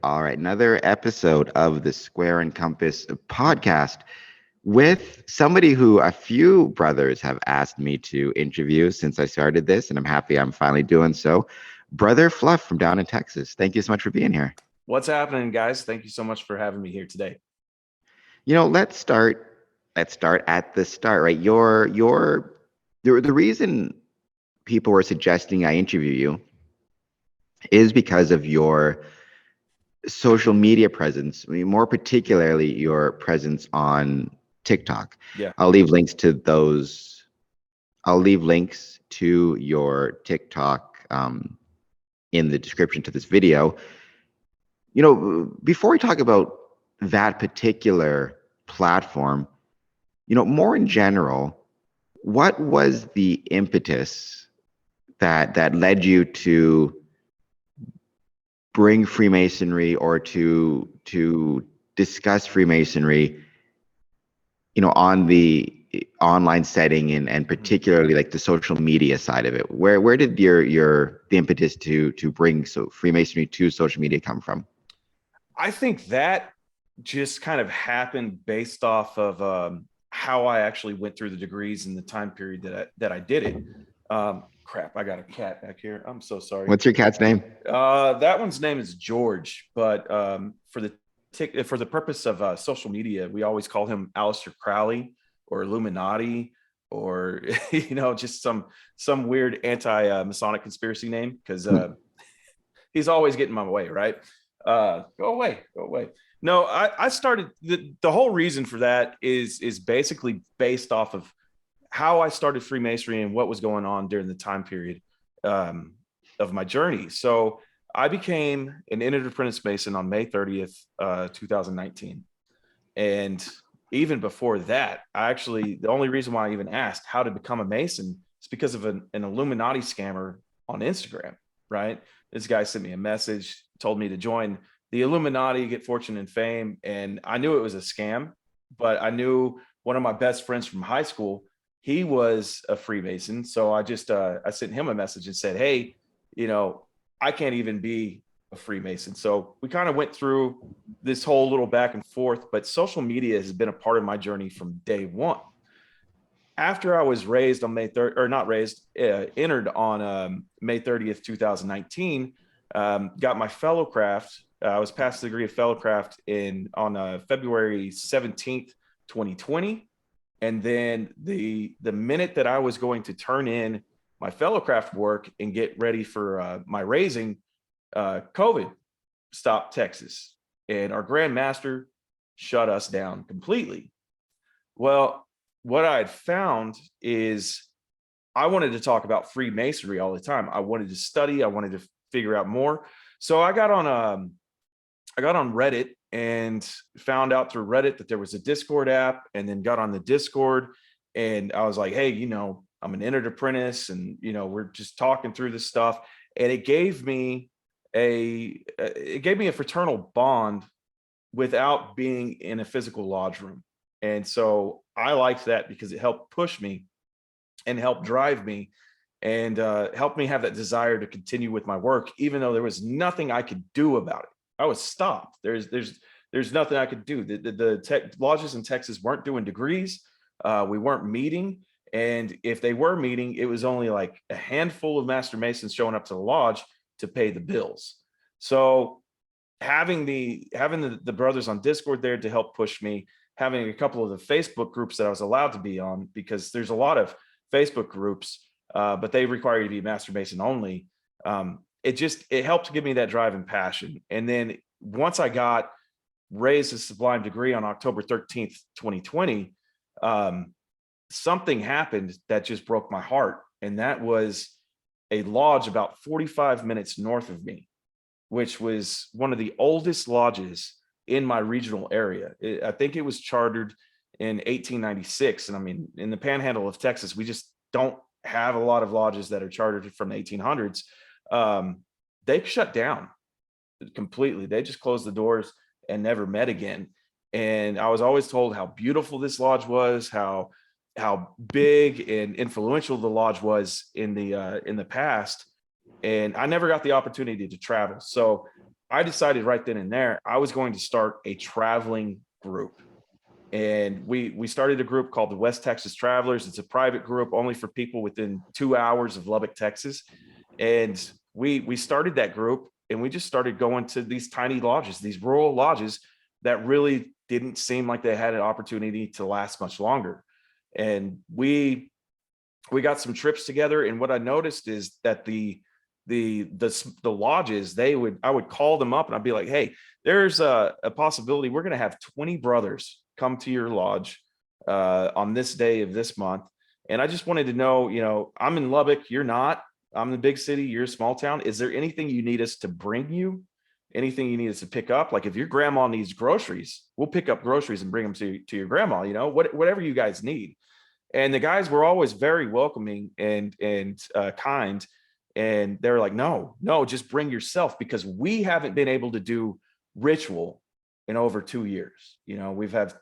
All right, another episode of the Square and Compass podcast with somebody who a few brothers have asked me to interview since I started this, and I'm happy I'm finally doing so. Brother Fluff from down in Texas. Thank you so much for being here. What's happening, guys? Thank you so much for having me here today. Let's start at the start, right? The reason people were suggesting I interview you is because of your social media presence, I mean, more particularly your presence on TikTok. Yeah. I'll leave links to those. I'll leave links to your TikTok in the description to this video. Before we talk about that particular platform, more in general, what was the impetus that led you to bring Freemasonry or to discuss Freemasonry, on the online setting and particularly like the social media side of it? Where did the impetus to bring Freemasonry to social media come from? I think that just kind of happened based off of how I actually went through the degrees in the time period that I did it. Crap, I got a cat back here. I'm so sorry. What's your cat's name? That one's name is George, but for the purpose of social media, we always call him Aleister Crowley or Illuminati or just some weird anti-Masonic conspiracy name because he's always getting my way, right? Go away. No, I started the whole reason for that is basically based off of how I started Freemasonry and what was going on during the time period of my journey. So I became an entered apprentice Mason on May 30th, 2019. And even before that, the only reason why I even asked how to become a Mason is because of an Illuminati scammer on Instagram, right? This guy sent me a message, told me to join the Illuminati, get fortune and fame. And I knew it was a scam, but I knew one of my best friends from high school, he was a Freemason. So I just, I sent him a message and said, hey, I can't even be a Freemason. So we kind of went through this whole little back and forth, but social media has been a part of my journey from day one. After I was raised on May 3rd, or not raised, entered on May 30th, 2019, got my fellowcraft. I was passed the degree of fellowcraft on February 17th, 2020. And then the minute that I was going to turn in my fellowcraft work and get ready for my raising, COVID stopped Texas and our Grand Master shut us down completely. Well, what I had found is I wanted to talk about Freemasonry all the time. I wanted to study. I wanted to figure out more. So I got on Reddit and found out through Reddit that there was a Discord app, and then got on the Discord and I was like, hey, I'm an entered apprentice and, we're just talking through this stuff. And it gave me a fraternal bond without being in a physical lodge room. And so I liked that because it helped push me and helped drive me and helped me have that desire to continue with my work, even though there was nothing I could do about it. I was stopped. There's nothing I could do. The tech lodges in Texas weren't doing degrees. We weren't meeting. And if they were meeting, it was only like a handful of Master Masons showing up to the lodge to pay the bills. So having the brothers on Discord there to help push me, having a couple of the Facebook groups that I was allowed to be on, because there's a lot of Facebook groups, but they require you to be Master Mason only. It helped give me that drive and passion. And then once I got raised a sublime degree on October 13th, 2020, something happened that just broke my heart. And that was a lodge about 45 minutes north of me, which was one of the oldest lodges in my regional area. I think it was chartered in 1896. And I mean, in the panhandle of Texas, we just don't have a lot of lodges that are chartered from the 1800s. They shut down completely. They just closed the doors and never met again. And I was always told how beautiful this lodge was, how big and influential the lodge was in the past. And I never got the opportunity to travel. So I decided right then and there I was going to start a traveling group. And we started a group called the West Texas Travelers. It's a private group only for people within 2 hours of Lubbock, Texas. And we started that group, and we just started going to these tiny lodges, these rural lodges that really didn't seem like they had an opportunity to last much longer. And we got some trips together, and what I noticed is that the lodges, I would call them up and I'd be like, hey, there's a possibility we're going to have 20 brothers come to your lodge on this day of this month. And I just wanted to know, I'm in Lubbock, you're not. I'm in the big city, you're a small town. Is there anything you need us to bring you? Anything you need us to pick up? Like if your grandma needs groceries, we'll pick up groceries and bring them to your grandma, whatever you guys need. And the guys were always very welcoming and kind. And they were like, no, just bring yourself, because we haven't been able to do ritual in over 2 years. We've had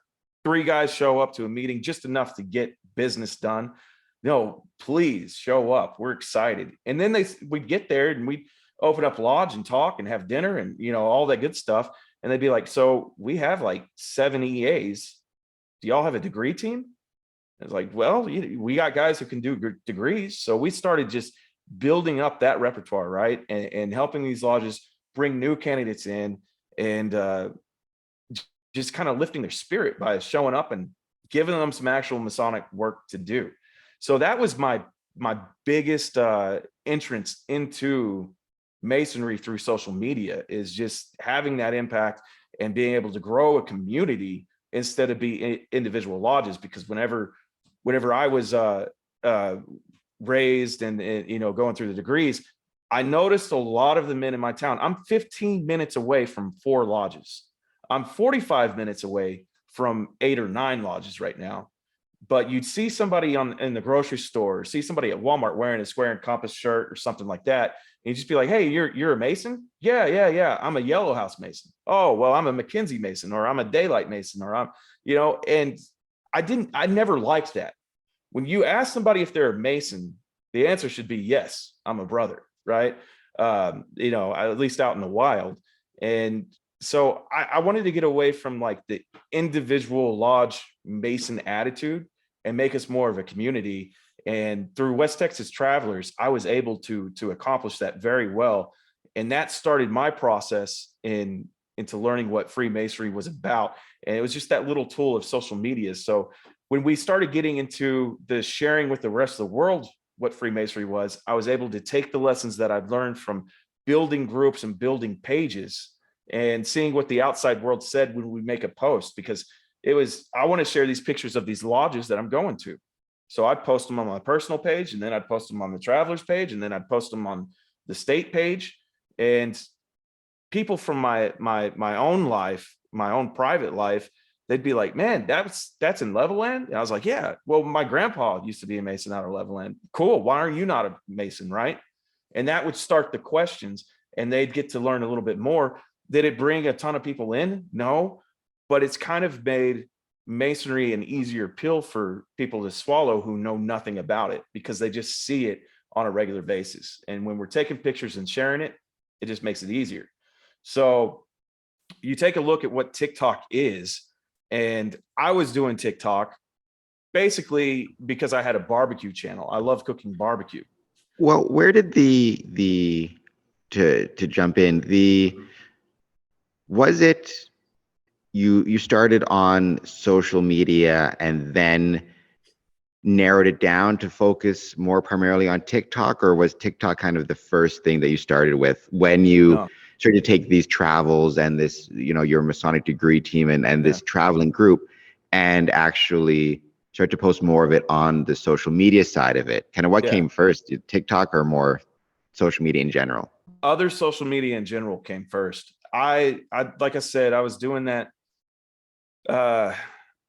3 guys show up to a meeting, just enough to get business done. No, please show up. We're excited. And then we'd get there and we'd open up lodge and talk and have dinner and, all that good stuff. And they'd be like, so we have like 7 EAs. Do y'all have a degree team? It's like, well, we got guys who can do degrees. So we started just building up that repertoire, right? And helping these lodges bring new candidates in, and just kind of lifting their spirit by showing up and giving them some actual Masonic work to do. So that was my biggest entrance into Masonry through social media, is just having that impact and being able to grow a community instead of be individual lodges. Because whenever I was raised and going through the degrees, I noticed a lot of the men in my town. I'm 15 minutes away from 4 lodges. I'm 45 minutes away from 8 or 9 lodges right now. But you'd see somebody in the grocery store, or see somebody at Walmart wearing a square and compass shirt or something like that. And you just be like, hey, you're a Mason? Yeah. I'm a Yellow House Mason. Oh, well, I'm a McKinsey Mason, or I'm a Daylight Mason, or and I never liked that. When you ask somebody if they're a Mason, the answer should be yes, I'm a brother, right? At least out in the wild. And so I wanted to get away from like the individual lodge Mason attitude and make us more of a community. And through West Texas Travelers, I was able to accomplish that very well. And that started my process into learning what Freemasonry was about. And it was just that little tool of social media. So when we started getting into the sharing with the rest of the world what Freemasonry was, I was able to take the lessons that I've learned from building groups and building pages and seeing what the outside world said when we make a post, because I want to share these pictures of these lodges that I'm going to. So I'd post them on my personal page, and then I'd post them on the Travelers page, and then I'd post them on the state page. And people from my own life, my own private life, they'd be like, man, that's in Levelland. And I was like, yeah, well, my grandpa used to be a Mason out of Levelland. Cool. Why are you not a Mason? Right. And that would start the questions, and they'd get to learn a little bit more. Did it bring a ton of people in? No, but it's kind of made Masonry an easier pill for people to swallow who know nothing about it, because they just see it on a regular basis. And when we're taking pictures and sharing it, it just makes it easier. So you take a look at what TikTok is, and I was doing TikTok basically because I had a barbecue channel. I love cooking barbecue. Well, where did to jump in, was it you started on social media and then narrowed it down to focus more primarily on TikTok, or was TikTok kind of the first thing that you started with when you started to take these travels and this, your Masonic degree team and this traveling group, and actually start to post more of it on the social media side of it? Kind of what came first, TikTok or more social media in general? Other social media in general came first. I like I said, I was doing that. I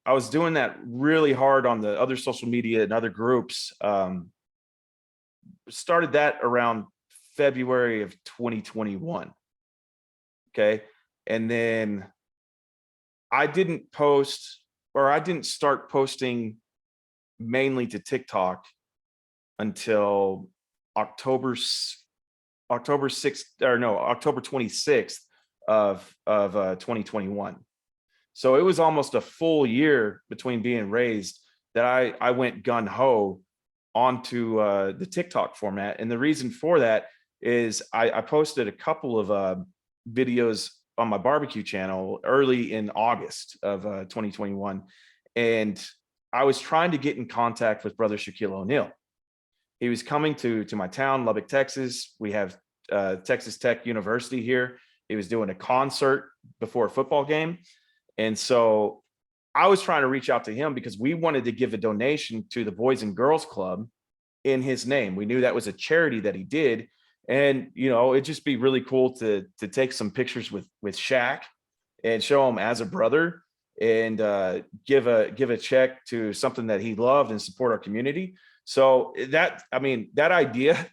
was doing that really hard on the other social media and other groups. Started that around February of 2021. Okay. And then I didn't start posting mainly to TikTok until October 26th of 2021. So it was almost a full year between being raised that I went gun ho onto the TikTok format. And the reason for that is I posted a couple of videos on my barbecue channel early in August of 2021. And I was trying to get in contact with Brother Shaquille O'Neal. He was coming to my town, Lubbock, Texas. We have Texas Tech University here. He was doing a concert before a football game. And so I was trying to reach out to him because we wanted to give a donation to the Boys and Girls Club in his name. We knew that was a charity that he did. And, you know, it'd just be really cool to take some pictures with Shaq and show him as a brother, and give a check to something that he loved and support our community. So that, I mean, that idea,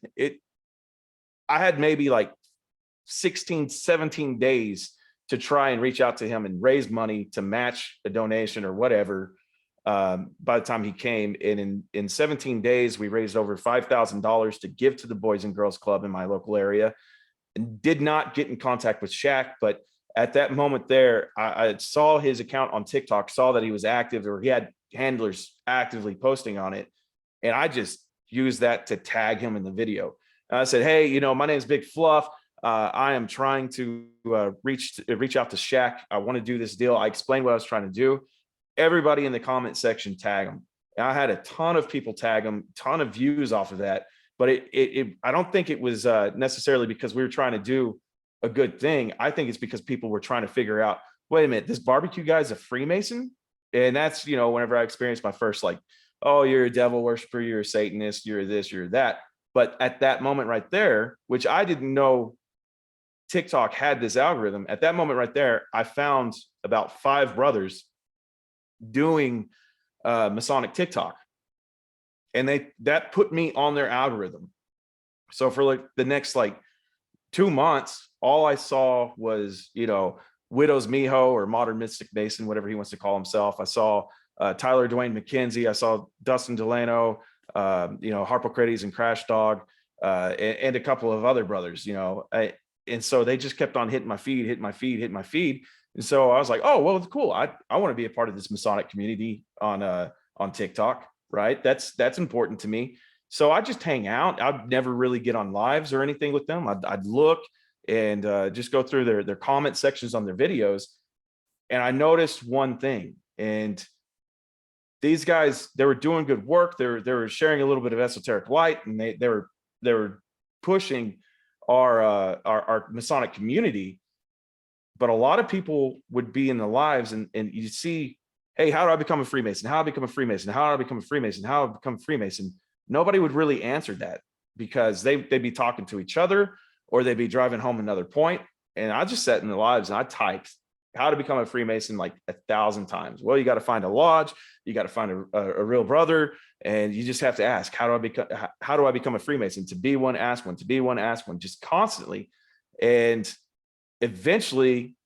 I had maybe like 16, 17 days to try and reach out to him and raise money to match a donation or whatever. By the time he came, and in 17 days, we raised over $5,000 to give to the Boys and Girls Club in my local area, and did not get in contact with Shaq. But at that moment there, I saw his account on TikTok, saw that he was active, or he had handlers actively posting on it. And I just used that to tag him in the video. And I said, hey, you know, my name is Big Fluff. I am trying to reach out to Shaq. I want to do this deal. I explained what I was trying to do. Everybody in the comment section tag him. And I had a ton of people tag him, ton of views off of that. But I don't think it was necessarily because we were trying to do a good thing. I think it's because people were trying to figure out, wait a minute, this barbecue guy's a Freemason? And that's, you know, whenever I experienced my first, like, oh, you're a devil worshiper, you're a Satanist, you're this, you're that. But at that moment right there, which I didn't know TikTok had this algorithm, at that moment right there, I found about 5 brothers doing Masonic TikTok. And that put me on their algorithm. So for like the next like 2 months, all I saw was, you know, Widow's Miho, or Modern Mystic Mason, whatever he wants to call himself. I saw Tyler Dwayne McKenzie. I saw Dustin Delano, you know, Harpocrates and Crash Dog, and a couple of other brothers, you know. And so they just kept on hitting my feed. And so I was like, oh, well, it's cool. I want to be a part of this Masonic community on TikTok, right? That's important to me. So I just hang out. I'd never really get on lives or anything with them. I'd look and just go through their comment sections on their videos. And I noticed one thing, and these guys, they were doing good work. They were sharing a little bit of esoteric light, and they were pushing our Masonic community. But a lot of people would be in the lives, and you see, hey, how do I become a Freemason? How do I become a Freemason? How do I become a Freemason? How do I become a Freemason? Nobody would really answer that, because they'd be talking to each other, or they'd be driving home another point. And I just sat in the lives and I typed how to become a Freemason like 1,000 times. Well, you got to find a lodge, you got to find a real brother, and you just have to ask, how do I become a Freemason? To be one, ask one, to be one, ask one, just constantly. And eventually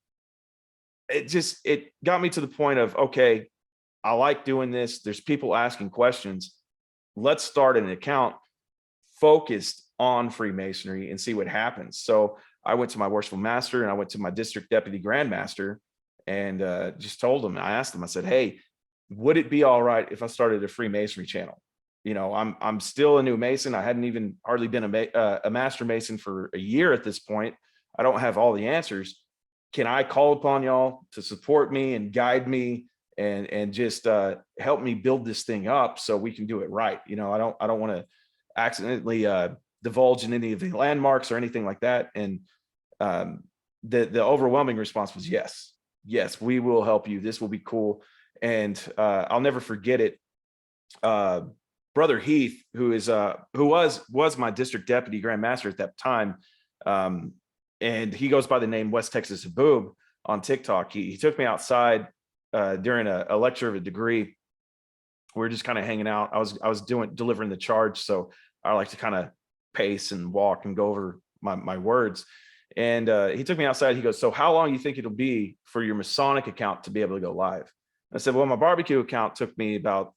it got me to the point of, okay, I like doing this. There's people asking questions. Let's start an account focused on Freemasonry and see what happens. So I went to my worshipful master, and I went to my district deputy grand master, and just told him, I asked him, I said, hey, would it be all right if I started a Freemasonry channel? You know, I'm still a new Mason. I hadn't even hardly been a master Mason for a year at this point. I don't have all the answers. Can I call upon y'all to support me and guide me and just help me build this thing up so we can do it right? You know, I don't want to accidentally divulge in any of the landmarks or anything like that. And the overwhelming response was yes, we will help you. This will be cool. And I'll never forget it. Brother Heath, who was my district deputy grand master at that time, and he goes by the name West Texas Haboob on TikTok. He took me outside during a lecture of a degree. We were just kind of hanging out. I was delivering the charge, so I like to kind of pace and walk and go over my words. And he took me outside. He goes, so how long do you think it'll be for your Masonic account to be able to go live? I said, well, my barbecue account took me about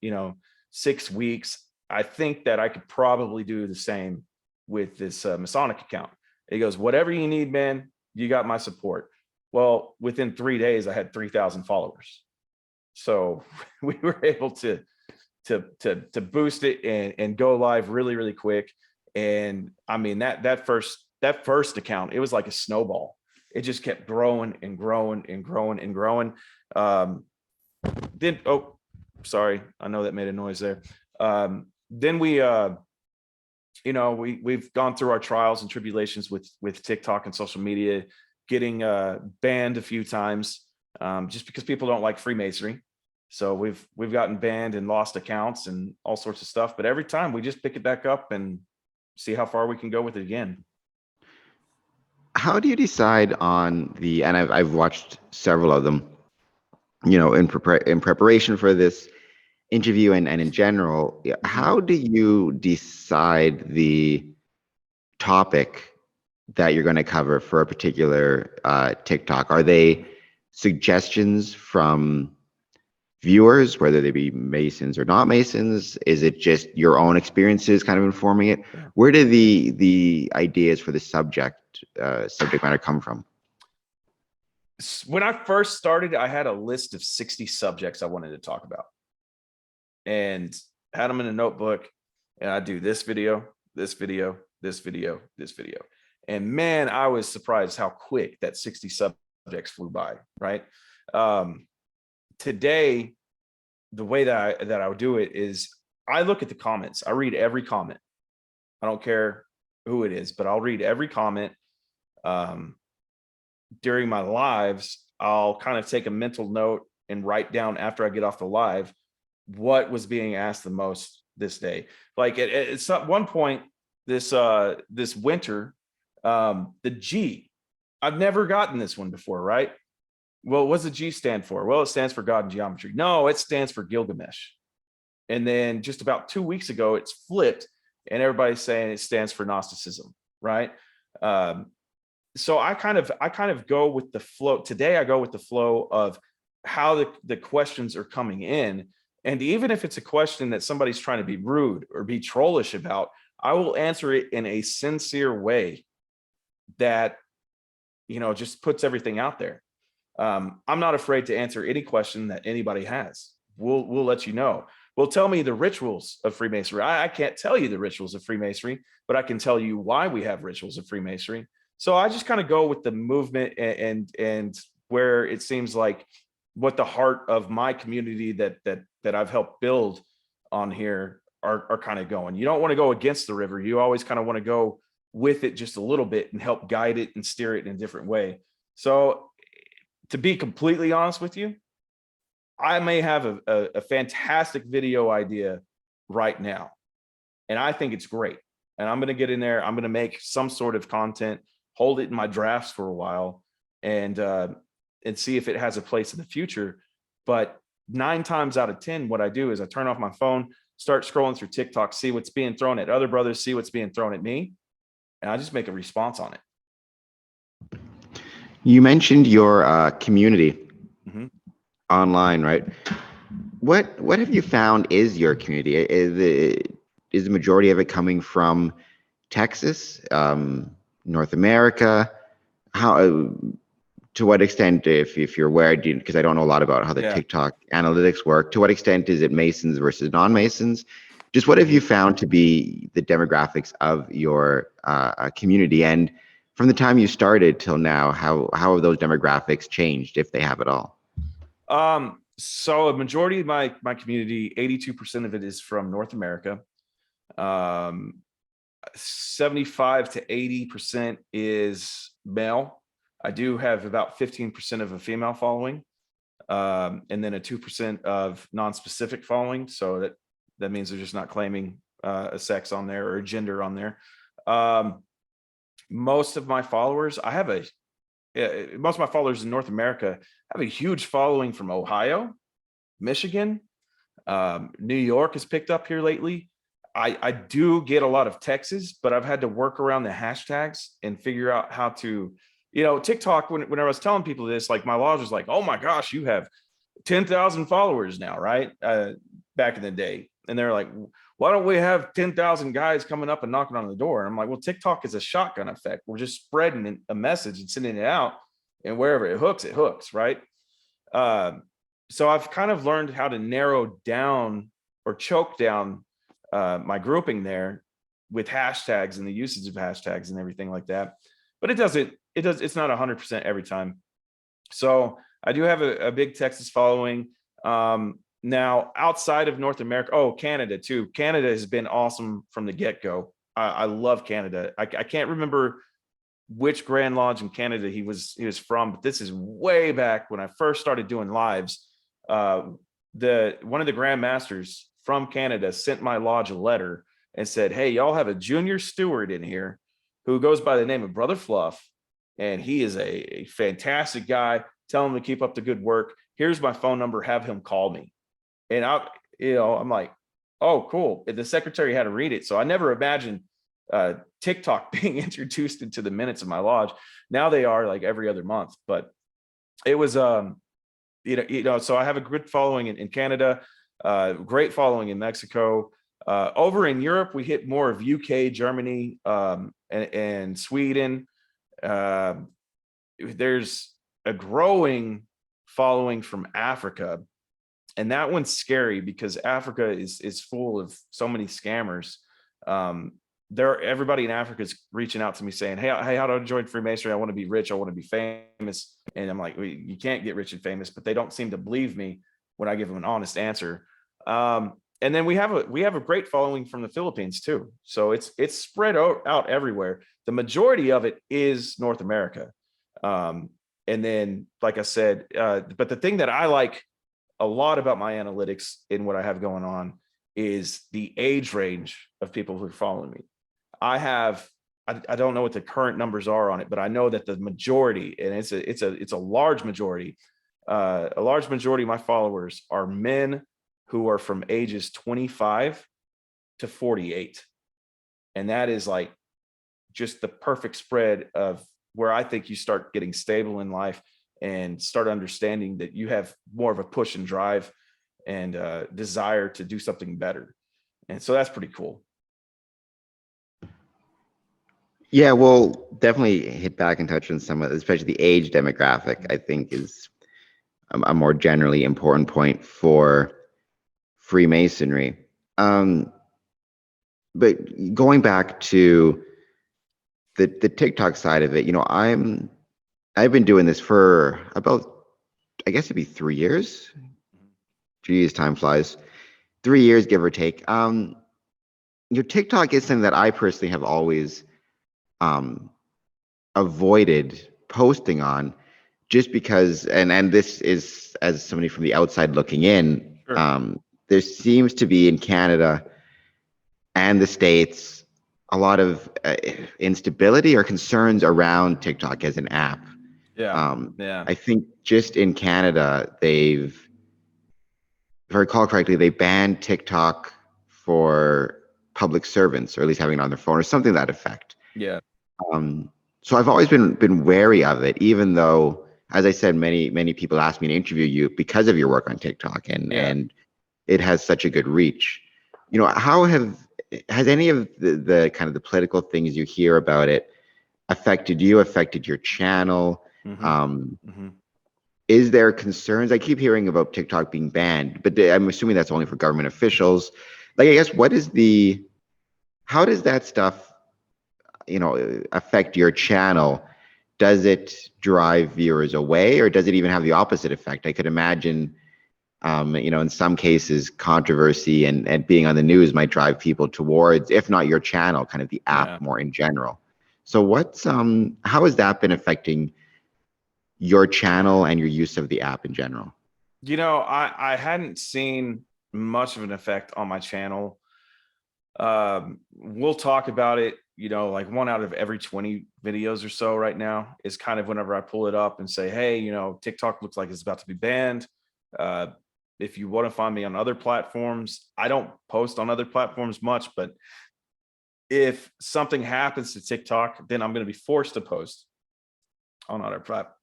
6 weeks. I think that I could probably do the same with this Masonic account. He goes, whatever you need, man, you got my support. Well, within 3 days, I had 3,000 followers. So we were able to boost it and go live really, really quick. And I mean, that first account, it was like a snowball. It just kept growing and growing and growing and growing. Then, oh, sorry, I know that made a noise there. Then we, we've gone through our trials and tribulations with TikTok and social media, getting banned a few times, just because people don't like Freemasonry. So we've gotten banned and lost accounts and all sorts of stuff. But every time we just pick it back up and see how far we can go with it again. How do you decide on and I've watched several of them, in preparation for this interview and in general, how do you decide the topic that you're going to cover for a particular TikTok? Are they suggestions from viewers, whether they be Masons or not Masons? Is it just your own experiences kind of informing it? Yeah. Where do the ideas for the subject matter come from? When I first started, I had a list of 60 subjects I wanted to talk about, and had them in a notebook. And I do this video, this video, this video, this video. And man, I was surprised how quick that 60 subjects flew by, right? Today, the way that I would do it is I look at the comments. I read every comment. I don't care who it is, but I'll read every comment. During my lives, I'll kind of take a mental note and write down after I get off the live what was being asked the most this day. Like at one point this winter, the G, I've never gotten this one before, right? Well, what's the G stand for? Well, it stands for God in geometry. No, it stands for Gilgamesh. And then just about 2 weeks ago, it's flipped, and everybody's saying it stands for Gnosticism, right? So I kind of go with the flow. Today, I go with the flow of how the questions are coming in. And even if it's a question that somebody's trying to be rude or be trollish about, I will answer it in a sincere way that, just puts everything out there. I'm not afraid to answer any question that anybody has. We'll let you know. Well, tell me the rituals of Freemasonry. I can't tell you the rituals of Freemasonry, but I can tell you why we have rituals of Freemasonry. So I just kind of go with the movement and where it seems like what the heart of my community that I've helped build on here are kind of going. You don't want to go against the river. You always kind of want to go with it just a little bit and help guide it and steer it in a different way. So to be completely honest with you, I may have a fantastic video idea right now, and I think it's great. And I'm going to get in there. I'm going to make some sort of content, hold it in my drafts for a while, and see if it has a place in the future. But 9 times out of 10, what I do is I turn off my phone, start scrolling through TikTok, see what's being thrown at other brothers, see what's being thrown at me, and I just make a response on it. You mentioned your community Mm-hmm. online, right? What have you found is your community? Is the majority of it coming from Texas, North America? How, to what extent, if you're aware, because I don't know a lot about how the TikTok analytics work, to what extent is it Masons versus non-Masons? Just what have you found to be the demographics of your community? And from the time you started till now, how have those demographics changed, if they have at all? So a majority of my community, 82% of it is from North America. 75 to 80% is male. I do have about 15% of a female following, and then a 2% of non-specific following. So that means they're just not claiming a sex on there or a gender on there. Most of my followers, most of my followers in North America have a huge following from Ohio, Michigan, New York has picked up here lately. I do get a lot of Texas, but I've had to work around the hashtags and figure out how to, TikTok, when I was telling people this, like my lodge was like, oh my gosh, you have 10,000 followers now, right? Back in the day. And they're like, why don't we have 10,000 guys coming up and knocking on the door? And I'm like, well, TikTok is a shotgun effect. We're just spreading a message and sending it out. and wherever it hooks, right? So I've kind of learned how to narrow down or choke down my grouping there with hashtags and the usage of hashtags and everything like that. But it's not 100% every time. So I do have a big Texas following. Now outside of North America, Canada too. Canada has been awesome from the get-go. I love Canada. I can't remember which Grand Lodge in Canada he was from, but this is way back when I first started doing lives. One of the Grand Masters from Canada sent my lodge a letter and said, "Hey, y'all have a junior steward in here who goes by the name of Brother Fluff, and he is a fantastic guy. Tell him to keep up the good work. Here's my phone number. Have him call me." And I'm like, "Oh, cool." And the secretary had to read it, so I never imagined TikTok being introduced into the minutes of my lodge. Now they are like every other month, but it was so I have a good following in Canada, great following in Mexico. Over in Europe, we hit more of UK, Germany, and Sweden. There's a growing following from Africa, and that one's scary because Africa is full of so many scammers. Everybody in Africa is reaching out to me saying, hey, how do I join Freemasonry? I want to be rich. I want to be famous. And I'm like, well, you can't get rich and famous, but they don't seem to believe me when I give them an honest answer. And then we have a great following from the Philippines too. So it's spread out everywhere. The majority of it is North America. And then, like I said, but the thing that I like a lot about my analytics in what I have going on is the age range of people who are following me. I don't know what the current numbers are on it, but I know that the majority, and it's a large majority, of my followers are men who are from ages 25 to 48. And that is like just the perfect spread of where I think you start getting stable in life and start understanding that you have more of a push and drive and desire to do something better. And so that's pretty cool. Yeah, we'll definitely hit back and touch on some of, especially the age demographic, I think is a more generally important point for Freemasonry. But going back to the TikTok side of it, I've been doing this for about, I guess it'd be 3 years. Geez, time flies. 3 years, give or take. Your TikTok is something that I personally have always avoided posting on, just because, and this is as somebody from the outside looking in, sure. There seems to be in Canada and the States a lot of instability or concerns around TikTok as an app. Yeah. I think just in Canada, if I recall correctly, they banned TikTok for public servants, or at least having it on their phone, or something to that effect. Yeah. So I've always been wary of it, even though, as I said, many people ask me to interview you because of your work on TikTok, and it has such a good reach. How has any of the kind of the political things you hear about it affected your channel? Is there concerns? I keep hearing about TikTok being banned, but I'm assuming that's only for government officials. Like, I guess, how does that stuff, affect your channel? Does it drive viewers away, or does it even have the opposite effect? I could imagine, in some cases, controversy and being on the news might drive people towards, if not your channel, kind of the app more in general. So how has that been affecting your channel and your use of the app in general? I hadn't seen much of an effect on my channel. We'll talk about it, like 1 out of every 20 videos or so right now is kind of whenever I pull it up and say, hey, TikTok looks like it's about to be banned. If you want to find me on other platforms, I don't post on other platforms much, but if something happens to TikTok, then I'm going to be forced to post on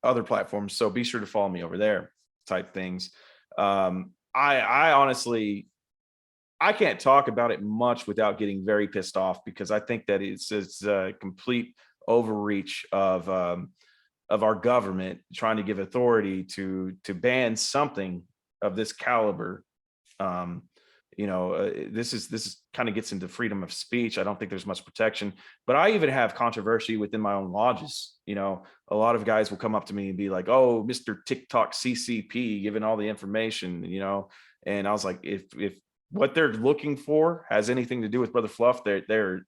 other platforms. So be sure to follow me over there type things. I honestly, I can't talk about it much without getting very pissed off, because I think that it's a complete overreach of of our government trying to give authority to ban something of this caliber. Um, this is kind of gets into freedom of speech. I don't think there's much protection, but I even have controversy within my own lodges. A lot of guys will come up to me and be like, "Oh, Mr. TikTok CCP, giving all the information," and I was like, if what they're looking for has anything to do with Brother Fluff, they're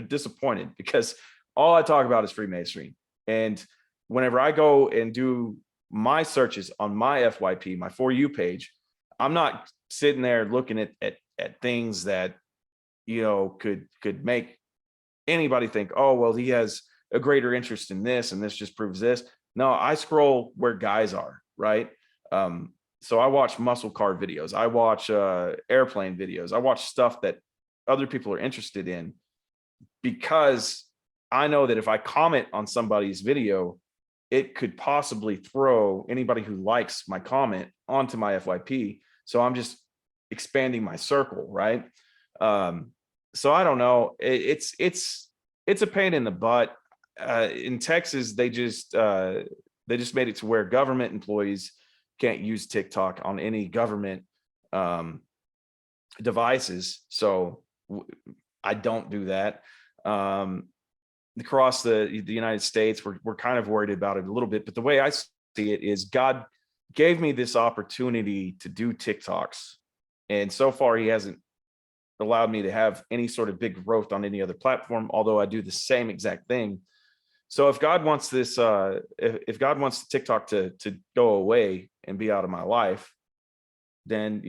disappointed, because all I talk about is Freemasonry. And whenever I go and do my searches on my FYP, my For You page, I'm not sitting there looking at things that could make anybody think, oh, well, he has a greater interest in this and this just proves this. No, I scroll where guys are, right? So I watch muscle car videos, I watch airplane videos, I watch stuff that other people are interested in, because I know that if I comment on somebody's video, it could possibly throw anybody who likes my comment onto my FYP. So I'm just expanding my circle, right? So I don't know. It's a pain in the butt. In Texas, they just made it to where government employees can't use TikTok on any government devices. So I don't do that. Across the United States, we're kind of worried about it a little bit, but the way I see it is God gave me this opportunity to do TikToks, and so far he hasn't allowed me to have any sort of big growth on any other platform, although I do the same exact thing. So if God wants this, if God wants TikTok to go away and be out of my life, then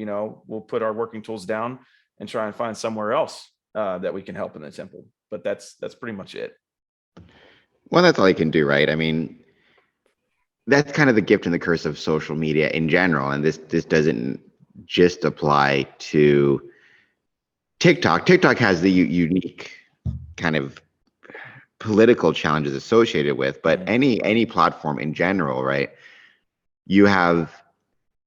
we'll put our working tools down and try and find somewhere else that we can help in the temple. But that's pretty much it. Well, that's all you can do, right? I mean, that's kind of the gift and the curse of social media in general, and this doesn't just apply to TikTok. TikTok has the unique kind of political challenges associated with, but any platform in general, right? You have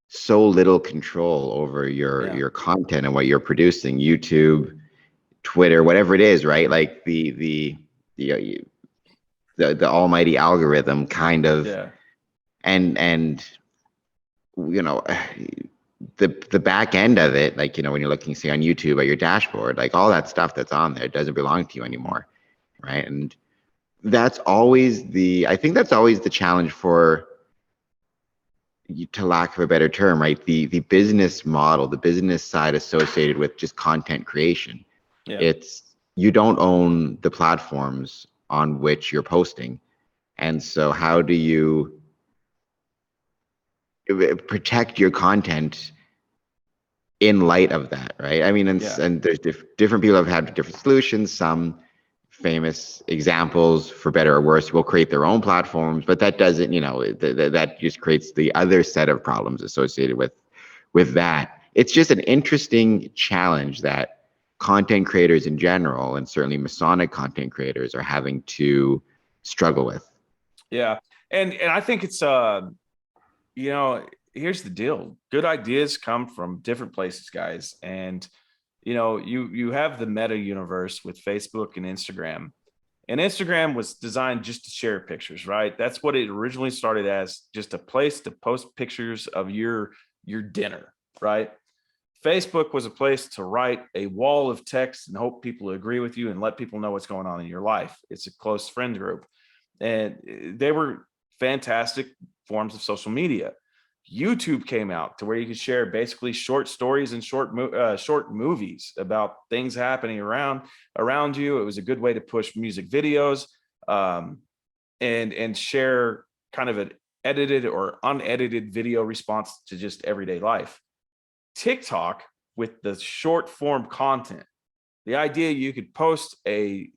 so little control over your content and what you're producing. YouTube, Twitter, whatever it is, right? Like the almighty algorithm kind of, and the back end of it, like when you're looking, say, on YouTube at your dashboard, like all that stuff that's on there doesn't belong to you anymore, right? And I think that's always the challenge, for, to lack of a better term, right? The business model, the business side associated with just content creation. It's, you don't own the platforms on which you're posting, and so how do you protect your content in light of that, right? I mean, and there's different people have had different solutions. Some famous examples, for better or worse, will create their own platforms, but that doesn't, that just creates the other set of problems associated with that. It's just an interesting challenge that content creators in general, and certainly Masonic content creators, are having to struggle with. Yeah, and I think it's here's the deal: good ideas come from different places, guys, and you have the meta universe with Facebook and Instagram. And Instagram was designed just to share pictures, right? That's what it originally started as, just a place to post pictures of your dinner, right? Facebook was a place to write a wall of text and hope people agree with you and let people know what's going on in your life. It's a close friend group. And they were fantastic forms of social media. YouTube came out to where you could share basically short stories and short movies about things happening around you. It was a good way to push music videos, and share kind of an edited or unedited video response to just everyday life. TikTok, with the short form content, the idea you could post a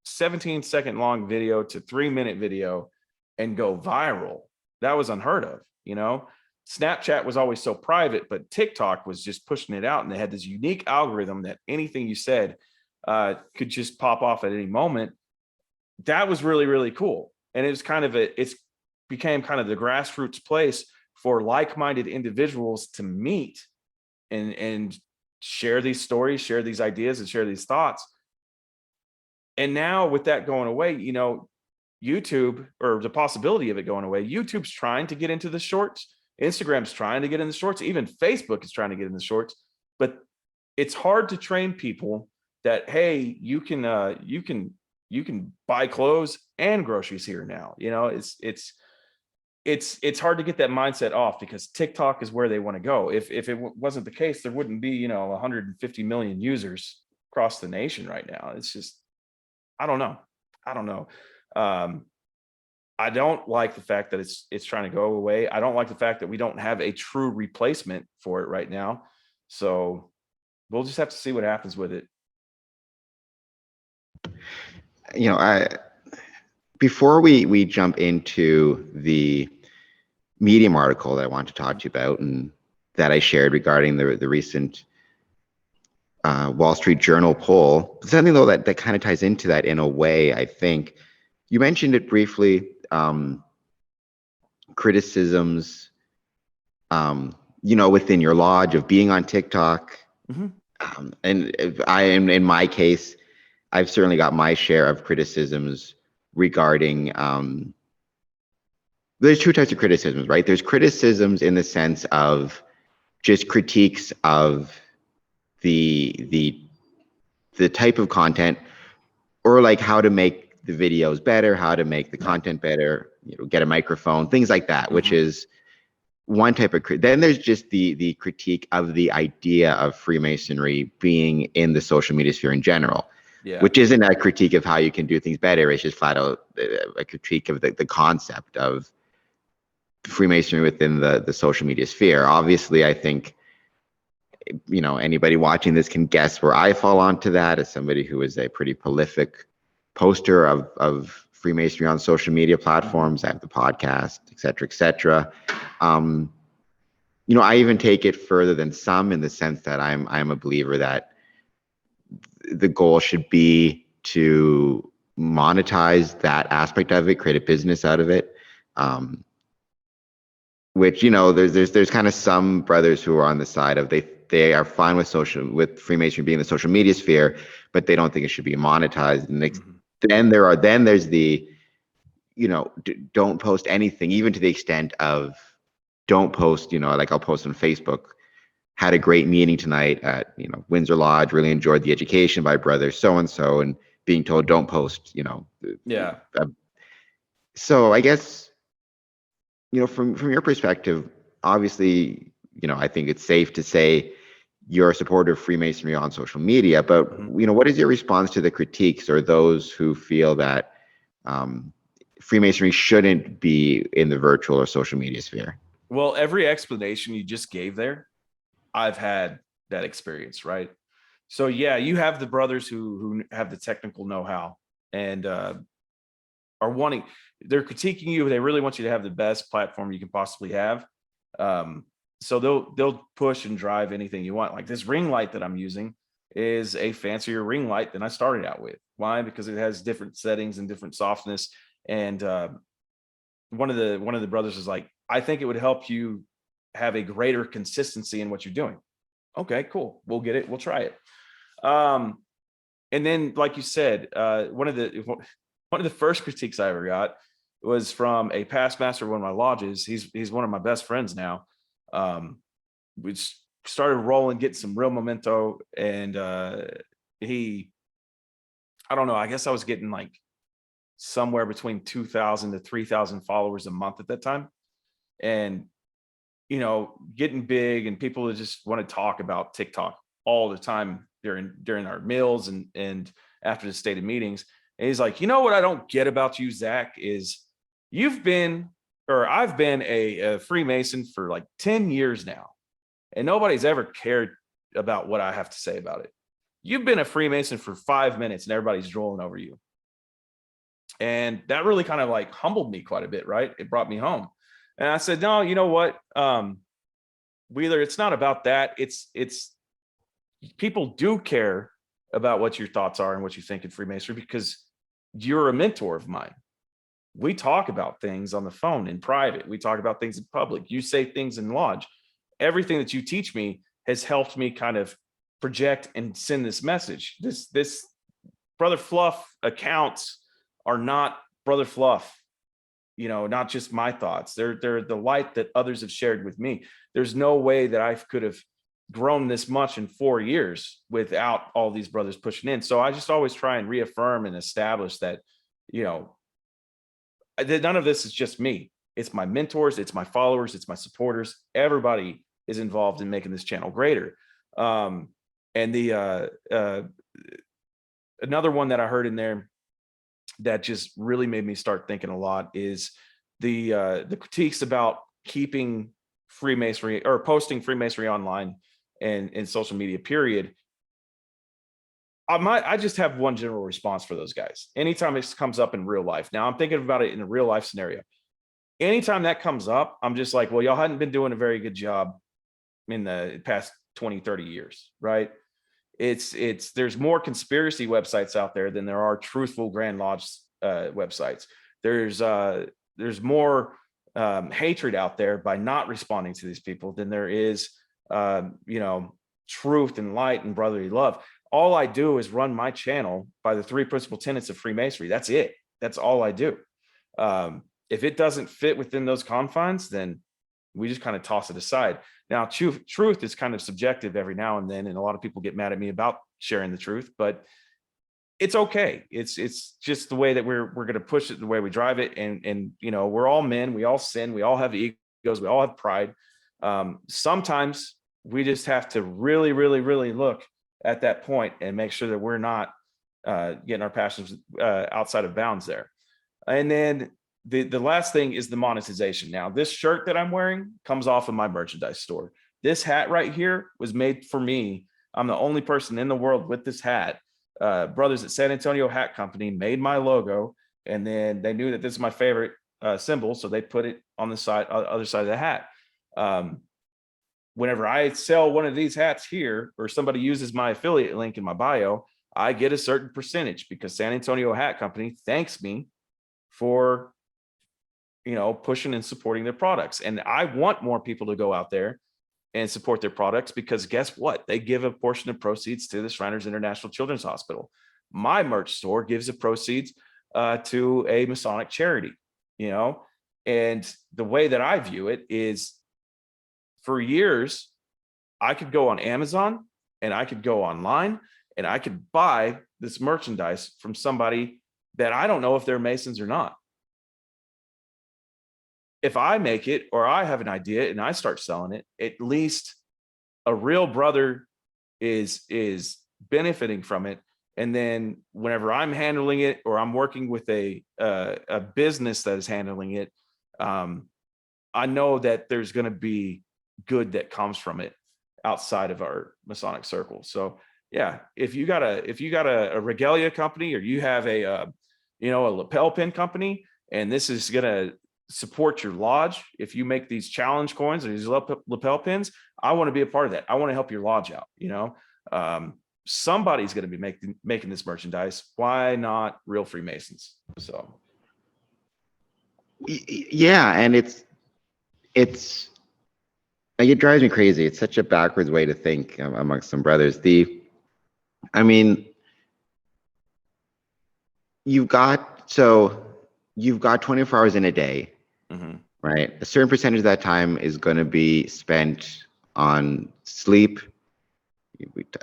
17-second long video to 3-minute video and go viral, that was unheard of. Snapchat was always so private, but TikTok was just pushing it out, and they had this unique algorithm that anything you said could just pop off at any moment. That was really, really cool. And it's became kind of the grassroots place for like-minded individuals to meet and share these stories, share these ideas, and share these thoughts. And now with that going away, YouTube, or the possibility of it going away. YouTube's trying to get into the shorts. Instagram's trying to get in the shorts. Even Facebook is trying to get in the shorts. But it's hard to train people that, hey, you can buy clothes and groceries here now. It's hard to get that mindset off, because TikTok is where they want to go. If it wasn't the case, there wouldn't be 150 million users across the nation right now. It's just, I don't know. I don't like the fact that it's trying to go away. I don't like the fact that we don't have a true replacement for it right now. So we'll just have to see what happens with it. I before we jump into the Medium article that I want to talk to you about, and that I shared regarding the recent Wall Street Journal poll, something though that kind of ties into that in a way. I think you mentioned it briefly. Criticisms, within your lodge of being on TikTok. Mm-hmm. And I am, in my case, I've certainly got my share of criticisms regarding, there's two types of criticisms, right? There's criticisms in the sense of just critiques of the type of content, or like how to make the videos better, how to make the content better, get a microphone, things like that, which is one type of then there's just the critique of the idea of Freemasonry being in the social media sphere in general, which isn't a critique of how you can do things better. It's just flat out a critique of the concept of Freemasonry within the social media sphere. Obviously, I think anybody watching this can guess where I fall onto that, as somebody who is a pretty prolific poster of Freemasonry on social media platforms. I have the podcast, et cetera, et cetera. I even take it further than some, in the sense that I'm a believer that the goal should be to monetize that aspect of it, create a business out of it. Which, there's kind of some brothers who are on the side of they are fine with Freemasonry being in the social media sphere, but they don't think it should be monetized. And then there's the, don't post anything, even to the extent of don't post, like I'll post on Facebook, had a great meeting tonight at, Windsor Lodge, really enjoyed the education by brother so-and-so, and being told don't post, so I guess, from your perspective, obviously, I think it's safe to say you're a supporter of Freemasonry on social media, but what is your response to the critiques, or those who feel that Freemasonry shouldn't be in the virtual or social media sphere? Well, every explanation you just gave there, I've had that experience, right? So yeah, you have the brothers who have the technical know-how and are they're critiquing you. They really want you to have the best platform you can possibly have. So they'll push and drive anything you want. Like this ring light that I'm using is a fancier ring light than I started out with. Why? Because it has different settings and different softness. And one of the brothers is like, I think it would help you have a greater consistency in what you're doing. Okay, cool. We'll get it. We'll try it. And then, like you said, one of the first critiques I ever got was from a past master of one of my lodges. He's one of my best friends now. We started rolling, getting some real memento, and I don't know, I guess I was getting like somewhere between 2,000 to 3,000 followers a month at that time. And, getting big, and people just want to talk about TikTok all the time during our meals and after the stated meetings. And he's like, what I don't get about you, Zach, is I've been a Freemason for like 10 years now, and nobody's ever cared about what I have to say about it. You've been a Freemason for 5 minutes and everybody's drooling over you. And that really kind of like humbled me quite a bit, right? It brought me home. And I said, no, you know what? Wheeler, it's not about that. It's people do care about what your thoughts are and what you think in Freemasonry, because you're a mentor of mine. We talk about things on the phone in private. We talk about things in public. You say things in lodge. Everything that you teach me has helped me kind of project and send this message. This Brother Fluff accounts are not Brother Fluff, not just my thoughts. They're the light that others have shared with me. There's no way that I could have grown this much in 4 years without all these brothers pushing in. So I just always try and reaffirm and establish that, that none of this is just me. It's my mentors, it's my followers, it's my supporters. Everybody is involved in making this channel greater. And another one that I heard in there that just really made me start thinking a lot is the critiques about keeping Freemasonry or posting Freemasonry online and in social media, period. I just have one general response for those guys. Anytime it comes up in real life. Now I'm thinking about it in a real life scenario. Anytime that comes up, I'm just like, well, y'all hadn't been doing a very good job in the past 20, 30 years, right? There's more conspiracy websites out there than there are truthful Grand Lodge websites. There's more hatred out there by not responding to these people than there is, truth and light and brotherly love. All I do is run my channel by the 3 principal tenets of Freemasonry. That's it. That's all I do. If it doesn't fit within those confines, then we just kind of toss it aside. Now, truth is kind of subjective every now and then, and a lot of people get mad at me about sharing the truth, but it's okay. It's just the way that we're going to push it, the way we drive it. And we're all men, we all sin, we all have egos, we all have pride. Sometimes we just have to really, really, really look at that point and make sure that we're not getting our passions outside of bounds there. And then the last thing is the monetization. Now, this shirt that I'm wearing comes off of my merchandise store. This hat right here was made for me. I'm the only person in the world with this hat. Brothers at San Antonio Hat Company made my logo, and then they knew that this is my favorite symbol, so they put it on the other side of the hat. Whenever I sell one of these hats here, or somebody uses my affiliate link in my bio, I get a certain percentage because San Antonio Hat Company thanks me for pushing and supporting their products. And I want more people to go out there and support their products, because guess what? They give a portion of proceeds to the Shriners International Children's Hospital. My merch store gives the proceeds to a Masonic charity, and the way that I view it is, for years, I could go on Amazon and I could go online and I could buy this merchandise from somebody that I don't know if they're Masons or not. If I make it, or I have an idea and I start selling it, at least a real brother is benefiting from it. And then whenever I'm handling it, or I'm working with a business that is handling it, I know that there's going to be good that comes from it outside of our Masonic circle. So yeah, if you got a regalia company, or you have a lapel pin company, and this is going to support your lodge, if you make these challenge coins or these lapel pins, I want to be a part of that. I want to help your lodge out. Somebody's going to be making this merchandise. Why not real Freemasons? So yeah, and it drives me crazy. It's such a backwards way to think amongst some brothers. You've got 24 hours in a day, right? A certain percentage of that time is going to be spent on sleep.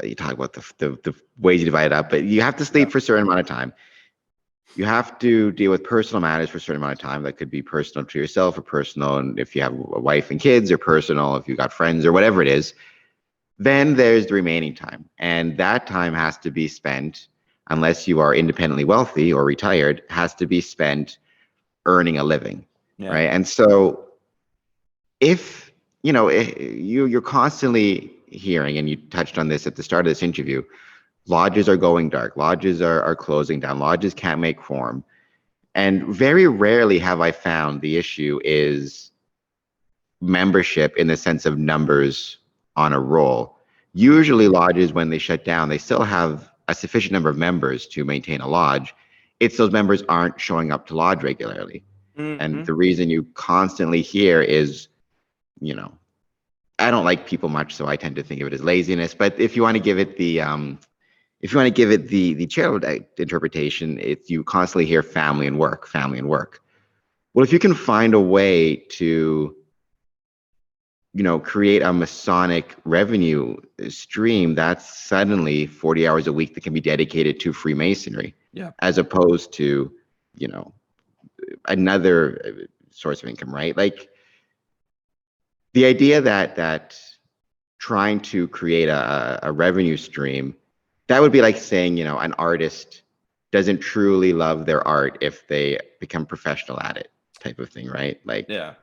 You talk about the ways you divide it up, but you have to sleep for a certain amount of time. You have to deal with personal matters for a certain amount of time. That could be personal to yourself, or personal, and if you have a wife and kids, or personal if you've got friends, or whatever it is. Then there's the remaining time, and that time has to be spent, unless you are independently wealthy or retired, has to be spent earning a living, right? And so if you're constantly hearing, and you touched on this at the start of this interview, lodges are going dark, lodges are closing down, lodges can't make form. And very rarely have I found the issue is membership in the sense of numbers on a roll. Usually lodges, when they shut down, they still have a sufficient number of members to maintain a lodge. It's those members aren't showing up to lodge regularly. And the reason you constantly hear is, I don't like people much, so I tend to think of it as laziness. But if you want to give it the if you want to give it the charitable interpretation, it's you constantly hear family and work, family and work. Well, if you can find a way to, create a Masonic revenue stream, that's suddenly 40 hours a week that can be dedicated to Freemasonry, Yeah. as opposed to, another source of income, right? Like the idea that trying to create a revenue stream, that would be like saying, an artist doesn't truly love their art if they become professional at it, type of thing, right? Like Yeah.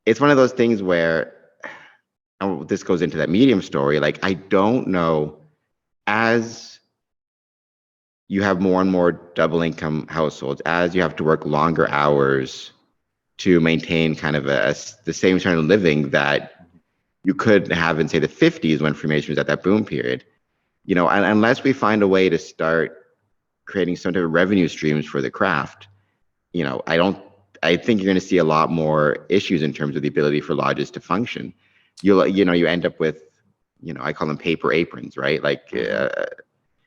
it's one of those things where, this goes into that medium story. Like, I don't know, as you have more and more double income households, as you have to work longer hours to maintain kind of the same sort of living that you could have in, say, the 50s when Freemasonry was at that boom period. And unless we find a way to start creating some type of revenue streams for the craft, I think you're going to see a lot more issues in terms of the ability for lodges to function. You end up with, I call them paper aprons, right? Like,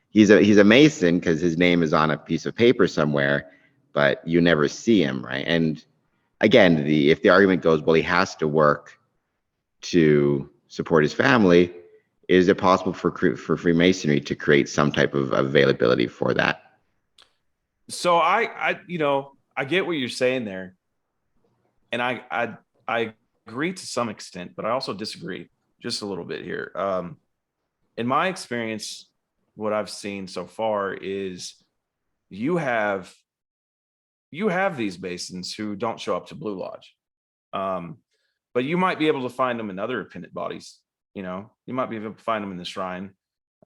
he's a Mason because his name is on a piece of paper somewhere, but you never see him, right? And again, if the argument goes, well, he has to work to support his family, is it possible for Freemasonry to create some type of availability for that? So I get what you're saying there, and I agree to some extent, but I also disagree just a little bit here. In my experience, what I've seen so far is you have these Masons who don't show up to Blue Lodge, but you might be able to find them in other appendant bodies. You might be able to find them in the Shrine.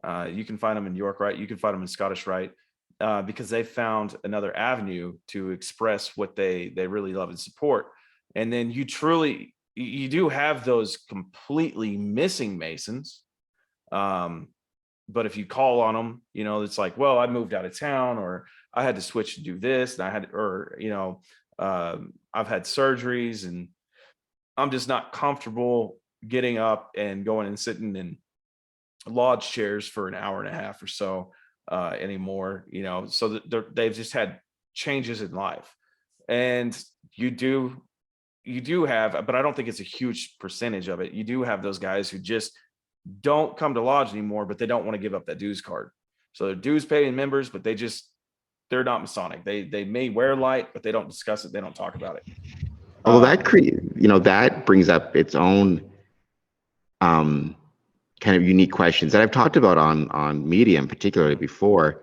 You can find them in York Rite. You can find them in Scottish Rite, because they found another avenue to express what they really love and support. And then you do have those completely missing Masons. But if you call on them, it's like, well, I moved out of town, or I had to switch to do this, and I've had surgeries, and I'm just not comfortable getting up and going and sitting in lodge chairs for an hour and a half or so anymore. So that they've just had changes in life, and you do have, but I don't think it's a huge percentage of it. You do have those guys who just don't come to lodge anymore, but they don't want to give up that dues card. So they're dues paying members, but they're not Masonic. They may wear light, but they don't discuss it. They don't talk about it. Well, that brings up its own kind of unique questions that I've talked about on Medium, particularly before.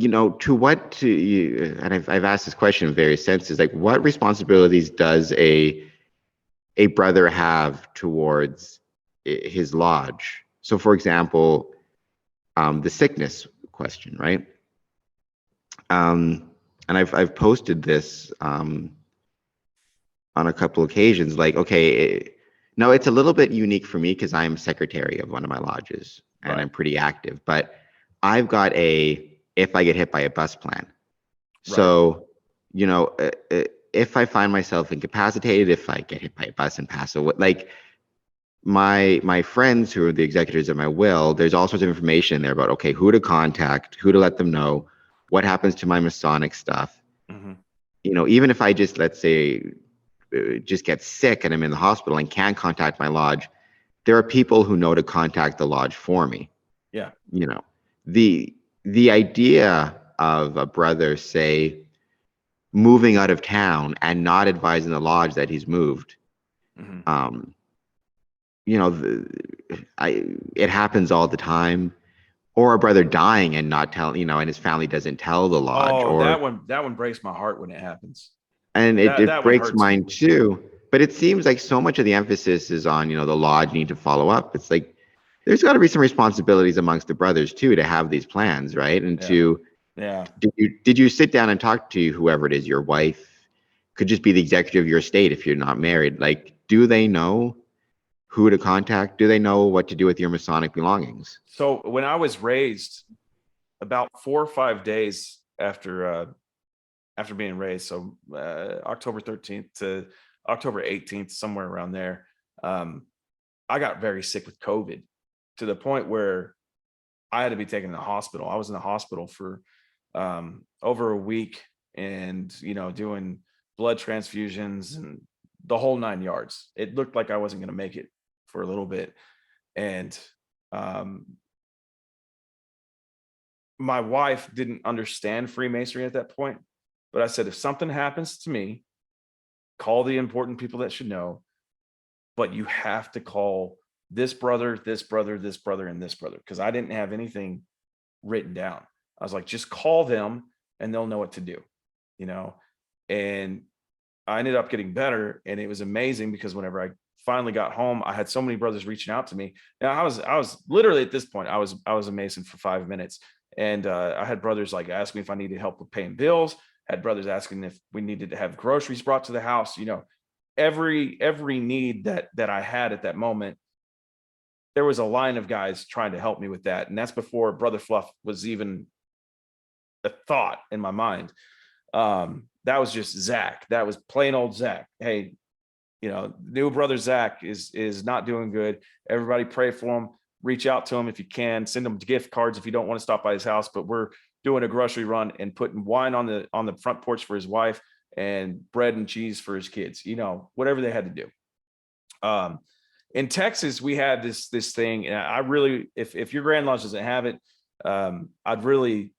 To what to you, and I've asked this question in various senses, like what responsibilities does a brother have towards his lodge? So, for example, the sickness question, right? And I've posted this on a couple occasions. Like, okay, now it's a little bit unique for me because I'm secretary of one of my lodges and Right. I'm pretty active, but I've got if I get hit by a bus plan. So, if I find myself incapacitated, if I get hit by a bus and pass away, like my friends who are the executors of my will, there's all sorts of information in there about, okay, who to contact, who to let them know, what happens to my Masonic stuff. Mm-hmm. Even if I just, let's say, just get sick and I'm in the hospital and can't contact my lodge, there are people who know to contact the lodge for me. Yeah. The idea of a brother, say, moving out of town and not advising the lodge that he's moved, Mm-hmm. it happens all the time. Or a brother dying and not telling, and his family doesn't tell the lodge, Oh, or that one breaks my heart when it happens. and it, That it that one breaks hurts me. mine too. But it seems like so much of the emphasis is on, the lodge need to follow up. It's like there's got to be some responsibilities amongst the brothers too to have these plans, right? And Yeah. Yeah. did you sit down and talk to whoever it is, your wife, could just be the executive of your estate if you're not married? Like, do they know who to contact? Do they know what to do with your Masonic belongings? So when I was raised, about 4 or 5 days after being raised, so October 13th to October 18th, somewhere around there, I got very sick with COVID, to the point where I had to be taken to the hospital. I was in the hospital for over a week, and doing blood transfusions and the whole 9 yards. It looked like I wasn't going to make it for a little bit. And um, my wife didn't understand Freemasonry at that point, but I said, if something happens to me, call the important people that should know, but you have to call this brother, this brother, this brother, and this brother, because I didn't have anything written down. I was like, just call them and they'll know what to do, you know? And I ended up getting better, and it was amazing because whenever I finally got home, I had so many brothers reaching out to me. Now I was literally at this point, I was a Mason for 5 minutes. And I had brothers like ask me if I needed help with paying bills, had brothers asking if we needed to have groceries brought to the house, every need that I had at that moment. There was a line of guys trying to help me with that. And that's before Brother Fluff was even a thought in my mind. That was just Zach. That was plain old Zach. Hey, new brother Zach is not doing good. Everybody pray for him. Reach out to him if you can. Send him gift cards if you don't want to stop by his house. But we're doing a grocery run and putting wine on the front porch for his wife and bread and cheese for his kids. Whatever they had to do. In Texas, we had this thing, and I really, if your Grand Lodge doesn't have it, I'd really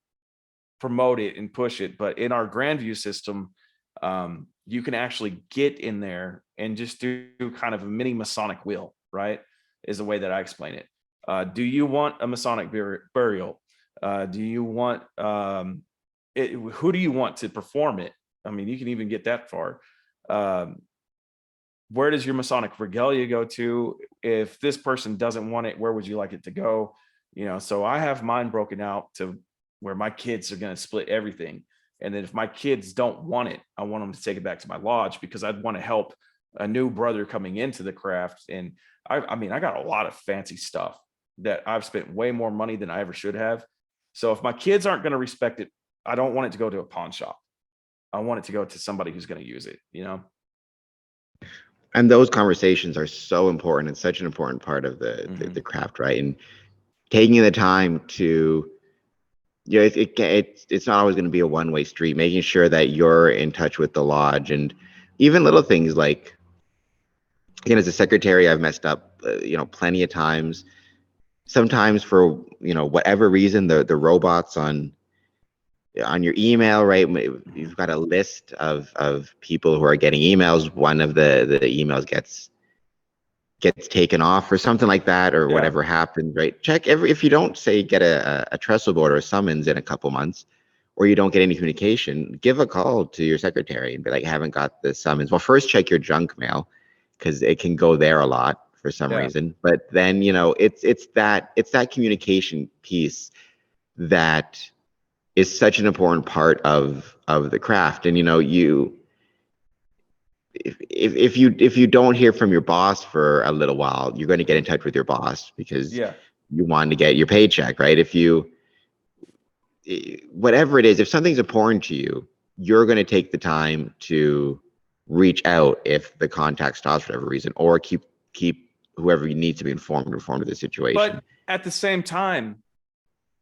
promote it and push it. But in our Grandview system, you can actually get in there and just do kind of a mini Masonic wheel, right? Is the way that I explain it. Do you want a Masonic burial? Do you want who do you want to perform it? I mean, you can even get that far. Where does your Masonic regalia go to? If this person doesn't want it, where would you like it to go? So I have mine broken out to where my kids are going to split everything. And then if my kids don't want it, I want them to take it back to my lodge, because I'd want to help a new brother coming into the craft. And I mean, I got a lot of fancy stuff that I've spent way more money than I ever should have. So if my kids aren't going to respect it, I don't want it to go to a pawn shop. I want it to go to somebody who's going to use it, And those conversations are so important. It's such an important part of the craft, right? And taking the time to, it's not always going to be a one-way street. Making sure that you're in touch with the lodge, and even little things like, again, as a secretary, I've messed up, plenty of times. Sometimes for whatever reason, the robots on your email, right? You've got a list of people who are getting emails. One of the emails gets taken off or something like that, or Yeah. whatever happened, right? Check if you don't say get a trestle board or a summons in a couple months, or you don't get any communication, give a call to your secretary and be like, haven't got the summons. Well, first check your junk mail, because it can go there a lot for some Yeah. reason. But then it's that communication piece that is such an important part of the craft. And if you don't hear from your boss for a little while, you're going to get in touch with your boss because Yeah. you want to get your paycheck, right? Whatever it is, if something's important to you, you're going to take the time to reach out if the contact stops for whatever reason, or keep whoever you need to be informed of the situation. But at the same time,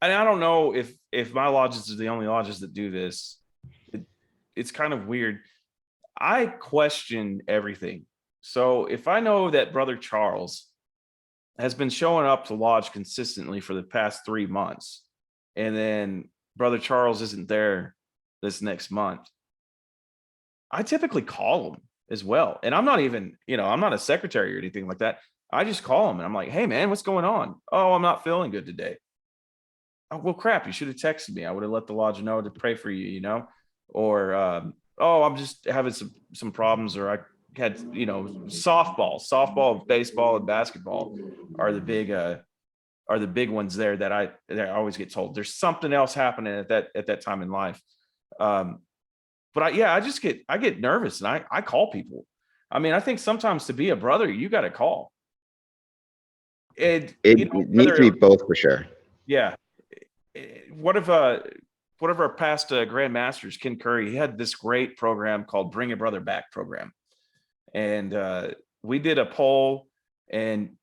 and I don't know if my lodges are the only lodges that do this. It's kind of weird. I question everything. So if I know that Brother Charles has been showing up to lodge consistently for the past 3 months, and then Brother Charles isn't there this next month, I typically call him as well. And I'm not even, I'm not a secretary or anything like that. I just call him and I'm like, hey man, what's going on? Oh, I'm not feeling good today. Oh, well, crap, you should have texted me. I would have let the lodge know to pray for you, or, oh, I'm just having some problems, or I had, softball, baseball, and basketball are the big ones there that I always get told there's something else happening at that time in life. But I get nervous, and I call people. I mean, I think sometimes to be a brother, you got to call. And It needs to be both, for sure. yeah. One of our past Grand Masters, Ken Curry, he had this great program called Bring a Brother Back program. And we did a poll and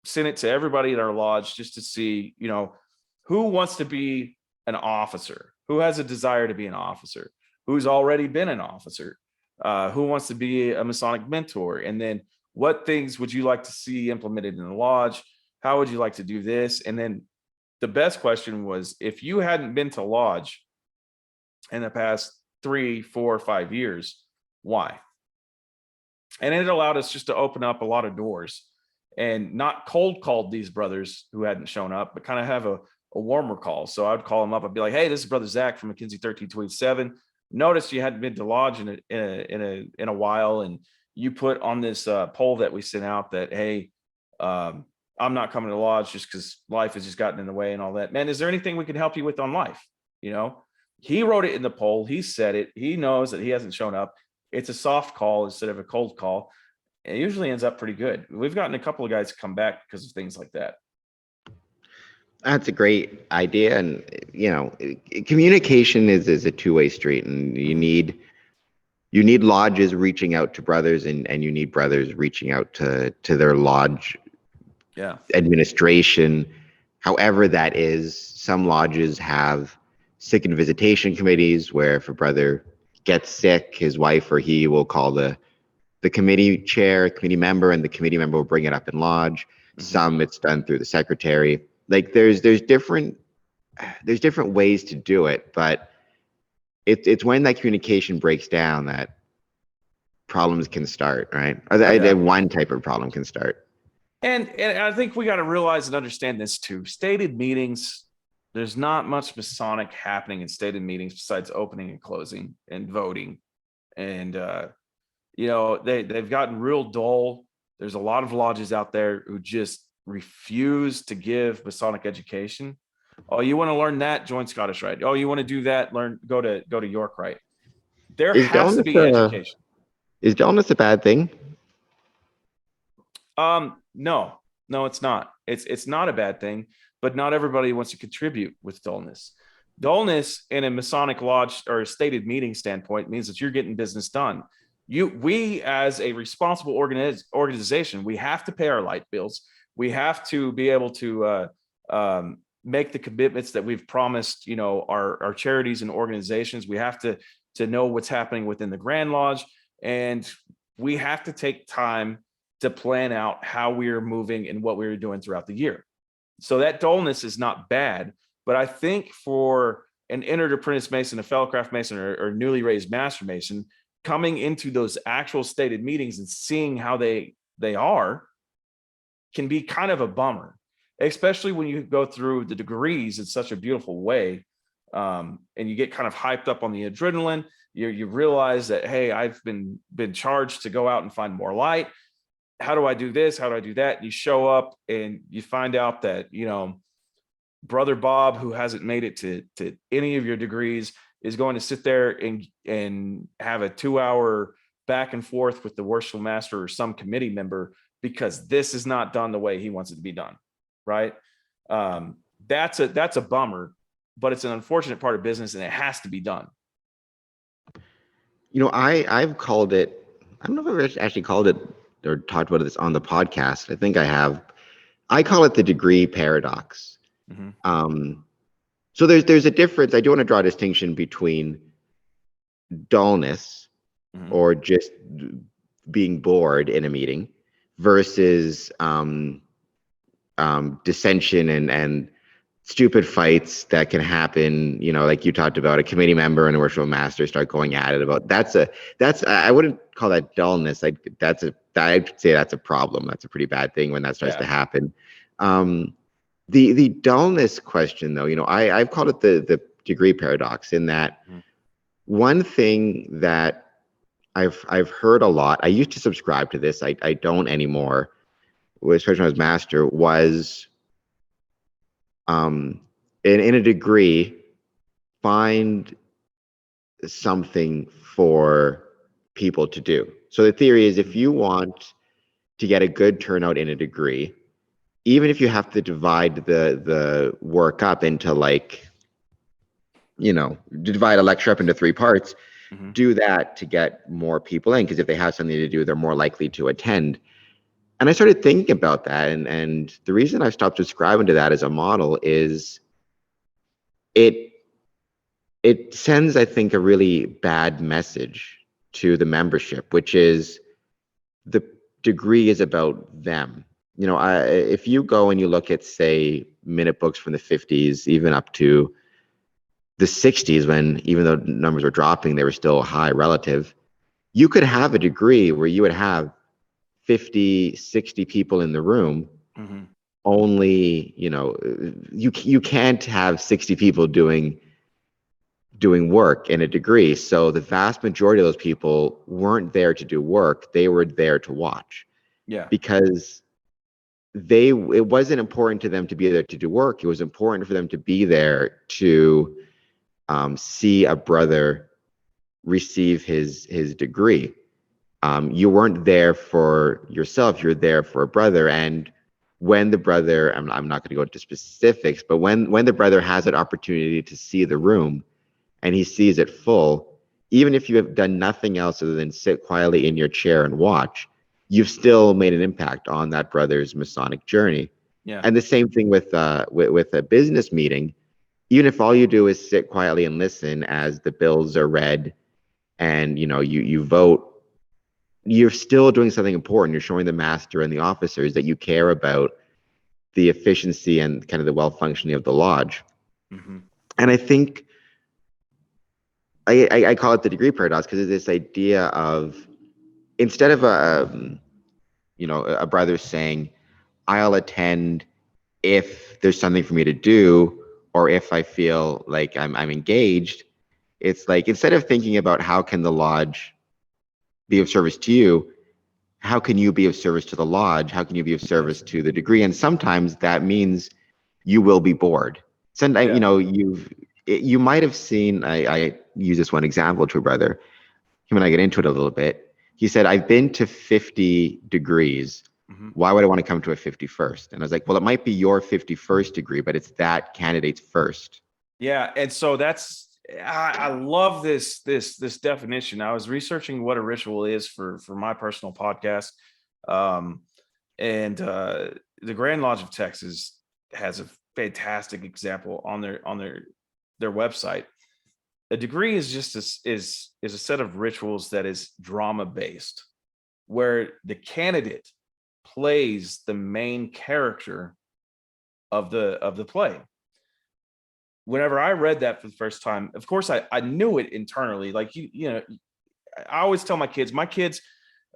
sent it to everybody at our lodge just to see, who wants to be an officer? Who has a desire to be an officer? Who's already been an officer? Who wants to be a Masonic mentor? And then what things would you like to see implemented in the lodge? How would you like to do this? And then the best question was, if you hadn't been to lodge in the past 3, 4, 5 years, why? And it allowed us just to open up a lot of doors and not cold called these brothers who hadn't shown up, but kind of have a warmer call. So I'd call them up. I'd be like, hey, this is Brother Zach from McKinsey 1327. Noticed you hadn't been to lodge in a while, and you put on this poll that we sent out that, hey, I'm not coming to lodge just because life has just gotten in the way and all that. Man, is there anything we can help you with on life? You know, he wrote it in the poll. He said it. He knows that he hasn't shown up. It's a soft call instead of a cold call. It usually ends up pretty good. We've gotten a couple of guys come back because of things like that. That's a great idea. And, communication is a two-way street, and you need lodges reaching out to brothers, and you need brothers reaching out to their lodge administration. However that is, some lodges have sick and visitation committees where if a brother gets sick, his wife or he will call the committee chair, committee member, and the committee member will bring it up in lodge. Mm-hmm. Some it's done through the secretary. Like there's different ways to do it, but it's when that communication breaks down that problems can start, right? Or that one type of problem can start. And I think we got to realize and understand this too. Stated meetings, there's not much Masonic happening in stated meetings besides opening and closing and voting. And, they've gotten real dull. There's a lot of lodges out there who just refuse to give Masonic education. Oh, you want to learn that? Join Scottish Rite. Oh, you want to do that? Go to York Rite. There has to be education. Is dullness a bad thing? No, it's not. It's not a bad thing, but not everybody wants to contribute with dullness. Dullness in a Masonic lodge or a stated meeting standpoint means that you're getting business done. We as a responsible organization, we have to pay our light bills. We have to be able to make the commitments that we've promised, our charities and organizations. We have to know what's happening within the Grand Lodge, and we have to take time to plan out how we are moving and what we are doing throughout the year. So that dullness is not bad, but I think for an entered apprentice Mason, a fellowcraft Mason, or newly raised Master Mason, coming into those actual stated meetings and seeing how they are can be kind of a bummer, especially when you go through the degrees in such a beautiful way, and you get kind of hyped up on the adrenaline. You realize that, hey, I've been charged to go out and find more light. How do I do this? How do I do that? You show up and you find out that, Brother Bob, who hasn't made it to any of your degrees, is going to sit there and have a 2-hour back and forth with the worshipful master or some committee member because this is not done the way he wants it to be done. Right. That's a bummer, but it's an unfortunate part of business and it has to be done. I've called it, I don't know if I've actually called it or talked about this on the podcast. I think I have. I call it the degree paradox. Mm-hmm. So there's a difference. I do want to draw a distinction between dullness, mm-hmm, or just being bored in a meeting versus dissension and stupid fights that can happen, like you talked about, a committee member and a worshipful master start going at it about. I wouldn't call that dullness. I'd say that's a problem. That's a pretty bad thing when that starts to happen. The dullness question, though, I've called it the degree paradox, in that one thing that I've heard a lot. I used to subscribe to this. I don't anymore. Especially when I was master, was in a degree, find something for people to do. So the theory is, if you want to get a good turnout in a degree, even if you have to divide the work up into divide a lecture up into 3 parts, mm-hmm, do that to get more people in, because if they have something to do, they're more likely to attend. And I started thinking about that, and the reason I stopped subscribing to that as a model is it it sends, I think, a really bad message to the membership, which is the degree is about them. If you go and you look at, say, minute books from the 50s, even up to the 60s, when even though numbers were dropping, they were still high relative, you could have a degree where you would have 50, 60 people in the room. Mm-hmm. Only, you can't have 60 people doing work in a degree. So the vast majority of those people weren't there to do work. They were there to watch, Yeah. because it wasn't important to them to be there to do work. It was important for them to be there to see a brother receive his degree. You weren't there for yourself. You're there for a brother. And when the brother, I'm not going to go into specifics, but when the brother has an opportunity to see the room and he sees it full, even if you have done nothing else other than sit quietly in your chair and watch, you've still made an impact on that brother's Masonic journey. Yeah. And the same thing with a business meeting. Even if all you do is sit quietly and listen as the bills are read, and you vote, you're still doing something important. You're showing the master and the officers that you care about the efficiency and kind of the well functioning of the lodge. Mm-hmm. And I think I call it the degree paradox, because it's this idea of, instead of a brother saying, I'll attend if there's something for me to do, or if I feel like I'm engaged. It's like, instead of thinking about how can the lodge be of service to you, how can you be of service to the lodge? How can you be of service to the degree? And sometimes that means you will be bored. Sometimes, you might have seen, I use this one example to a brother. Him and I get into it a little bit. He said, I've been to 50 degrees. Mm-hmm. Why would I want to come to a 51st? And I was like, well, it might be your 51st degree, but it's that candidate's first. Yeah. And so I love this definition. I was researching what a ritual is for my personal podcast. And the Grand Lodge of Texas has a fantastic example on their website. A degree is just is a set of rituals that is drama based, where the candidate plays the main character of the play. Whenever I read that for the first time, of course I knew it internally. Like I always tell my kids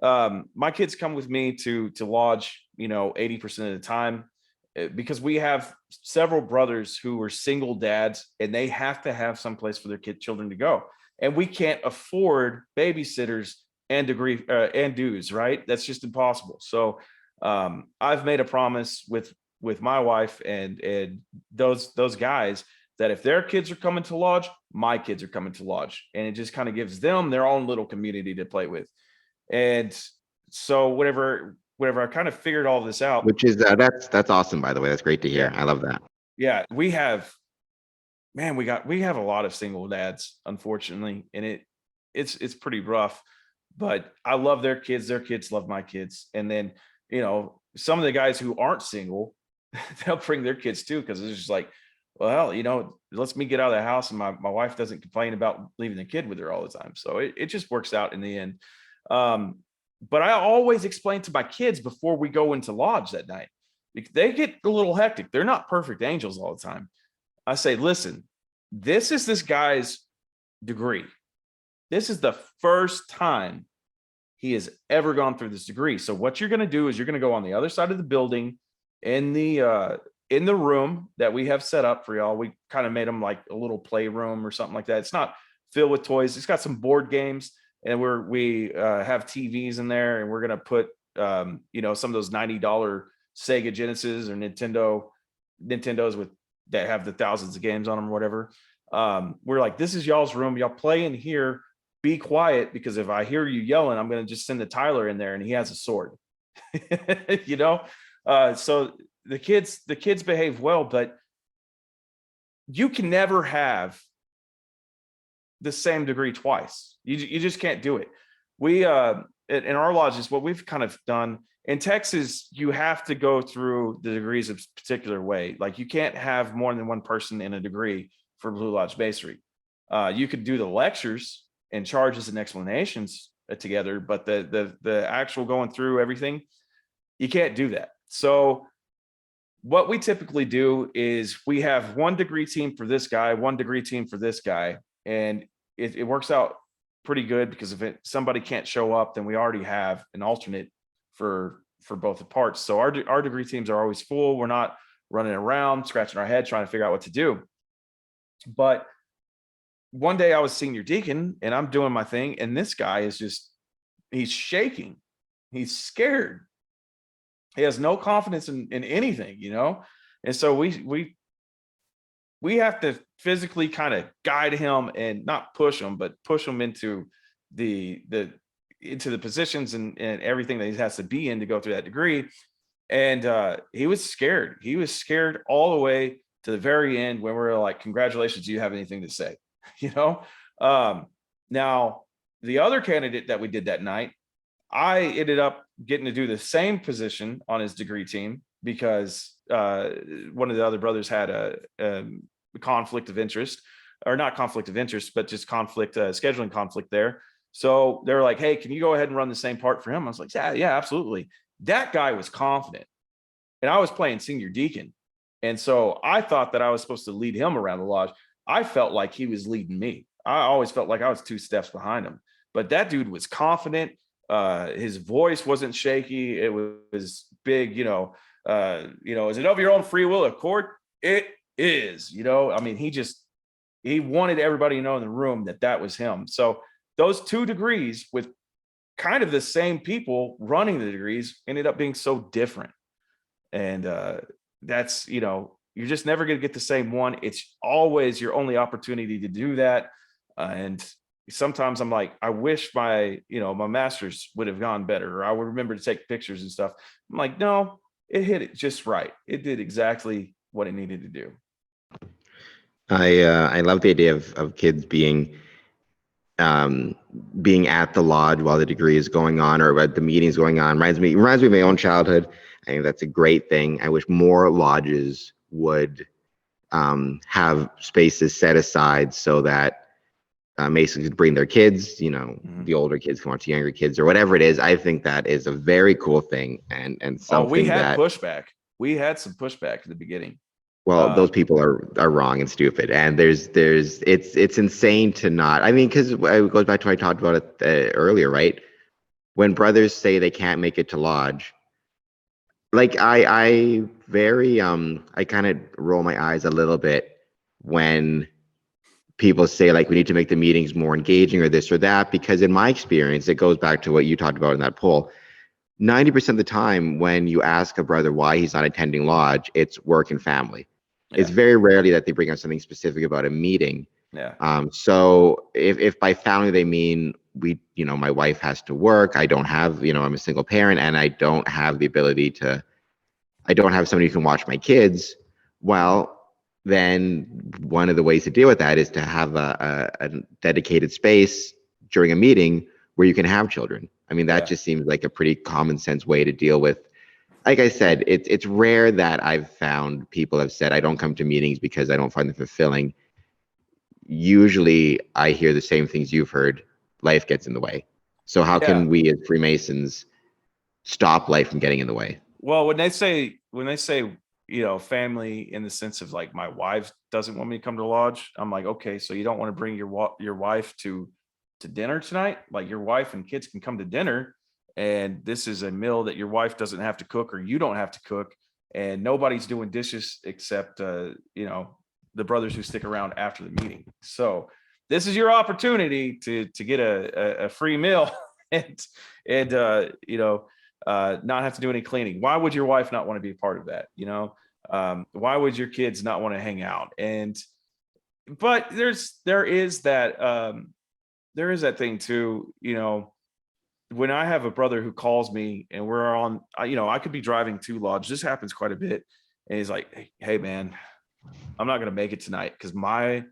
come with me to lodge, 80% of the time, because we have several brothers who are single dads and they have to have some place for their children to go. And we can't afford babysitters and degree and dues, right? That's just impossible. So I've made a promise with my wife and those guys that if their kids are coming to lodge, my kids are coming to lodge. And it just kind of gives them their own little community to play with. And so whenever I kind of figured all this out, Which is that's awesome, by the way. That's great to hear. Yeah. I love that. Yeah, we have a lot of single dads, unfortunately, and it's pretty rough. But I love their kids love my kids. And then, some of the guys who aren't single, they'll bring their kids too, because it's just like, well, it lets me get out of the house and my wife doesn't complain about leaving the kid with her all the time. So it just works out in the end. But I always explain to my kids before we go into lodge that night, because they get a little hectic. They're not perfect angels all the time. I say, listen, this is this guy's degree. This is the first time he has ever gone through this degree. So what you're going to do is you're going to go on the other side of the building in the room that we have set up for y'all. We kind of made them like a little playroom or something like that. It's not filled with toys. It's got some board games, and we have TVs in there, and we're going to put, some of those $90 Sega Genesis or Nintendos that have the thousands of games on them or whatever. We're like, this is y'all's room. Y'all play in here. Be quiet, because if I hear you yelling, I'm going to just send the Tyler in there and he has a sword. So the kids behave well, but you can never have the same degree twice. You just can't do it. We in our lodges, what we've kind of done in Texas, you have to go through the degrees a particular way. Like you can't have more than one person in a degree for Blue Lodge Masonry. You could do the lectures and charges and explanations together, but the actual going through everything, you can't do that. So what we typically do is we have 1 degree team for this guy, 1 degree team for this guy, and it works out pretty good, because if somebody can't show up, then we already have an alternate for both the parts. So our degree teams are always full. We're not running around scratching our head trying to figure out what to do. But one day I was senior deacon and I'm doing my thing, and this guy is he's shaking. He's scared. He has no confidence in anything, And so we have to physically kind of guide him, and not push him, but push him into the positions and everything that he has to be in to go through that degree. And he was scared. He was scared all the way to the very end, when we were like, congratulations, do you have anything to say? Now, the other candidate that we did that night, I ended up getting to do the same position on his degree team, because one of the other brothers had a conflict of interest, or not conflict of interest, but just scheduling conflict there. So they're like, hey, can you go ahead and run the same part for him? I was like, yeah, absolutely. That guy was confident, and I was playing senior deacon. And so I thought that I was supposed to lead him around the lodge. I felt like he was leading me. I always felt like I was 2 steps behind him, but that dude was confident. His voice wasn't shaky. It was big, is it of your own free will accord? It is, I mean, he wanted everybody to know in the room that was him. So those 2 degrees with kind of the same people running the degrees ended up being so different. And that's, you're just never going to get the same one. It's always your only opportunity to do that. And sometimes I'm like, I wish my masters would have gone better, or I would remember to take pictures and stuff. I'm like, no, it hit it just right. It did exactly what it needed to do. I love the idea of kids being at the lodge while the degree is going on, or while the meeting is going on. Reminds me of my own childhood. I think that's a great thing. I wish more lodges would have spaces set aside so that Masons could bring their kids, the older kids can watch the younger kids, or whatever it is. I think that is a very cool thing, and something we had that pushback. We had some pushback in the beginning. Well, those people are wrong and stupid, and it's insane to not. I mean, because it goes back to what I talked about it earlier, right? When brothers say they can't make it to lodge, like I kind of roll my eyes a little bit when people say, like, we need to make the meetings more engaging or this or that, because in my experience, it goes back to what you talked about in that poll. 90% of the time when you ask a brother why he's not attending lodge, it's work and family. Yeah. It's very rarely that they bring up something specific about a meeting. Yeah. So if by family they mean my wife has to work, I don't have, I'm a single parent, and I don't have somebody who can watch my kids. Well, then one of the ways to deal with that is to have a dedicated space during a meeting where you can have children. I mean, that just seems like a pretty common sense way to deal with. Like I said, it's rare that I've found people have said, I don't come to meetings because I don't find them fulfilling. Usually I hear the same things you've heard. Life gets in the way. So how can we as Freemasons stop life from getting in the way? Well, when they say, family in the sense of like, my wife doesn't want me to come to lodge, I'm like, okay, so you don't want to bring your wife to dinner tonight? Like, your wife and kids can come to dinner, and this is a meal that your wife doesn't have to cook, or you don't have to cook, and nobody's doing dishes except the brothers who stick around after the meeting. So this is your opportunity to get a free meal and not have to do any cleaning. Why would your wife not want to be a part of that? Why would your kids not want to hang out? But there is that thing too, when I have a brother who calls me and we're on, I could be driving to lodge. This happens quite a bit. And he's like, hey man, I'm not going to make it tonight because my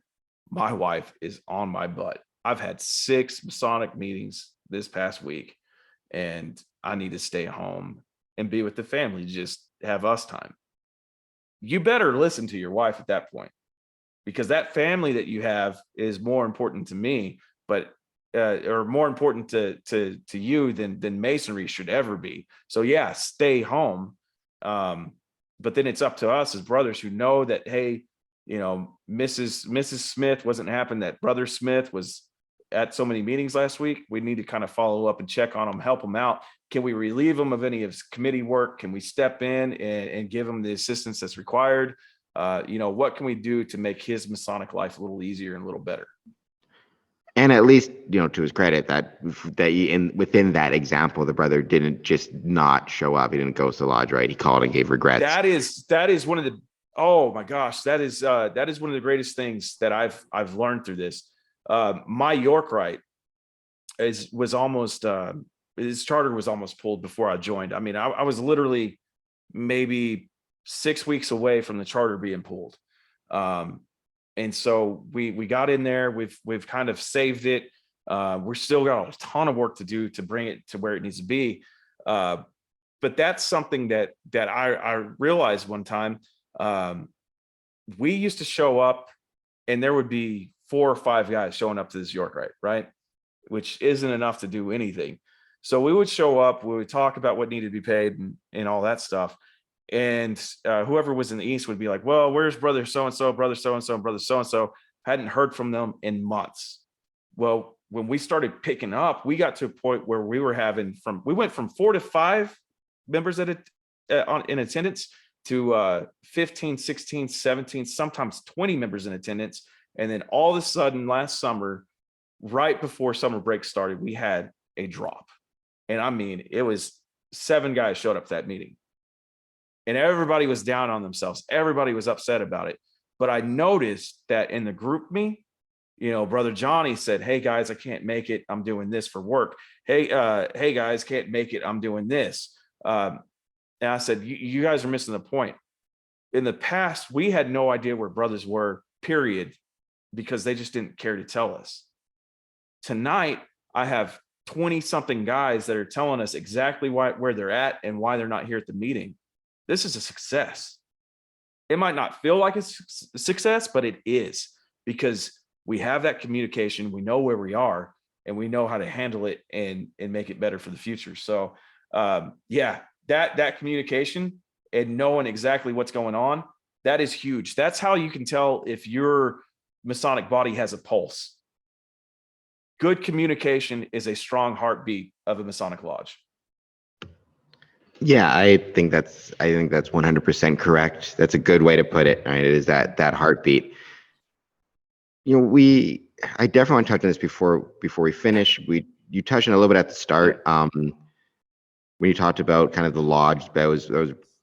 wife is on my butt. I've had 6 Masonic meetings this past week, and I need to stay home and be with the family, just have us time. You better listen to your wife at that point. because that family that you have is more important to me, but or more important to you than Masonry should ever be. So yeah, stay home. But then it's up to us as brothers who know that, hey, Mrs. Smith wasn't happening, that Brother Smith was at so many meetings last week. We need to kind of follow up and check on him, help him out. Can we relieve him of any of his committee work? Can we step in and give him the assistance that's required? What can we do to make his Masonic life a little easier and a little better? And at least, to his credit, that within that example, the brother didn't just not show up. He didn't go to the lodge, right? He called and gave regrets. That is one of the, oh my gosh, that is one of the greatest things that I've learned through this. My York right was almost his charter was almost pulled before I joined. I mean, I was literally maybe 6 weeks away from the charter being pulled. And so we got in there. We've kind of saved it. We're still got a ton of work to do to bring it to where it needs to be. But that's something that I realized one time. We used to show up, and there would be 4 or 5 guys showing up to this York right? Which isn't enough to do anything. So we would show up, we would talk about what needed to be paid and all that stuff. And whoever was in the East would be like, well, where's brother so-and-so, brother so-and-so, and brother so-and-so? Hadn't heard from them in months. Well, when we started picking up, we got to a point where we went from 4 to 5 members in attendance to 15, 16, 17, sometimes 20 members in attendance. And then all of a sudden last summer, right before summer break started, we had a drop. And I mean, it was 7 guys showed up to that meeting. And everybody was down on themselves. Everybody was upset about it. But I noticed that in the group me, Brother Johnny said, hey guys, I can't make it. I'm doing this for work. Hey guys, can't make it. I'm doing this. And I said, you guys are missing the point. In the past, we had no idea where brothers were, period, because they just didn't care to tell us. Tonight, I have 20 something guys that are telling us exactly where they're at and why they're not here at the meeting. This is a success. It might not feel like a success, but it is, because we have that communication. We know where we are, and we know how to handle it and make it better for the future. So that communication and knowing exactly what's going on, that is huge. That's how you can tell if your Masonic body has a pulse. Good communication is a strong heartbeat of a Masonic lodge. Yeah, I think that's 100% correct. That's a good way to put it. Right? It is that heartbeat. I definitely want to touch on this before we finish. You touched on a little bit at the start, when you talked about kind of the lodge that was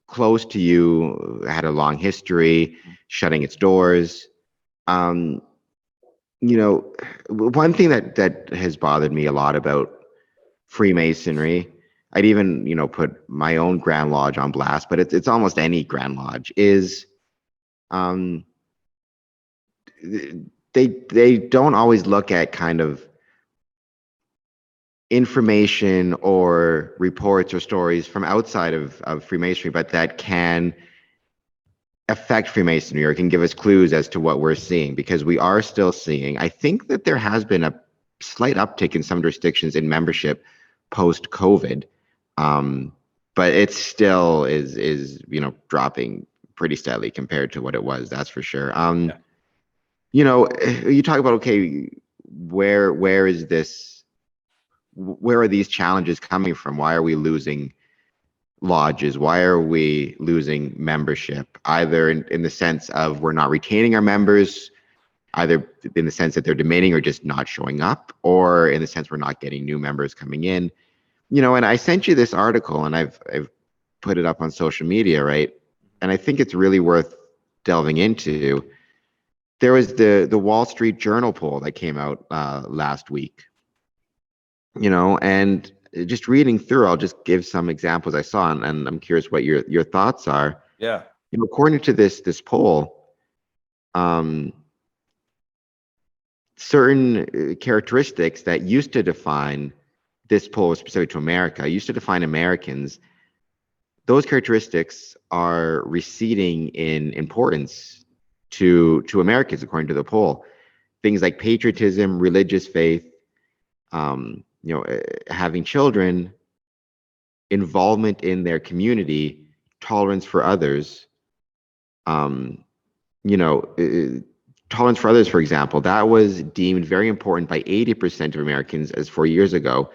close to you, had a long history, shutting its doors. One thing that has bothered me a lot about Freemasonry, I'd even put my own Grand Lodge on blast, but it's almost any Grand Lodge, is they don't always look at kind of information or reports or stories from outside of Freemasonry, but that can affect Freemasonry or can give us clues as to what we're seeing, because we are still seeing, I think that there has been a slight uptick in some jurisdictions in membership post-COVID. But it still is dropping pretty steadily compared to what it was. That's for sure. You talk about, okay, where is this? Where are these challenges coming from? Why are we losing lodges? Why are we losing membership? Either in the sense of we're not retaining our members, either in the sense that they're demanding or just not showing up, or in the sense we're not getting new members coming in. And I sent you this article, and I've put it up on social media, right? And I think it's really worth delving into. There was the Wall Street Journal poll that came out last week, and just reading through, I'll just give some examples I saw, and I'm curious what your thoughts are. Yeah. According to this poll, certain characteristics that used to define, this poll was specific to America, used to define Americans, those characteristics are receding in importance to Americans, according to the poll. Things like patriotism, religious faith, having children, involvement in their community, tolerance for others, um, you know, uh, tolerance for others, for example, that was deemed very important by 80% of Americans as 4 years ago.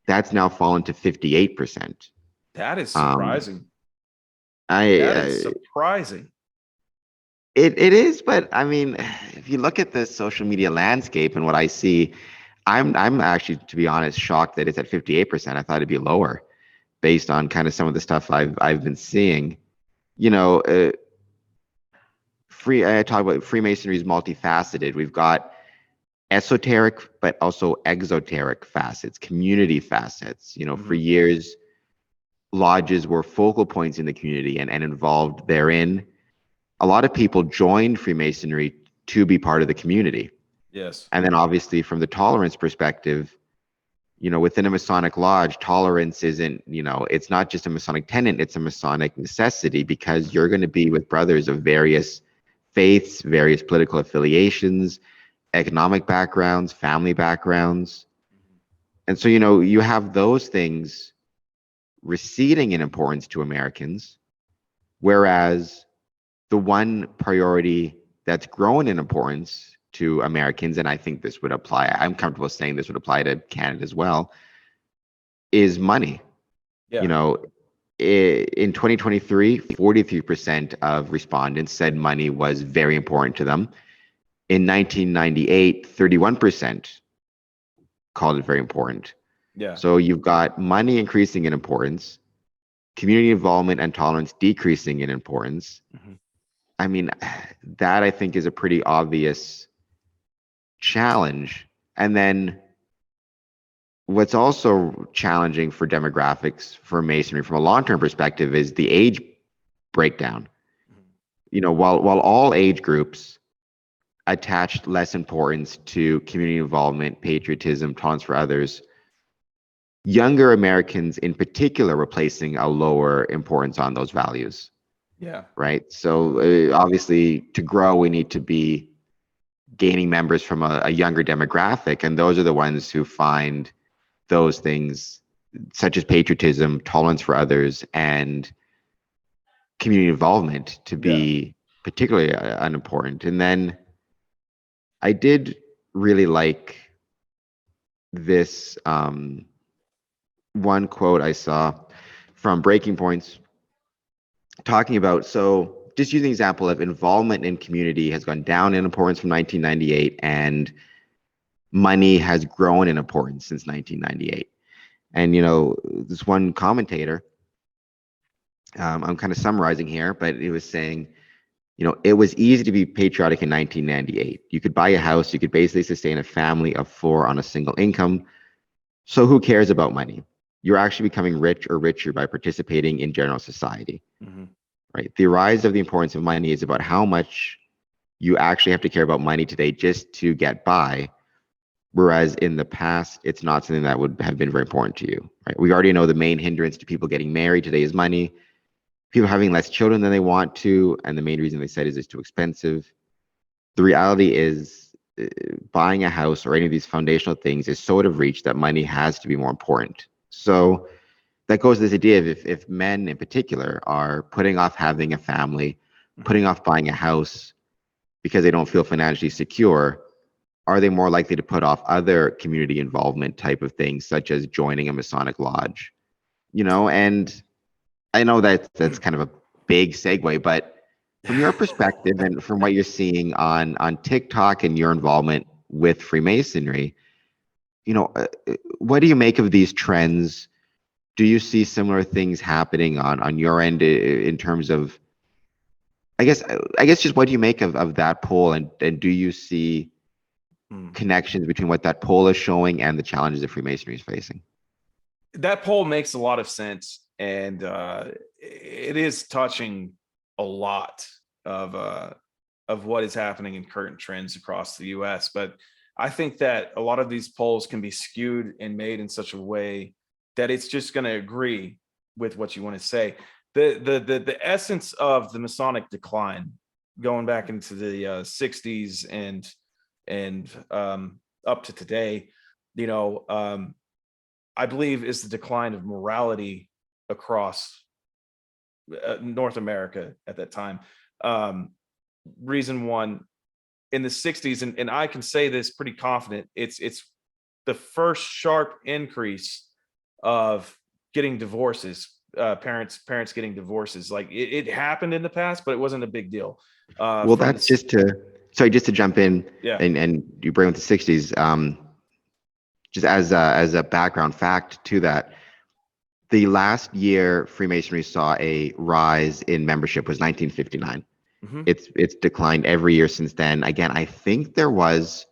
That's now fallen to 58%. That is Um, surprising. I That is surprising. it is, but I mean, if you look at the social media landscape and what I see, I'm actually, to be honest, shocked that it's at 58%. I thought it'd be lower based on kind of some of the stuff I've been seeing. You know, I talk about Freemasonry is multifaceted. We've got esoteric, but also exoteric facets, community facets. For years, lodges were focal points in the community and involved therein. A lot of people joined Freemasonry to be part of the community. Yes. And then obviously from the tolerance perspective, within a Masonic lodge, tolerance isn't, it's not just a Masonic tenet, it's a Masonic necessity, because you're going to be with brothers of various faiths, various political affiliations, economic backgrounds, family backgrounds. And so, you have those things receding in importance to Americans, whereas the one priority that's grown in importance to Americans, and I think this would apply, I'm comfortable saying this would apply to Canada as well, is money. Yeah. In 2023, 43% of respondents said money was very important to them. In 1998, 31% called it very important. Yeah. So you've got money increasing in importance, community involvement and tolerance decreasing in importance. I mean, that I think is a pretty obvious challenge. And then what's also challenging for demographics for Masonry from a long-term perspective is the age breakdown. While all age groups attached less importance to community involvement, patriotism, tolerance for others, younger Americans in particular were placing a lower importance on those values. Yeah. Right. So obviously, to grow, we need to be gaining members from a younger demographic, and those are the ones who find those things such as patriotism, tolerance for others, and community involvement to be particularly unimportant. And then I did really like this one quote I saw from Breaking Points talking about, so just using the example of involvement in community has gone down in importance from 1998, and money has grown in importance since 1998. And this one commentator, I'm kind of summarizing here, but it was saying, it was easy to be patriotic in 1998. You could buy a house, you could basically sustain a family of four on a single income. So who cares about money? You're actually becoming rich or richer by participating in general society. Right? The rise of the importance of money is about how much you actually have to care about money today just to get by. Whereas in the past, it's not something that would have been very important to you. Right? We already know the main hindrance to people getting married today is money. People having less children than they want to, and the main reason they said is it's too expensive. The reality is buying a house or any of these foundational things is so out of reach that money has to be more important. So that goes to this idea of if men in particular are putting off having a family, putting off buying a house because they don't feel financially secure, are they more likely to put off other community involvement type of things, such as joining a Masonic lodge? And I know that that's kind of a big segue, but from your perspective and from what you're seeing on TikTok and your involvement with Freemasonry, what do you make of these trends? Do you see similar things happening on your end in terms of, I guess just what do you make of that poll, and do you see connections between what that poll is showing and the challenges that Freemasonry is facing? That poll makes a lot of sense, and it is touching a lot of what is happening in current trends across the U.S. But I think that a lot of these polls can be skewed and made in such a way that it's just going to agree with what you want to say. The essence of the Masonic decline, going back into the 60s and up to today, you know, I believe is the decline of morality across North America at that time. Reason one, in the 60s, and I can say this pretty confident, it's the first sharp increase of getting divorces, parents getting divorces. Like it happened in the past, but it wasn't a big deal. Well, From that's this, just to jump in, yeah. and you bring up the 60s, just as a background fact to that, the last year Freemasonry saw a rise in membership was 1959. Mhm. It's declined every year since then. Again, I think there was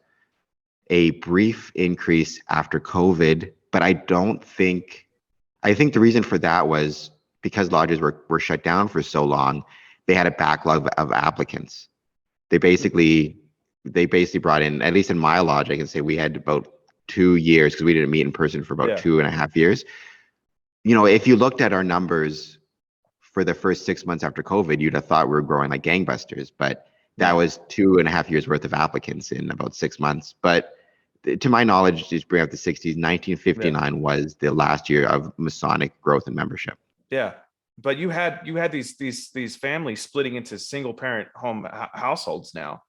a brief increase after COVID, but I think the reason for that was because lodges were shut down for so long, they had a backlog of applicants. They basically brought in, at least in my lodge, I can say we had about 2 years because we didn't meet in person for about Yeah. 2.5 years. You know, if you looked at our numbers for the first 6 months after COVID, you'd have thought we were growing like gangbusters, but that Yeah. was 2.5 years worth of applicants in about 6 months. But to my knowledge, just bring up the 60s, Yeah. 1959 was the last year of Masonic growth and membership. Yeah. But you had these families splitting into single parent households now.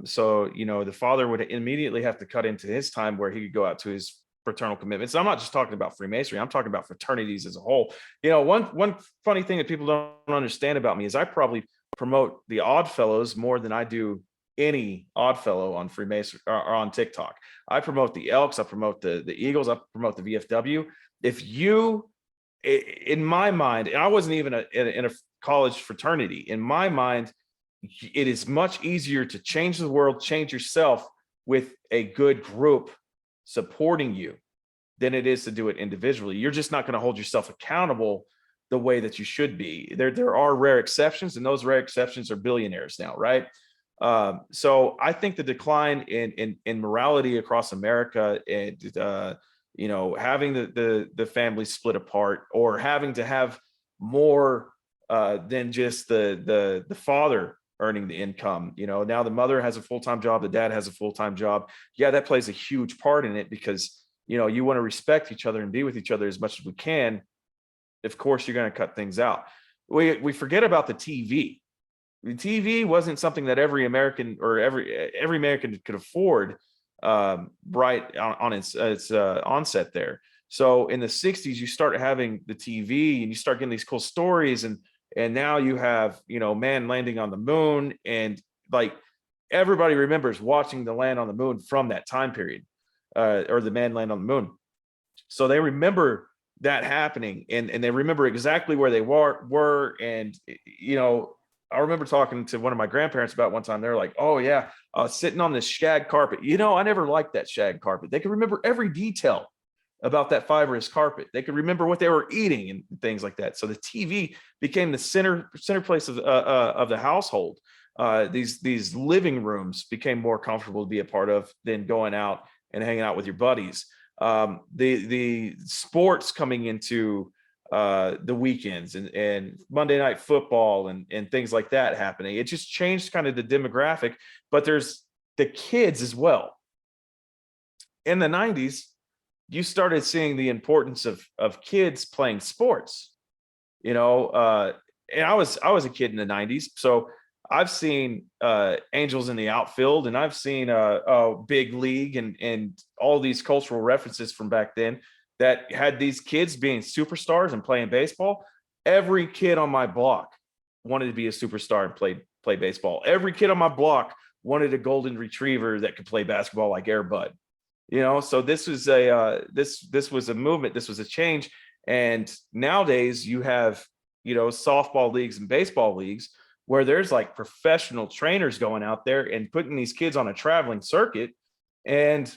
So, you know, the father would immediately have to cut into his time where he could go out to his fraternal commitments. I'm not just talking about Freemasonry. I'm talking about fraternities as a whole. You know, one funny thing that people don't understand about me is I probably promote the Odd Fellows more than I do any Odd Fellow on Freemason or on TikTok. I promote the Elks. I promote the Eagles. I promote the VFW. If you, in my mind, and I wasn't even in a college fraternity, in my mind, it is much easier to change the world, change yourself with a good group supporting you than it is to do it individually. You're just not going to hold yourself accountable the way that you should be. There are rare exceptions, and those rare exceptions are billionaires now, right? So I think the decline in morality across America, and you know, having the family split apart, or having to have more than just the father earning the income. You know, now the mother has a full-time job, the dad has a full-time job. Yeah, that plays a huge part in it, because, you know, you want to respect each other and be with each other as much as we can. Of course, you're going to cut things out. We forget about the TV. The TV wasn't something that every American or every American could afford, right on its onset there. So in the 60s, you start having the TV and you start getting these cool stories, and now you have, you know, man landing on the moon, and like everybody remembers watching the land on the moon from that time period, or the man land on the moon. So they remember that happening, and they remember exactly where they were. And, you know, I remember talking to one of my grandparents about one time. They're like, "Oh yeah, sitting on this shag carpet. You know, I never liked that shag carpet." They could remember every detail about that fibrous carpet. They could remember what they were eating and things like that. So the TV became the center place of the household. These living rooms became more comfortable to be a part of than going out and hanging out with your buddies. The sports coming into the weekends, and Monday Night Football and things like that happening. It just changed kind of the demographic. But there's the kids as well. In the 90s, you started seeing the importance of kids playing sports. You know, and I was a kid in the 90s, so I've seen Angels in the Outfield, and I've seen Big League, and all these cultural references from back then that had these kids being superstars and playing baseball. Every kid on my block wanted to be a superstar and play baseball. Every kid on my block wanted a golden retriever that could play basketball like Air Bud. You know, so this was this was a movement, this was a change. And nowadays you have, you know, softball leagues and baseball leagues where there's like professional trainers going out there and putting these kids on a traveling circuit. And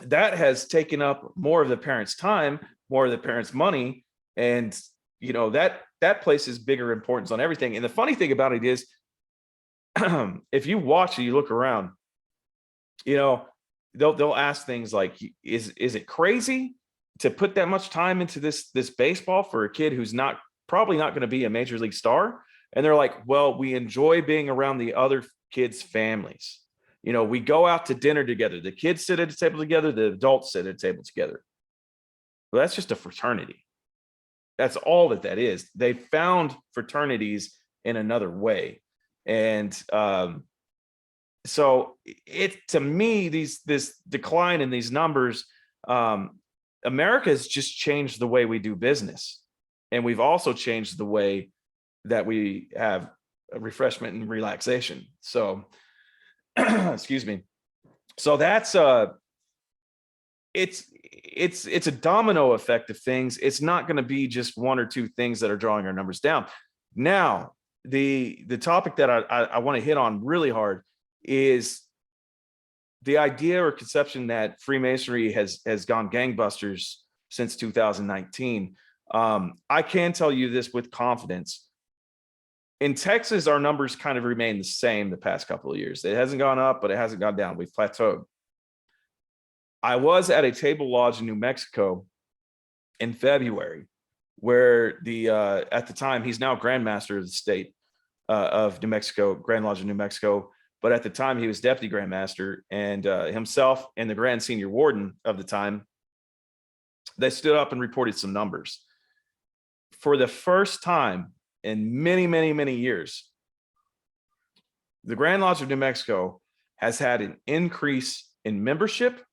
that has taken up more of the parents' time, more of the parents' money. And, you know, that places bigger importance on everything. And the funny thing about it is, if you watch and you look around, you know, they'll ask things like, is it crazy to put that much time into this baseball for a kid who's probably not going to be a major league star? And they're like, well, we enjoy being around the other kids' families. You know, we go out to dinner together. The kids sit at a table together, the adults sit at a table together. Well, that's just a fraternity. That's all that is. They found fraternities in another way. And so it, to me, this decline in these numbers, America has just changed the way we do business. And we've also changed the way that we have refreshment and relaxation. So, excuse me. So that's it's a domino effect of things. It's not going to be just one or two things that are drawing our numbers down. Now, the topic that I want to hit on really hard is the idea or conception that Freemasonry has gone gangbusters since 2019. I can tell you this with confidence. In Texas, our numbers kind of remain the same the past couple of years. It hasn't gone up, but it hasn't gone down. We've plateaued. I was at a table lodge in New Mexico in February, where the at the time, he's now Grandmaster of the state of New Mexico, Grand Lodge of New Mexico. But at the time, he was Deputy Grandmaster, and himself and the Grand Senior Warden of the time, they stood up and reported some numbers. For the first time in many, many, many years, the Grand Lodge of New Mexico has had an increase in membership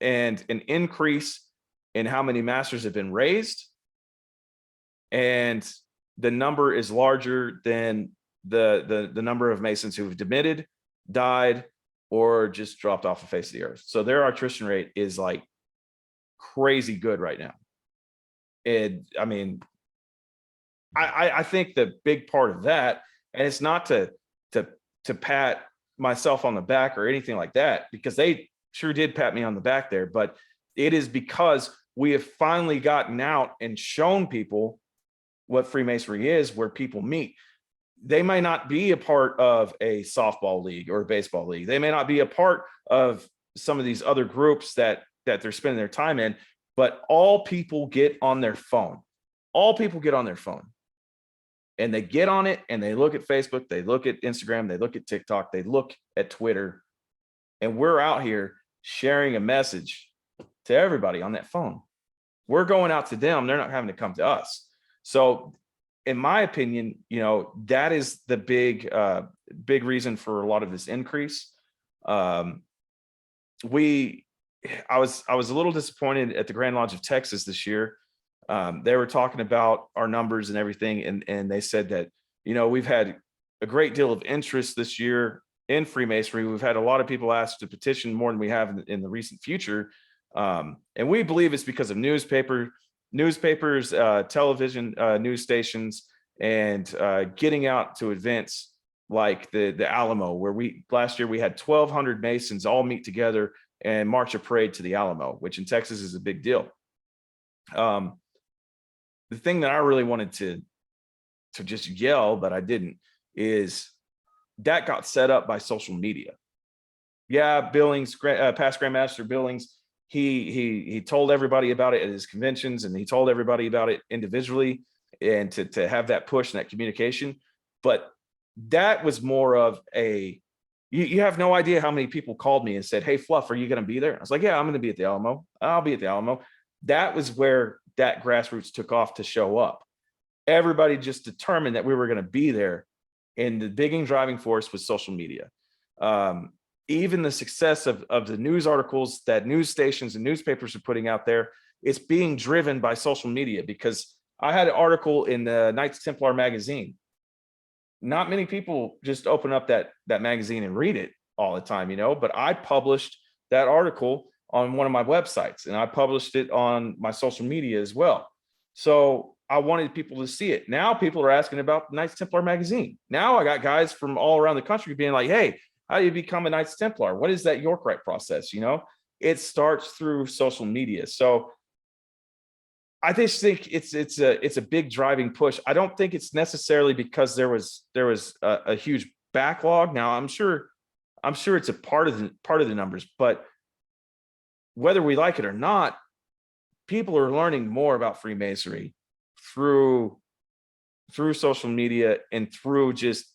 and an increase in how many masters have been raised. And the number is larger than the number of Masons who have demitted, died, or just dropped off the face of the earth. So their attrition rate is like crazy good right now. And I mean, I think the big part of that, and it's not to pat myself on the back or anything like that, because they sure did pat me on the back there, but it is because we have finally gotten out and shown people what Freemasonry is, where people meet. They may not be a part of a softball league or a baseball league. They may not be a part of some of these other groups that they're spending their time in, but all people get on their phone. All people get on their phone. And they get on it and they look at Facebook, they look at Instagram, they look at TikTok, they look at Twitter, and we're out here sharing a message to everybody on that phone. We're going out to them. They're not having to come to us. So in my opinion, you know, that is the big reason for a lot of this increase. I was a little disappointed at the Grand Lodge of Texas this year. They were talking about our numbers and everything, and they said that, you know, we've had a great deal of interest this year in Freemasonry. We've had a lot of people ask to petition more than we have in the recent future. And we believe it's because of newspapers, television, news stations, and getting out to events like the Alamo, where last year we had 1,200 Masons all meet together and march a parade to the Alamo, which in Texas is a big deal. The thing that I really wanted to just yell, but I didn't, is that got set up by social media. Yeah, Billings, past Grandmaster Billings, he told everybody about it at his conventions, and he told everybody about it individually, and to have that push and that communication. But that was more of a, you have no idea how many people called me and said, "Hey, Fluff, are you going to be there?" I was like, "Yeah, I'm going to be at the Alamo. I'll be at the Alamo." That was where that grassroots took off to show up. Everybody just determined that we were going to be there. And the big driving force was social media. Even the success of the news articles that news stations and newspapers are putting out there, it's being driven by social media. Because I had an article in the Knights Templar magazine. Not many people just open up that magazine and read it all the time, you know, but I published that article on one of my websites, and I published it on my social media as well. So I wanted people to see it. Now people are asking about Knights Templar magazine. Now I got guys from all around the country being like, "Hey, how do you become a Knights Templar? What is that Yorkite process?" You know, it starts through social media. So I just think it's a big driving push. I don't think it's necessarily because there was a huge backlog. Now I'm sure it's a part of the numbers, but whether we like it or not, people are learning more about Freemasonry through through social media and through just,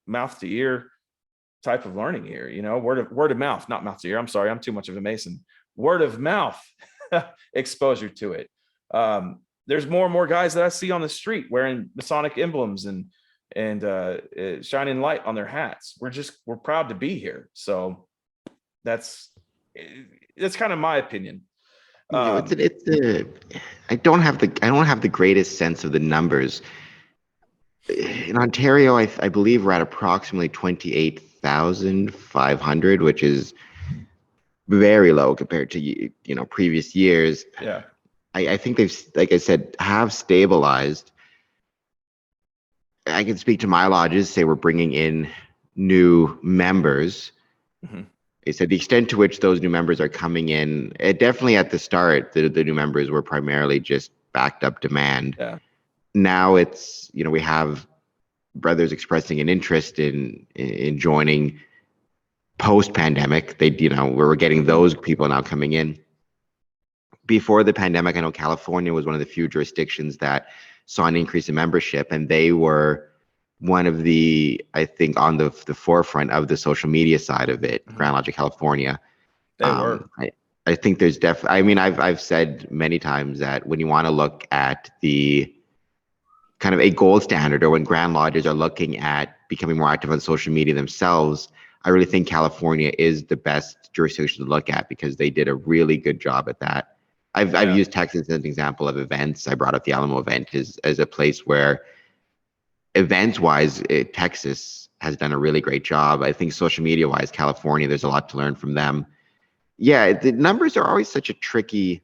mouth to ear type of learning here, word of mouth, not mouth to ear. I'm sorry, I'm too much of a Mason. Word of mouth exposure to it. There's more and more guys that I see on the street wearing Masonic emblems and shining light on their hats. We're proud to be here. So that's kind of my opinion. I don't have the greatest sense of the numbers. In Ontario, I believe we're at approximately 28,500, which is very low compared to previous years. Yeah. I think they've, like I said, have stabilized. I can speak to my lodges, say we're bringing in new members. Mm-hmm. They said the extent to which those new members are coming in, definitely at the start, the new members were primarily just backed up demand. Yeah. Now it's, we have brothers expressing an interest in joining post-pandemic. We're getting those people now coming in. Before the pandemic, I know California was one of the few jurisdictions that saw an increase in membership, and they were one of the, I think, on the forefront of the social media side of it. Grand Lodge of California. They were. I think there's definitely. I mean, I've said many times that when you want to look at the kind of a gold standard, or when Grand Lodges are looking at becoming more active on social media themselves, I really think California is the best jurisdiction to look at because they did a really good job at that. I've used Texas as an example of events. I brought up the Alamo event as a place where events-wise, Texas has done a really great job. I think social media-wise, California, there's a lot to learn from them. Yeah, the numbers are always such a tricky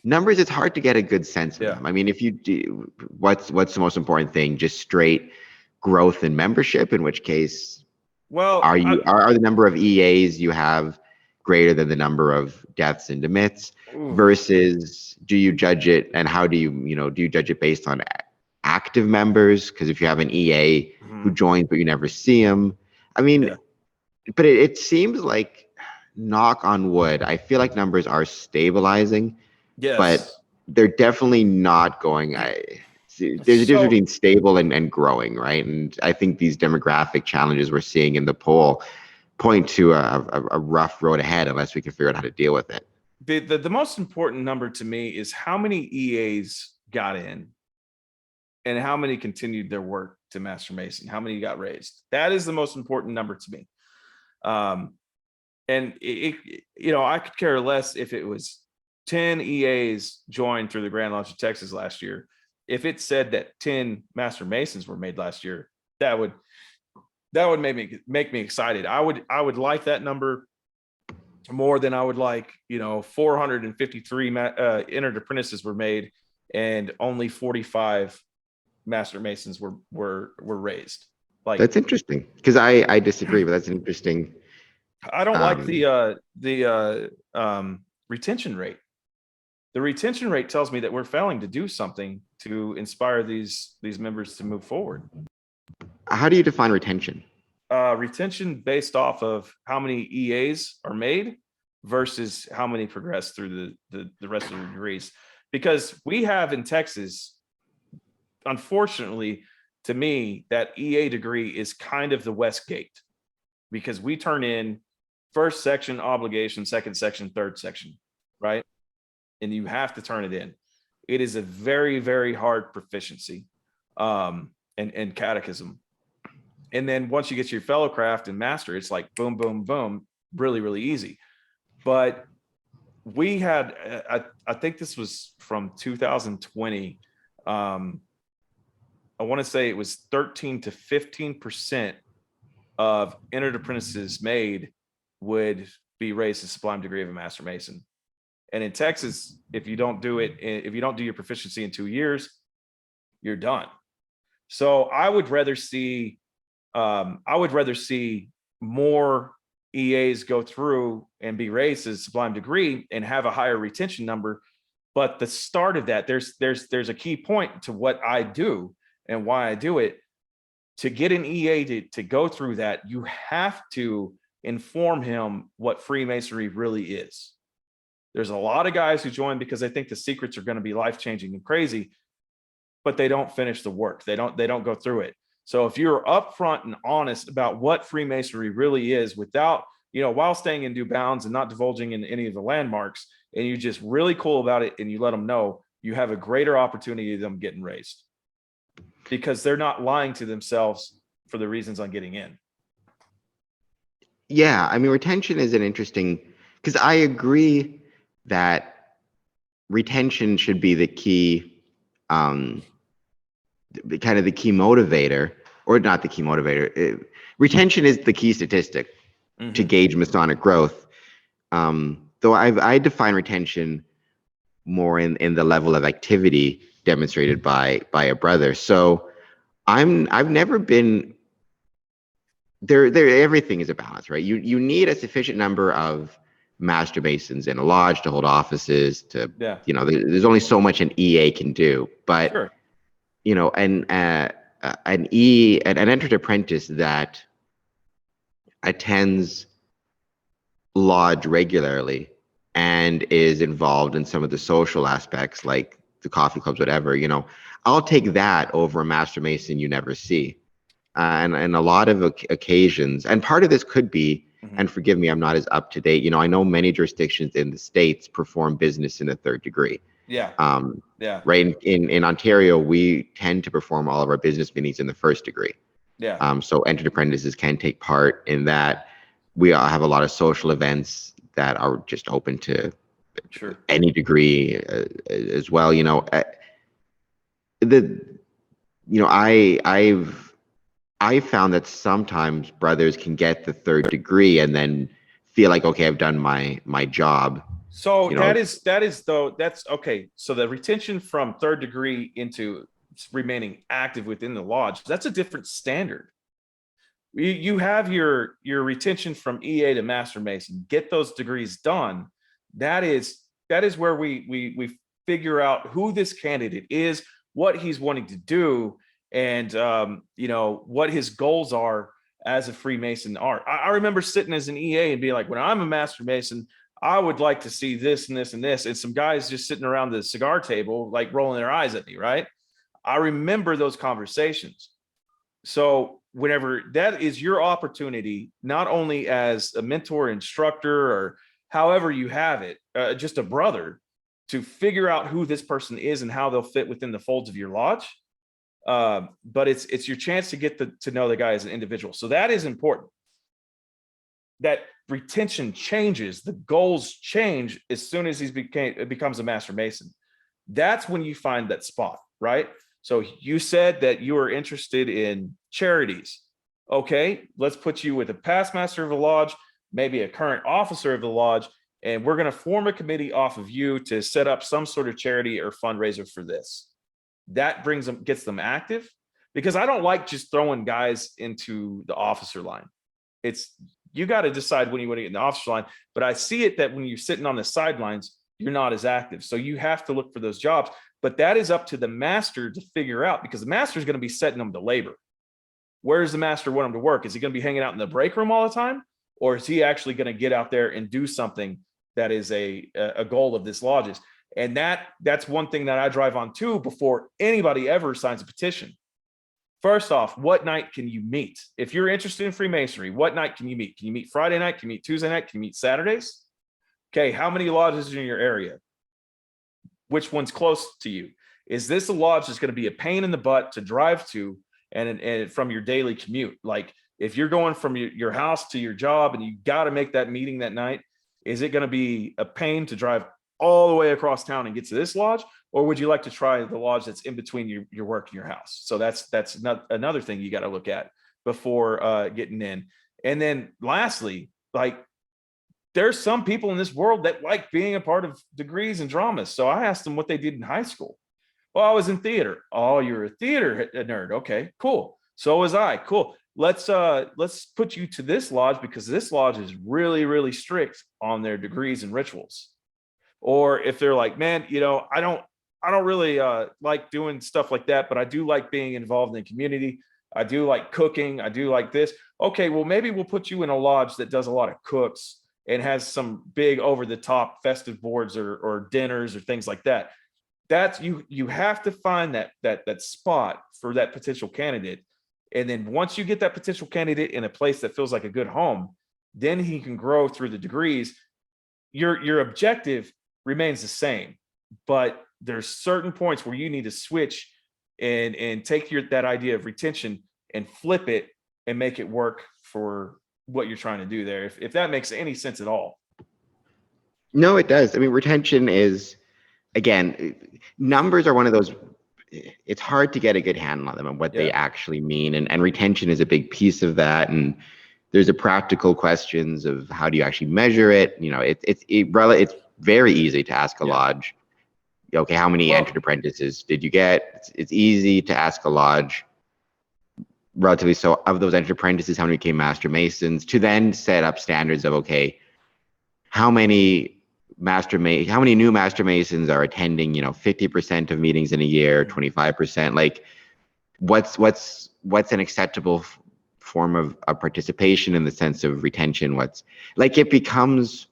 numbers. It's hard to get a good sense of them. I mean, if you do, what's the most important thing? Just straight growth in membership, in which case, well, are the number of EAs you have greater than the number of deaths and demits, versus do you judge it, and how do you judge it based on active members? Because if you have an EA who joins but you never see him, I mean, but it seems like, knock on wood, I feel like numbers are stabilizing. Yes. But they're definitely not going. There's a difference between stable and growing, right? And I think these demographic challenges we're seeing in the poll point to a rough road ahead unless we can figure out how to deal with it. The most important number to me is how many EAs got in and how many continued their work to Master Mason, how many got raised. That is the most important number to me. And I could care less if it was 10 EAs joined through the Grand Lodge of Texas last year. If it said that 10 Master Masons were made last year, that would make me excited. I would like that number more than I would like, 453 entered apprentices were made and only 45 Master Masons were raised. Like, that's interesting, because I disagree, but that's interesting. I don't like the retention rate. The retention rate tells me that we're failing to do something to inspire these members to move forward. How do you define retention? Retention based off of how many EAs are made versus how many progress through the rest of the degrees. Because we have in Texas, unfortunately, to me, that EA degree is kind of the West Gate, because we turn in first section obligation, second section, third section, right? And you have to turn it in. It is a very, very hard proficiency and catechism. And then once you get your fellowcraft and master, it's like boom, boom, boom, really, really easy. But we had, I think this was from 2020. I want to say it was 13 to 15% of entered apprentices made would be raised to sublime degree of a Master Mason. And in Texas, if you don't do your proficiency in 2 years, you're done. So I would rather see more EAs go through and be raised as sublime degree and have a higher retention number. But the start of that, there's a key point to what I do and why I do it. To get an EA to go through that, you have to inform him what Freemasonry really is. There's a lot of guys who join because they think the secrets are going to be life-changing and crazy. but they don't finish the work. They don't go through it. So if you're upfront and honest about what Freemasonry really is, without, while staying in due bounds and not divulging in any of the landmarks, and you just really cool about it and you let them know, you have a greater opportunity of them getting raised, because they're not lying to themselves for the reasons on getting in. Yeah, I mean, retention is an interesting, because I agree that retention should be the key, kind of the key motivator, or not the key motivator. Retention is the key statistic to gauge Masonic growth. Though I define retention more in the level of activity demonstrated by a brother. So I've never been there. Everything is a balance, right? You need a sufficient number of Master Masons in a lodge to hold offices. There's only so much an EA can do, but Sure. an entered apprentice that attends lodge regularly and is involved in some of the social aspects, like the coffee clubs, whatever, I'll take that over a Master Mason you never see. And a lot of occasions, and part of this could be, and forgive me, I'm not as up to date. I know many jurisdictions in the States perform business in the third degree. Yeah. Right. In Ontario, we tend to perform all of our business meetings in the first degree. Yeah. So entered apprentices can take part in that. We all have a lot of social events that are just open to any degree as well. I've found that sometimes brothers can get the third degree and then feel like, okay, I've done my job. So that's okay. So the retention from third degree into remaining active within the lodge, that's a different standard. You have your retention from EA to Master Mason, get those degrees done. That is where we figure out who this candidate is, what he's wanting to do, and what his goals are as a Freemason are. I remember sitting as an EA and being like, when I'm a Master Mason, I would like to see this and this and this, and some guys just sitting around the cigar table, like rolling their eyes at me, right? I remember those conversations. So whenever that is your opportunity, not only as a mentor, instructor, or however you have it, just a brother, to figure out who this person is and how they'll fit within the folds of your lodge. But it's your chance to get to know the guy as an individual. So that is important. That retention changes, the goals change as soon as it becomes a Master Mason. That's when you find that spot, right? So you said that you are interested in charities. Okay, let's put you with a past master of the lodge, maybe a current officer of the lodge, and we're going to form a committee off of you to set up some sort of charity or fundraiser for this. That gets them active, because I don't like just throwing guys into the officer line. You got to decide when you want to get in the officer line, but I see it that when you're sitting on the sidelines, you're not as active. So you have to look for those jobs, but that is up to the master to figure out, because the master is going to be setting them to labor. Where does the master want them to work? Is he going to be hanging out in the break room all the time? Or is he actually going to get out there and do something that is a goal of this lodge's? And that's one thing that I drive on too before anybody ever signs a petition. First off, what night can you meet? If you're interested in Freemasonry, what night can you meet? Can you meet Friday night? Can you meet Tuesday night? Can you meet Saturdays? Okay, how many lodges are in your area? Which one's close to you? Is this a lodge that's going to be a pain in the butt to drive to and from your daily commute? Like if you're going from your house to your job and you got to make that meeting that night, is it going to be a pain to drive all the way across town and get to this lodge? Or would you like to try the lodge that's in between your work and your house? So that's not another thing you got to look at before getting in. And then lastly, like there's some people in this world that like being a part of degrees and dramas. So I asked them what they did in high school. Well, I was in theater. Oh, you're a theater nerd. Okay, cool. So was I. Cool. Let's put you to this lodge because this lodge is really, really strict on their degrees and rituals. Or if they're like, man, I don't really like doing stuff like that, but I do like being involved in the community. I do like cooking. I do like this. Okay, well, maybe we'll put you in a lodge that does a lot of cooks and has some big over the top festive boards or dinners or things like that. that's you have to find that spot for that potential candidate. And then once you get that potential candidate in a place that feels like a good home, then he can grow through the degrees. Your objective remains the same, but there's certain points where you need to switch and take that idea of retention and flip it and make it work for what you're trying to do there. If that makes any sense at all. No, it does. I mean, retention is, again, numbers are one of those, it's hard to get a good handle on them and what they actually mean. And retention is a big piece of that. And there's a practical questions of how do you actually measure it? You know, it's very easy to ask a lodge, okay, how many entered apprentices did you get? It's easy to ask a lodge, relatively so, of those entered apprentices, how many became Master Masons, to then set up standards of, okay, how many new Master Masons are attending, 50% of meetings in a year, 25%, like what's an acceptable form of participation in the sense of retention? What's like, it becomes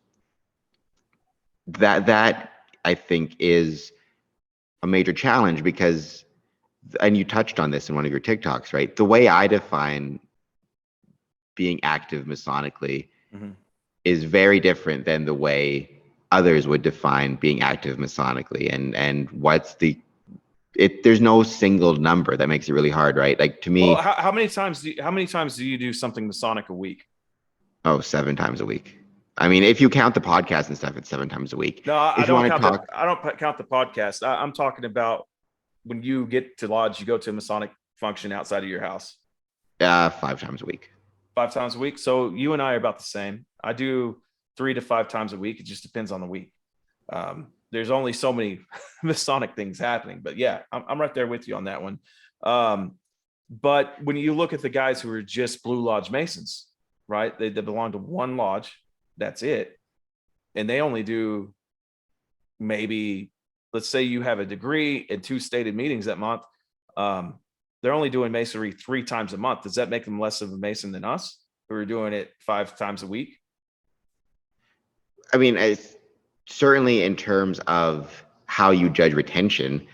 that I think is a major challenge because, and you touched on this in one of your TikToks, right? The way I define being active Masonically is very different than the way others would define being active Masonically. And there's no single number that makes it really hard, right? Like, to me, how many times do you do something Masonic a week? 7 times a week. I mean, if you count the podcast and stuff, it's 7 times a week. No, I don't count the podcast. I'm talking about when you get to lodge, you go to a Masonic function outside of your house. 5 times a week. 5 times a week. So you and I are about the same. I do 3 to 5 times a week. It just depends on the week. There's only so many Masonic things happening, but yeah, I'm right there with you on that one. But when you look at the guys who are just Blue Lodge Masons, right? They belong to one lodge. That's it. And they only do maybe, let's say you have a degree and 2 stated meetings that month. They're only doing Masonry 3 times a month. Does that make them less of a Mason than us who are doing it 5 times a week? I mean, certainly in terms of how you judge retention,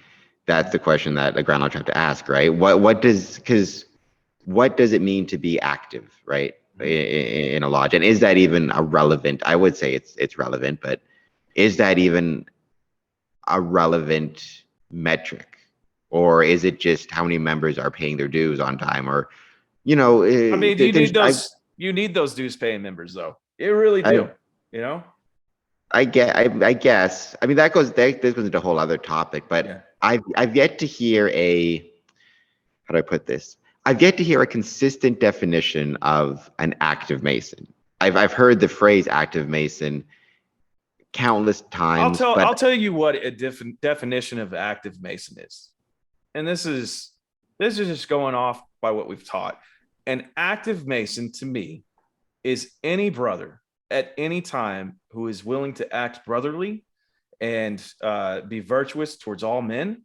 that's the question that the Grand Lodge have to ask, right? What does it mean to be active, right? In a lodge, and is that even a relevant? I would say it's relevant, but is that even a relevant metric, or is it just how many members are paying their dues on time? Or, I mean, you need those dues paying members, though. You really do. I guess. I mean, that goes into a whole other topic, but I've yet to hear how do I put this? I've yet to hear a consistent definition of an active Mason. I've heard the phrase active Mason countless times. I'll tell you what a definition of active Mason is. And this is just going off by what we've taught. An active Mason, to me, is any brother at any time who is willing to act brotherly and be virtuous towards all men,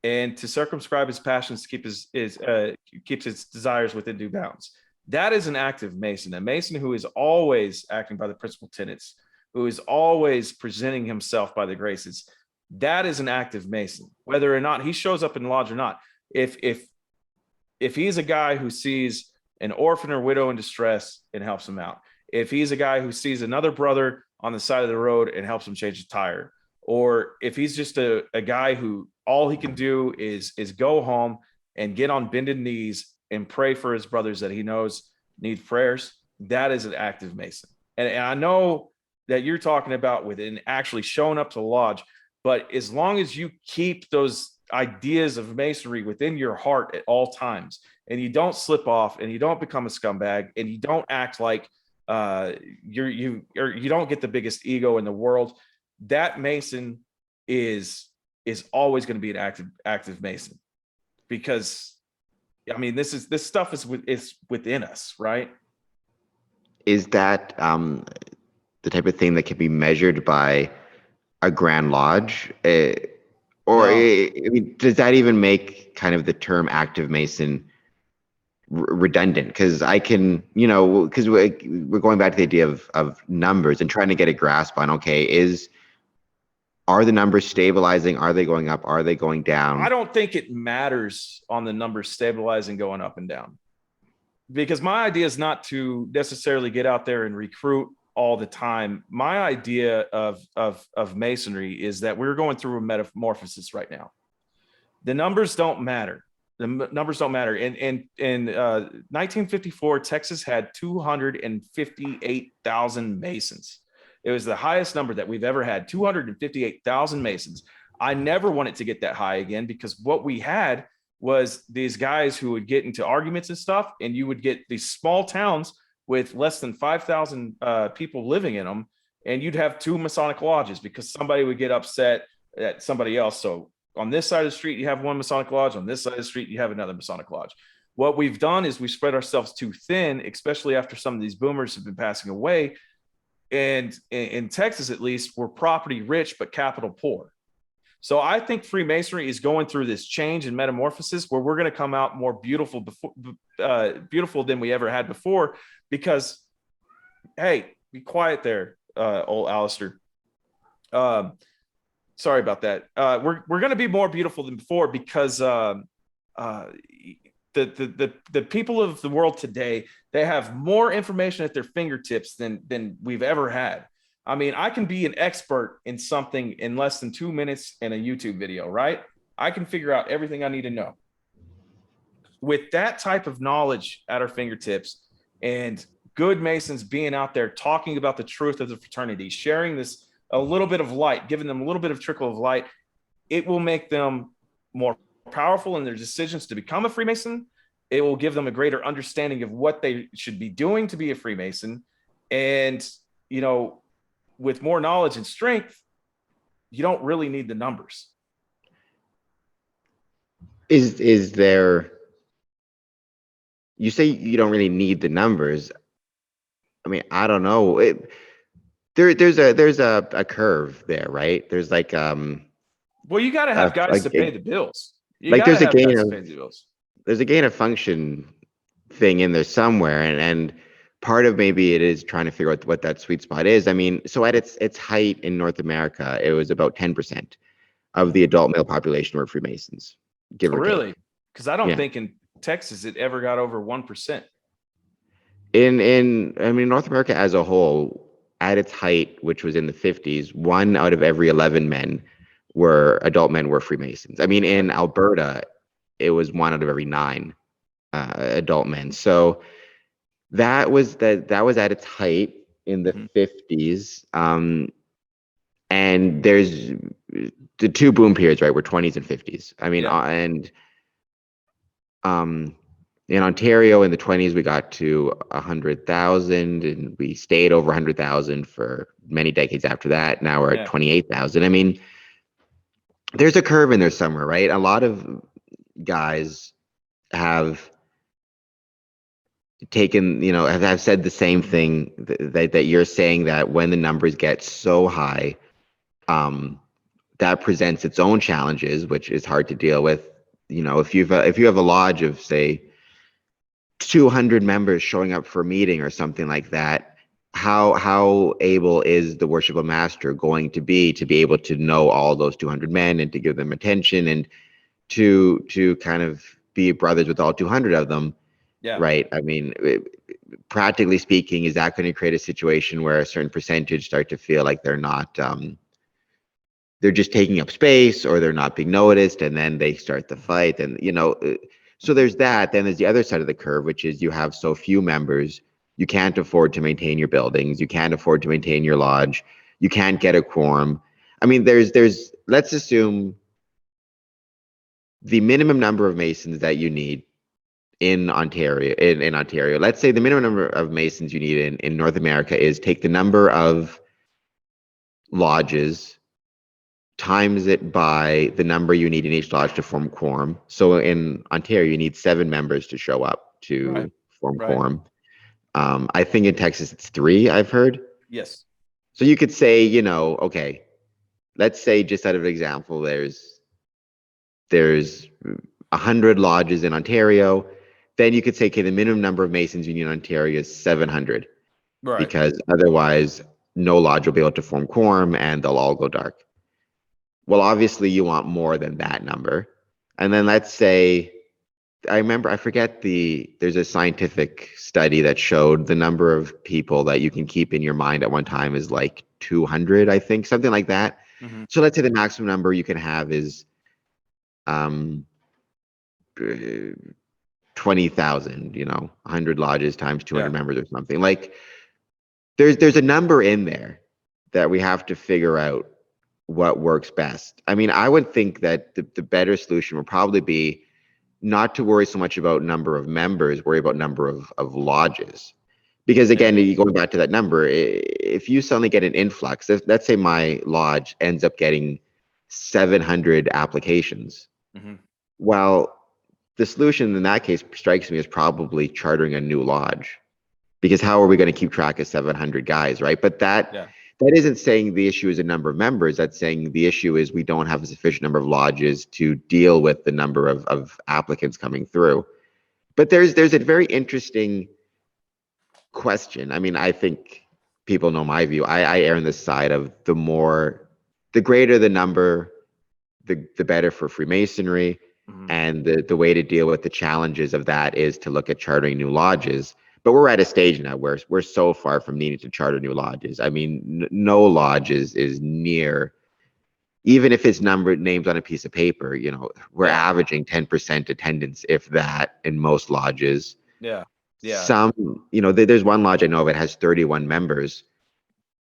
and to circumscribe his passions to keeps his desires within due bounds. That is an active Mason, a Mason who is always acting by the principal tenets, who is always presenting himself by the graces. That is an active Mason, whether or not he shows up in lodge or not. If he's a guy who sees an orphan or widow in distress and helps him out, if he's a guy who sees another brother on the side of the road and helps him change a tire, or if he's just a guy who all he can do is go home and get on bended knees and pray for his brothers that he knows need prayers, that is an active Mason. And I know that you're talking about within actually showing up to the lodge, but as long as you keep those ideas of Masonry within your heart at all times, and you don't slip off, and you don't become a scumbag, and you don't act like you don't get the biggest ego in the world, that Mason is always going to be an active Mason, because I mean, this stuff is within us, right? Is that the type of thing that can be measured by a Grand Lodge? Or no. I mean, does that even make kind of the term active Mason redundant? Because I can, because we're going back to the idea of numbers and trying to get a grasp on, okay, is Are the numbers stabilizing? Are they going up? Are they going down? I don't think it matters on the numbers stabilizing, going up and down, because my idea is not to necessarily get out there and recruit all the time. My idea of Masonry is that we're going through a metamorphosis right now. The numbers don't matter. The numbers don't matter. In 1954, Texas had 258,000 Masons. It was the highest number that we've ever had, 258,000 Masons. I never want it to get that high again, because what we had was these guys who would get into arguments and stuff, and you would get these small towns with less than 5,000 people living in them, and you'd have two Masonic lodges because somebody would get upset at somebody else. So on this side of the street, you have one Masonic lodge. On this side of the street, you have another Masonic lodge. What we've done is we spread ourselves too thin, especially after some of these boomers have been passing away. And in Texas, at least, we're property rich, but capital poor. So I think Freemasonry is going through this change and metamorphosis where we're going to come out more beautiful than we ever had before. Because, hey, be quiet there, old Alistair. Sorry about that. We're going to be more beautiful than before, because the people of the world today, they have more information at their fingertips than we've ever had. I mean, I can be an expert in something in less than 2 minutes in a YouTube video, right? I can figure out everything I need to know. With that type of knowledge at our fingertips, and good Masons being out there talking about the truth of the fraternity, sharing this a little bit of light, giving them a little bit of trickle of light, it will make them more powerful in their decisions to become a Freemason. It will give them a greater understanding of what they should be doing to be a Freemason. And, you know, with more knowledge and strength, you don't really need the numbers. Is there, you say you don't really need the numbers. I mean, I don't know. There's a curve there, right? There's like well, you got to have guys to pay the bills. Like there's a gain of function thing in there somewhere, and part of maybe it is trying to figure out what that sweet spot is. I mean, so at its height in North America, it was about 10% of the adult male population were Freemasons, give or take. Really? Because I don't think in Texas it ever got over 1%. In I mean, North America as a whole, at its height, which was in the 50s, 1 out of every 11 adult men were Freemasons. I mean, in Alberta, it was 1 out of every 9 adult men. So that was at its height in the 50s. And there's the 2 boom periods, right? Were 20s and 50s. I mean, in Ontario in the 20s, we got to 100,000, and we stayed over 100,000 for many decades after that. Now we're at 28,000. I mean, there's a curve in there somewhere, right? A lot of guys have taken, have said the same thing that you're saying, that when the numbers get so high, that presents its own challenges, which is hard to deal with. If you have a lodge of, say, 200 members showing up for a meeting or something like that, how able is the worshipful master going to be able to know all those 200 men and to give them attention and to kind of be brothers with all 200 of them? Right? I mean, practically speaking, is that going to create a situation where a certain percentage start to feel like they're not they're just taking up space, or they're not being noticed, and then they start the fight? And so there's that. Then there's the other side of the curve, which is you have so few members, you can't afford to maintain your buildings, you can't afford to maintain your lodge, you can't get a quorum. I mean, there's let's assume the minimum number of Masons that you need in Ontario. In Ontario, let's say the minimum number of Masons you need in North America is, take the number of lodges, times it by the number you need in each lodge to form quorum. So in Ontario, you need 7 members to show up to form quorum. I think in Texas it's 3, I've heard. Yes. So you could say, okay, let's say, just out of an example, there's 100 lodges in Ontario. Then you could say, okay, the minimum number of Masons you need in Ontario is 700. Right. Because otherwise no lodge will be able to form quorum and they'll all go dark. Well, obviously you want more than that number. And then let's say, I forget there's a scientific study that showed the number of people that you can keep in your mind at one time is like 200, I think, something like that. Mhm. So let's say the maximum number you can have is um, uh, 20,000, 100 lodges times 200 Yeah. members or something. Like there's a number in there that we have to figure out what works best. I mean, I would think that the better solution would probably be not to worry so much about number of members, worry about number of lodges. Because Yeah. again, going back to that number, if you suddenly get an influx, let's say my lodge ends up getting 700 applications. Mhm. Well, the solution in that case strikes me as probably chartering a new lodge, because how are we going to keep track of 700 guys, right? But Yeah. that isn't saying the issue is a number of members. That's saying the issue is we don't have a sufficient number of lodges to deal with the number of applicants coming through. But there's a very interesting question. I mean, I think people know my view. I err on the side of the greater the number, the better for Freemasonry. Mhm. And the way to deal with the challenges of that is to look at chartering new lodges. But we're at a stage now where we're so far from needing to charter new lodges. I mean, no lodge is near, even if it's numbered names on a piece of paper, we're Yeah. averaging 10% attendance, if that, in most lodges. Yeah. Yeah. Some, there's one lodge I know of, it has 31 members.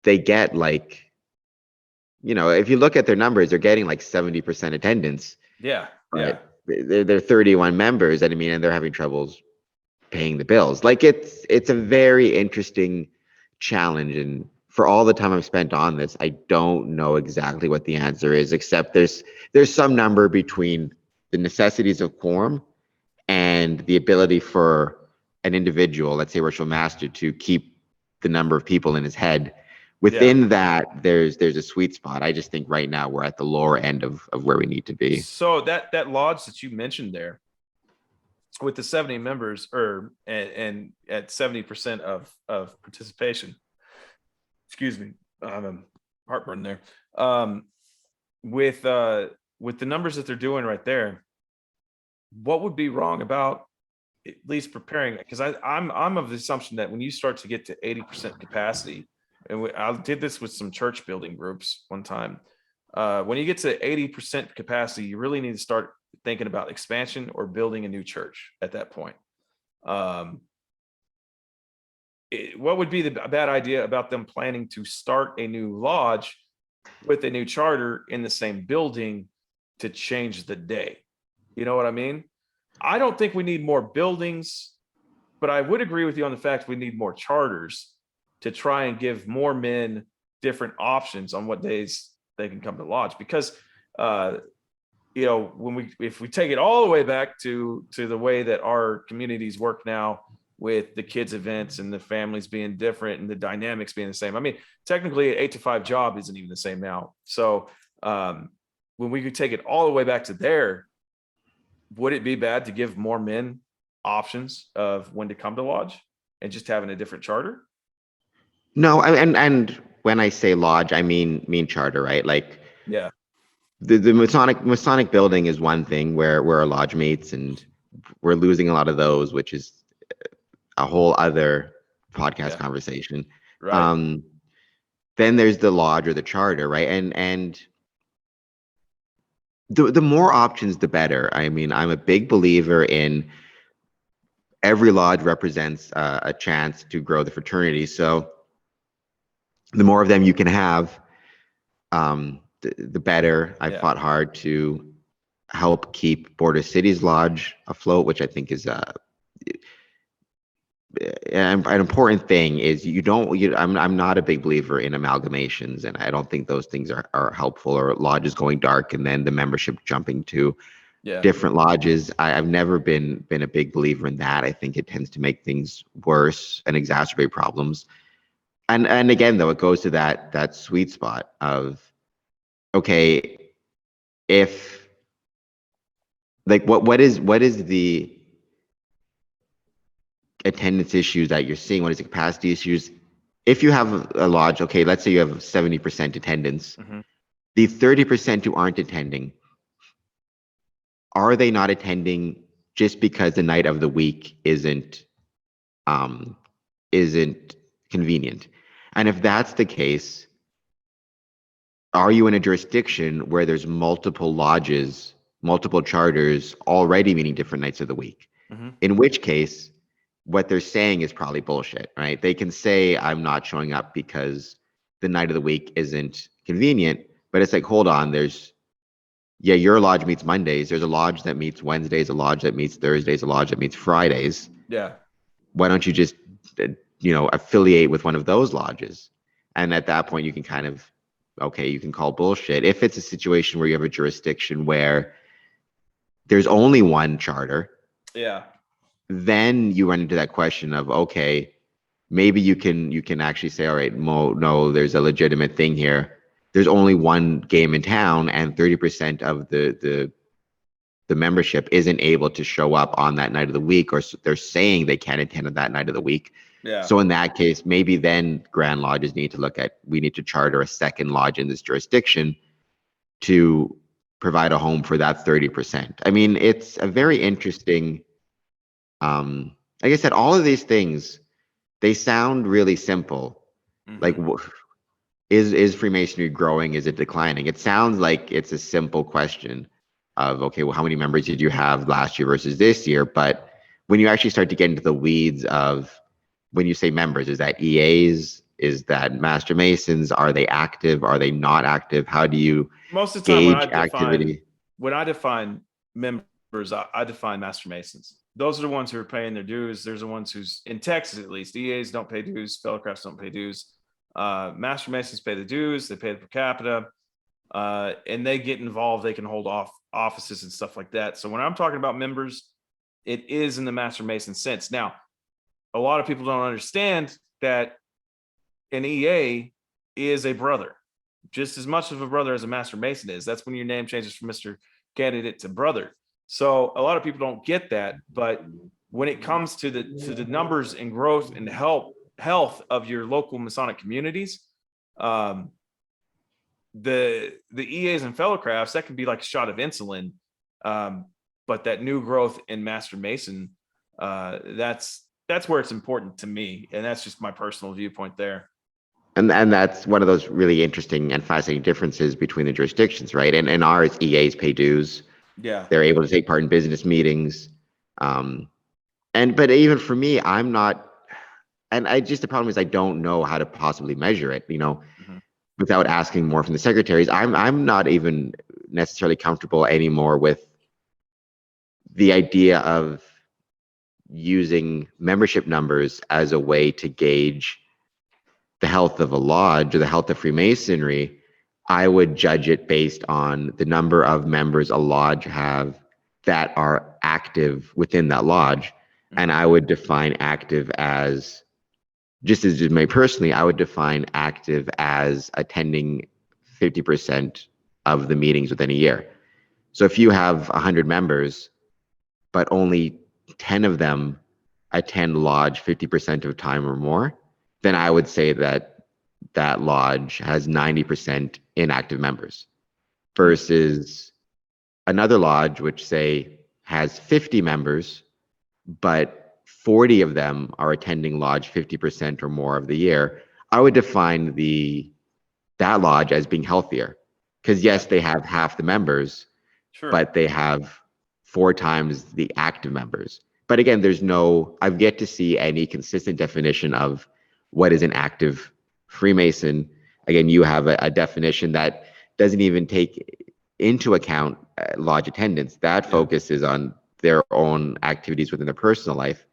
They get like, if you look at their numbers, they're getting like 70% attendance, Yeah. Yeah. but they're 31 members, and I mean, and they're having troubles paying the bills. Like it's a very interesting challenge, and for all the time I've spent on this, I don't know exactly what the answer is, except there's some number between the necessities of quorum and the ability for an individual, let's say ritual master, to keep the number of people in his head. Yeah. Within that, there's a sweet spot. I just think right now we're at the lower end of where we need to be. So that lodge that you mentioned there with the 70 members and at 70% of participation, excuse me, I'm heartburn there. With with the numbers that they're doing right there, what would be wrong about at least preparing? Because I'm of the assumption that when you start to get to 80% capacity, and I did this with some church building groups one time. When you get to 80% capacity, you really need to start thinking about expansion or building a new church at that point. Um, what would be the bad idea about them planning to start a new lodge with a new charter in the same building to change the day? You know what I mean? I don't think we need more buildings, but I would agree with you on the fact we need more charters to try and give more men different options on what days they can come to lodge. Because if we take it all the way back to the way that our communities work now, with the kids events and the families being different and the dynamics being the same. I mean, technically an 8 to 5 job isn't even the same now. So when we could take it all the way back to there, would it be bad to give more men options of when to come to lodge and just having a different charter? No, and when I say lodge, I mean charter, right? Like Yeah. the Masonic building is one thing where our lodge meets, and we're losing a lot of those, which is a whole other podcast Yeah. conversation. Right. Um, then there's the lodge or the charter, right? And the more options, the better. I mean, I'm a big believer in every lodge represents a chance to grow the fraternity. So the more of them you can have, the better. I've Yeah. fought hard to help keep Border Cities Lodge afloat, which I think is an important thing. Is I'm not a big believer in amalgamations, and I don't think those things are helpful, or lodges going dark and then the membership jumping to Yeah. different lodges. I've never been a big believer in that. I think it tends to make things worse and exacerbate problems. And again, though, it goes to that sweet spot of, okay, if like what is the attendance issues that you're seeing? What is the capacity issues? If you have a lodge, okay, let's say you have 70% attendance, Mhm. The 30% who aren't attending, are they not attending just because the night of the week um, isn't convenient? And if that's the case, are you in a jurisdiction where there's multiple lodges, multiple charters already meeting different nights of the week? Mm-hmm. In which case, what they're saying is probably bullshit, right? They can say, I'm not showing up because the night of the week isn't convenient, but it's like, hold on, yeah, your lodge meets Mondays. There's a lodge that meets Wednesdays, a lodge that meets Thursdays, a lodge that meets Fridays. Yeah. Why don't you just, affiliate with one of those lodges? And at that point, you can kind of, okay, you can call bullshit. If it's a situation where you have a jurisdiction where there's only one charter, Yeah. then you run into that question of, okay, maybe you can actually say, all right, no, there's a legitimate thing here. There's only one game in town, and 30% of the membership isn't able to show up on that night of the week, or they're saying they can't attend on that night of the week. Yeah. So in that case, maybe then Grand Lodges need to look at, we need to charter a second lodge in this jurisdiction to provide a home for that 30%. I mean, it's a very interesting, like I said, all of these things, they sound really simple. Mm-hmm. Like, is Freemasonry growing? Is it declining? It sounds like it's a simple question of, okay, well, how many members did you have last year versus this year? But when you actually start to get into the weeds of, when you say members, is that EAs? Is that Master Masons? Are they active? Are they not active? How do you Most of the time gauge activity? when I define members, I define Master Masons. Those are the ones who are paying their dues. There's the ones who's, in Texas at least, EAs don't pay dues, fellowcrafts don't pay dues. Master Masons pay the dues, they pay the per capita, and they get involved. They can hold off offices and stuff like that. So when I'm talking about members, it is in the Master Mason sense. Now, a lot of people don't understand that an EA is a brother, just as much of a brother as a Master Mason is. That's when your name changes from Mr. Candidate to brother. So a lot of people don't get that, but when it comes to the numbers and growth and health of your local Masonic communities, the EAs and fellowcrafts, that can be like a shot of insulin. But that new growth in Master Mason, that's where it's important to me, and that's just my personal viewpoint there. And that's one of those really interesting and fascinating differences between the jurisdictions, right? And ours, EAs pay dues. Yeah. They're able to take part in business meetings. But even for me, I'm not, the problem is I don't know how to possibly measure it, Mm-hmm. without asking more from the secretaries. I'm not even necessarily comfortable anymore with the idea of using membership numbers as a way to gauge the health of a lodge or the health of Freemasonry. I would judge it based on the number of members a lodge have that are active within that lodge. And I would define active as, just as me personally, I would define active as attending 50% of the meetings within a year. So if you have 100 members, but only 10 of them attend lodge 50% of time or more, then I would say that that lodge has 90% inactive members, versus another lodge which, say, has 50 members, but 40 of them are attending lodge 50% or more of the year. I would define that lodge as being healthier, because yes, they have half the members, Sure. but they have 4 times the active members. But again, I've yet to see any consistent definition of what is an active Freemason. Again, you have a definition that doesn't even take into account lodge attendance. That focuses on their own activities within their personal life.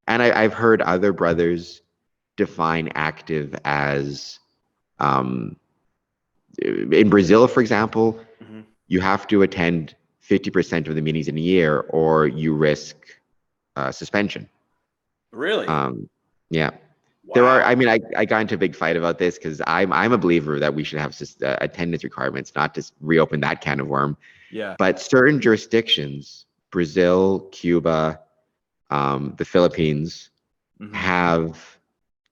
And I've heard other brothers define active as, in Brazil, for example, Mm-hmm. you have to attend 50% of the meetings in a year, or you risk suspension. Really? Yeah. Wow. There are, I got into a big fight about this because I'm a believer that we should have attendance requirements, not to reopen that can of worm. Yeah. But certain jurisdictions, Brazil, Cuba, the Philippines, Mm-hmm. have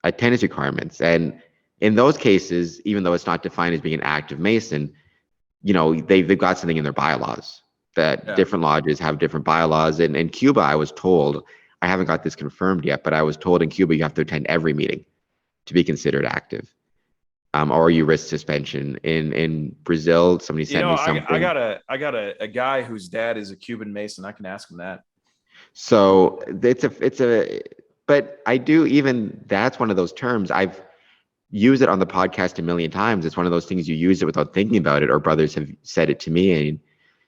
attendance requirements. And in those cases, even though it's not defined as being an active Mason, they've got something in their bylaws that different lodges have different bylaws. And in Cuba, I was told, I haven't got this confirmed yet, but I was told in Cuba you have to attend every meeting to be considered active, or you risk suspension. In Brazil, somebody sent me something. I got a guy whose dad is a Cuban Mason. I can ask him that. So but I do, even that's one of those terms I've used it on the podcast a million times. It's one of those things you use it without thinking about it, or brothers have said it to me, and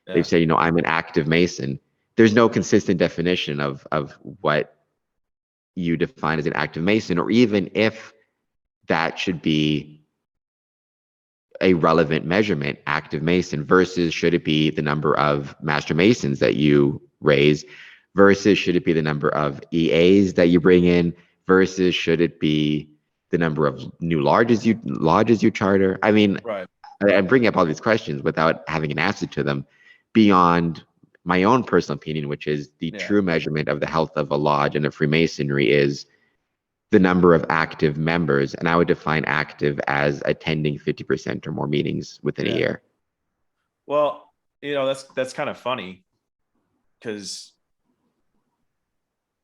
they've said, I'm an active Mason. There's no consistent definition of what you define as an active Mason, or even if that should be a relevant measurement, active Mason, versus should it be the number of Master Masons that you raise, versus should it be the number of EAs that you bring in, versus should it be the number of new lodges you charter. I mean, right. I'm bringing up all these questions without having an answer to them beyond my own personal opinion, which is the true measurement of the health of a lodge and of Freemasonry is the number of active members. And I would define active as attending 50% or more meetings within a year. Well, that's kind of funny, because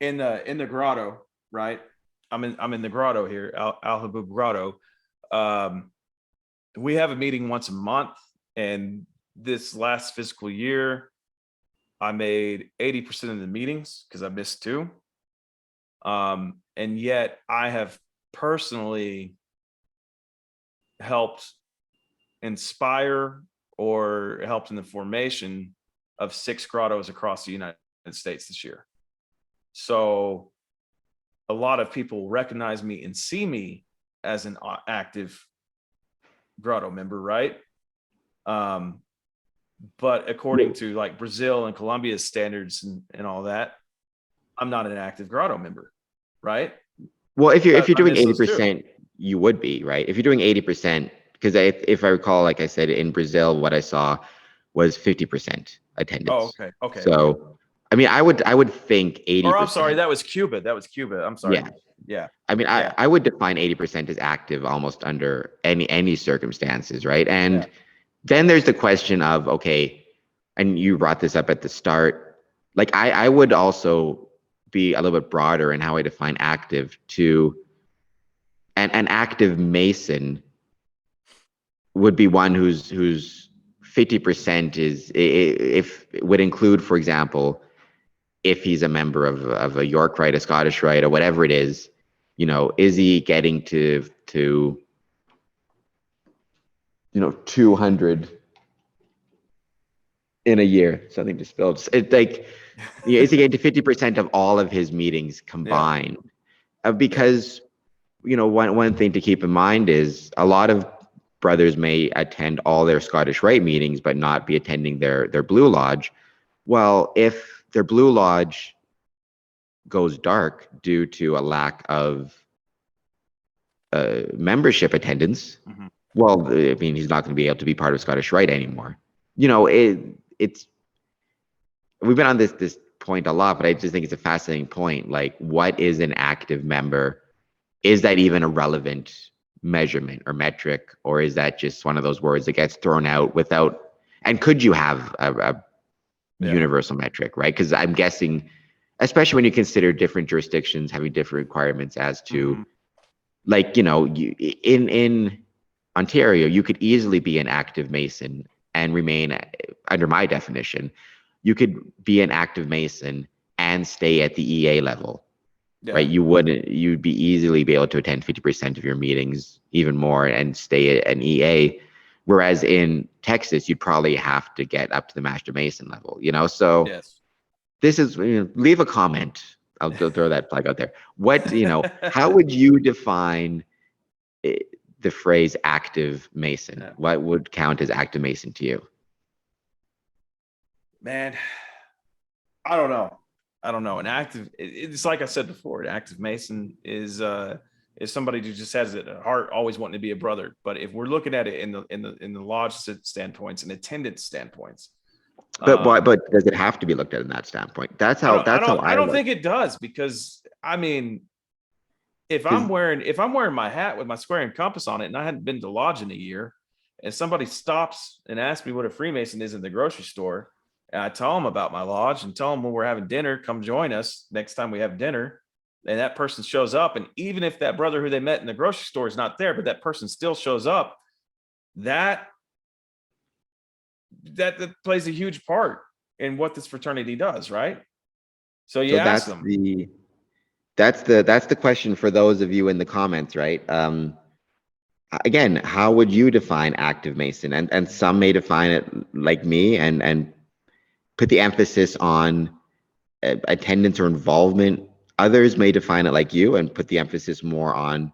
in the grotto, right? I'm in the grotto here, Al Habub Grotto. We have a meeting once a month, and this last fiscal year, I made 80% of the meetings because I missed 2. And yet I have personally helped inspire or helped in the formation of 6 grottos across the United States this year. So a lot of people recognize me and see me as an active grotto member, right? But according to like Brazil and Colombia's standards and all that, I'm not an active grotto member, right? Well, if you're doing 80%, you would be, right? If you're doing 80%, because if I recall, like I said, in Brazil, what I saw was 50% attendance. Oh, okay. So, I mean, I would think 80%. Or I'm sorry, that was Cuba. I'm sorry. Yeah. I mean, I would define 80% as active almost under any circumstances, right? And then there's the question of, okay, and you brought this up at the start, like I would also be a little bit broader in how I define active to an active Mason would be one whose 50% is, if would include, for example, if he's a member of a York Rite, a Scottish Rite, or whatever it is, is he getting to 200 in a year? Something just spilled. It's like, is he getting to 50% of all of his meetings combined? Because, one thing to keep in mind is a lot of brothers may attend all their Scottish Rite meetings, but not be attending their Blue Lodge. Well, if their Blue Lodge goes dark due to a lack of membership attendance, well, I mean, he's not going to be able to be part of Scottish Rite anymore. It's we've been on this point a lot, but I just think it's a fascinating point. Like, what is an active member? Is that even a relevant measurement or metric, or is that just one of those words that gets thrown out without? And could you have a universal metric, right? Because I'm guessing, especially when you consider different jurisdictions having different requirements as to, like, in Ontario, you could easily be an active Mason and remain, under my definition, you could be an active Mason and stay at the EA level, right? You'd be easily be able to attend 50% of your meetings, even more, and stay at an EA. Whereas in Texas, you'd probably have to get up to the Master Mason level, So this is, leave a comment. I'll throw that flag out there. What, how would you define the phrase active Mason? What would count as active Mason to you? Man, I don't know. An active, it's like I said before, an active Mason is somebody who just has it at heart, always wanting to be a brother. But if we're looking at it in the lodge standpoints and attendance standpoints, but why? But does it have to be looked at in that standpoint? I don't think it does, because I mean, if I'm wearing my hat with my square and compass on it, and I hadn't been to lodge in a year, and somebody stops and asks me what a Freemason is in the grocery store, and I tell them about my lodge and tell them when we're having dinner, come join us next time we have dinner. And that person shows up. And even if that brother who they met in the grocery store is not there, but that person still shows up, that plays a huge part in what this fraternity does, right? So you So ask that's them. the question for those of you in the comments, right? Again, how would you define active Mason? And some may define it like me and put the emphasis on attendance or involvement. Others may define it like you and put the emphasis more on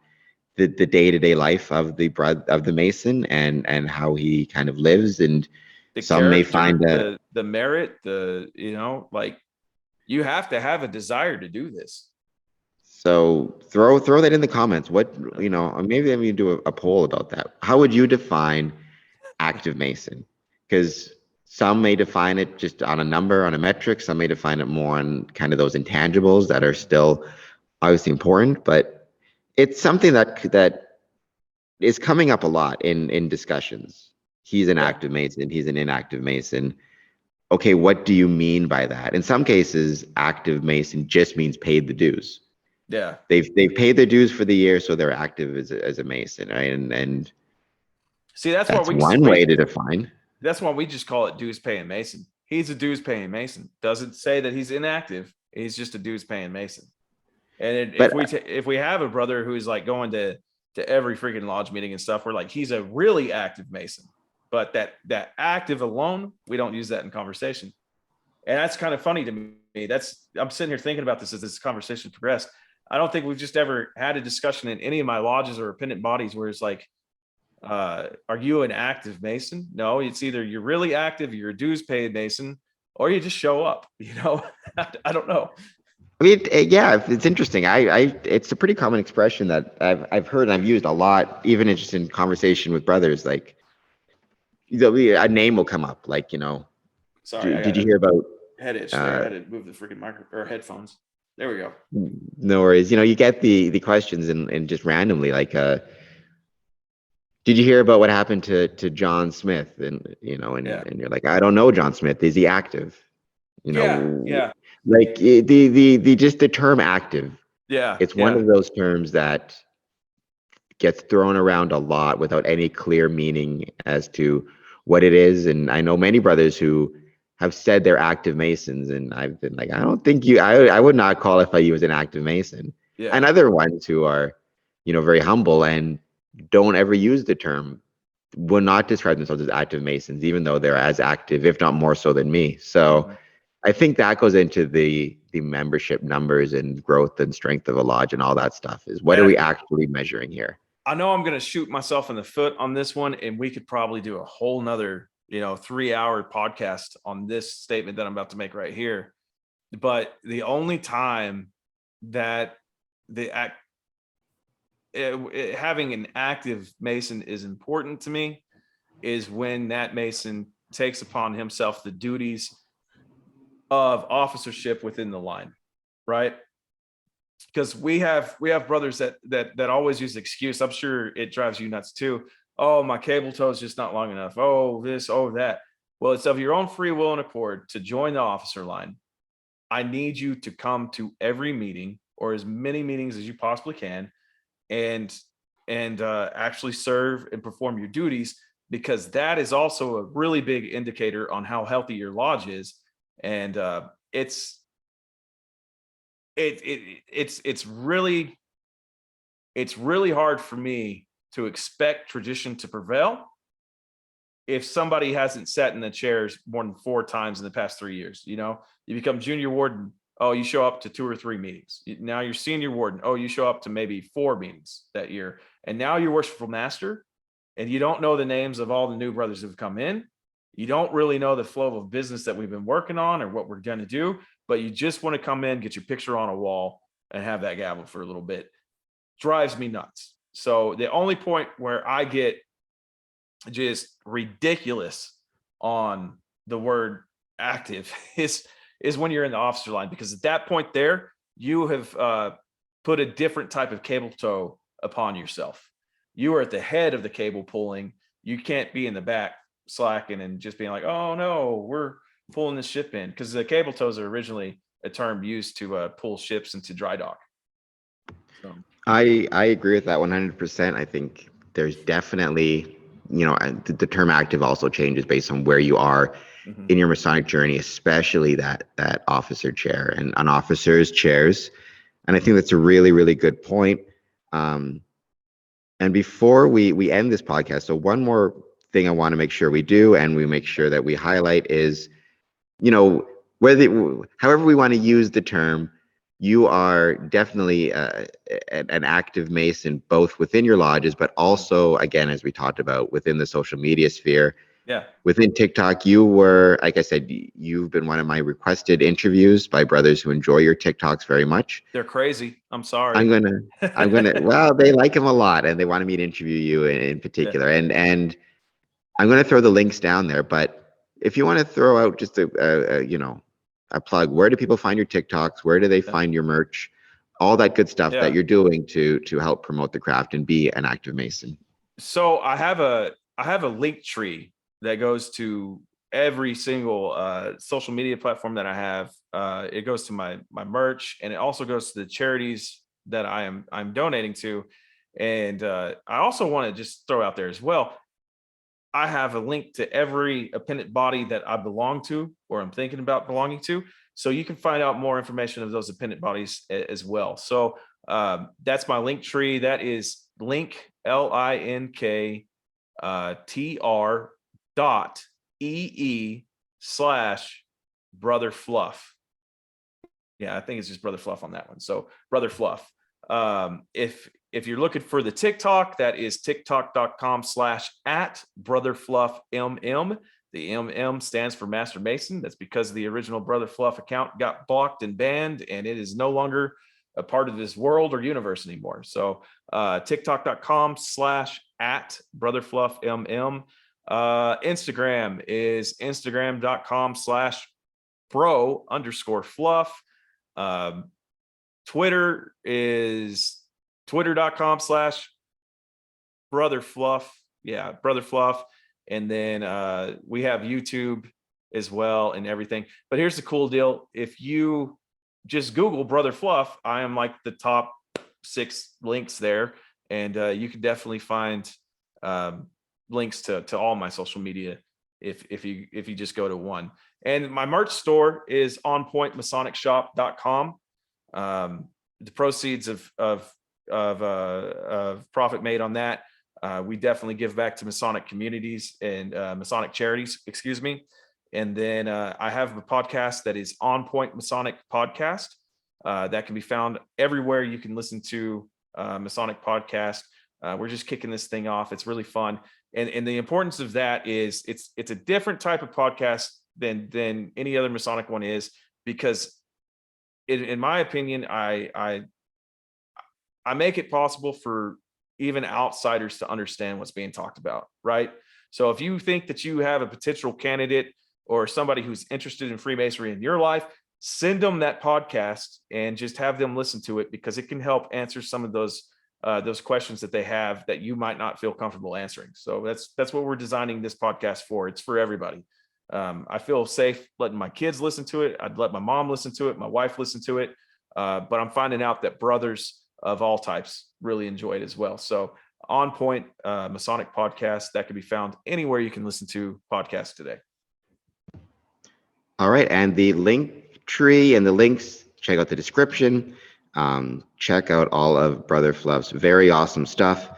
the day-to-day life of the Mason and how he kind of lives. And The some may character, find that. the merit, like you have to have a desire to do this. So throw that in the comments. What, maybe let me do a poll about that. How would you define active Mason? Because some may define it just on a number, on a metric. Some may define it more on kind of those intangibles that are still obviously important. But it's something that is coming up a lot in discussions. He's an Yeah. active Mason. He's an inactive Mason. Okay, what do you mean by that? In some cases, active Mason just means paid the dues. Yeah. They've paid their dues for the year, so they're active as a Mason, right? And See, that's that's what one way to define. that's why we just call it dues paying Mason. He's a dues paying Mason. Doesn't say that he's inactive. He's just a dues paying Mason. And But if we have a brother who's like going to every freaking lodge meeting and stuff, we're like, he's a really active Mason. But that active alone, we don't use that in conversation. And that's kind of funny to me. I'm sitting here thinking about this as this conversation progressed. I don't think we've just ever had a discussion in any of my lodges or appendant bodies where it's like, are you an active Mason? No, it's either you're really active, you're a dues paid Mason, or you just show up. I don't know. I mean, yeah, it's interesting. It's a pretty common expression that I've heard and I've used a lot, even just in conversation with brothers. Like, a name will come up, like, Sorry, did you hear about? Head itch there. I had to move the freaking microphone or headphones. There we go. No worries. You get the questions and just randomly, like, did you hear about what happened to John Smith? And and you're like, I don't know John Smith. Is he active? Yeah. Like the just the term active. Yeah. It's one of those terms that gets thrown around a lot without any clear meaning as to what it is. And I know many brothers who have said they're active Masons, and I've been like, I don't think I would not qualify you as an active Mason. Yeah. And other ones who are, very humble and don't ever use the term, will not describe themselves as active Masons, even though they're as active, if not more so than me. So I think that goes into the membership numbers and growth and strength of a lodge and all that stuff. Is what are we actually measuring here? I know I'm going to shoot myself in the foot on this one, and we could probably do a whole nother, 3-hour podcast on this statement that I'm about to make right here. But the only time that having an active Mason is important to me is when that Mason takes upon himself the duties of officership within the line, right? Because we have brothers that always use the excuse. I'm sure it drives you nuts too. Oh, my cable toe is just not long enough. Oh, this, oh, that. Well, it's of your own free will and accord to join the officer line. I need you to come to every meeting or as many meetings as you possibly can and actually serve and perform your duties, because that is also a really big indicator on how healthy your lodge is. And it's really hard for me to expect tradition to prevail if somebody hasn't sat in the chairs more than 4 times in the past 3 years. You become junior warden. Oh, you show up to 2 or 3 meetings. Now you're senior warden. Oh, you show up to maybe 4 meetings that year. And now you're worshipful master, and you don't know the names of all the new brothers who've come in. You don't really know the flow of business that we've been working on or what we're going to do, but you just want to come in, get your picture on a wall, and have that gavel for a little bit. Drives me nuts. So the only point where I get just ridiculous on the word active is when you're in the officer line, because at that point there, you have put a different type of cable toe upon yourself. You are at the head of the cable pulling. you can't be in the back slacking and just being like, oh no, we're pulling this ship in, because the cable tows are originally a term used to pull ships into dry dock. So, I agree with that 100%. I think there's definitely, the term active also changes based on where you are mhm. in your Masonic journey, especially that officer chair and an officer's chairs. And I think that's a really, really good point. And before we end this podcast, so one more thing I want to make sure we do and we make sure that we highlight is, however we want to use the term, you are definitely an active Mason, both within your lodges, but also, again, as we talked about, within the social media sphere. Yeah, Within TikTok, you were, like I said, you've been one of my requested interviews by brothers who enjoy your TikToks very much. they're crazy. I'm sorry. Well, they like him a lot and they wanted me to interview you in Yeah, particular. And I'm going to throw the links down there, but if you want to throw out just a plug, where do people find your TikToks? Where do they yeah, find your merch? All that good stuff that yeah. you're doing to help promote the craft and be an active Mason. So I have a link tree that goes to every single social media platform that I have. It goes to my merch, and it also goes to the charities that I'm donating to. And I also want to just throw out there as well, I have a link to every appendant body that I belong to or I'm thinking about belonging to. So you can find out more information of those appendant bodies as well. So that's my link tree. That is linktr.ee/brotherfluff. Yeah, I think it's just Brother Fluff on that one. So Brother Fluff. If you're looking for the TikTok, that is tiktok.com/@brotherfluffmm. The MM stands for Master Mason. That's because the original Brother Fluff account got blocked and banned, and it is no longer a part of this world or universe anymore. So tiktok.com/@brotherfluffmm. Instagram is instagram.com/bro_fluff. Twitter is twitter.com/brotherfluff. Yeah, brotherfluff. And then we have YouTube as well and everything. But here's the cool deal. If you just Google Brother Fluff, I am like the top 6 links there. And you can definitely find links to all my social media if you just go to one. And my merch store is onpointmasonicshop.com. The proceeds of profit made on that, we definitely give back to Masonic communities and Masonic charities, excuse me. And then I have a podcast that is On Point Masonic Podcast that can be found everywhere you can listen to Masonic podcast. We're just kicking this thing off. It's really fun. And the importance of that is it's a different type of podcast than any other Masonic one is, because in my opinion, I make it possible for even outsiders to understand what's being talked about, right? So if you think that you have a potential candidate or somebody who's interested in Freemasonry in your life, send them that podcast and just have them listen to it, because it can help answer some of those questions that they have that you might not feel comfortable answering. So that's what we're designing this podcast for. It's for everybody. I feel safe letting my kids listen to it. I'd let my mom listen to it, my wife listen to it. But I'm finding out that brothers of all types really enjoy it as well. So On Point Masonic Podcast, that can be found anywhere you can listen to podcasts today. All right, and the link tree and the links, check out the description. Check out all of Brother Fluff's very awesome stuff.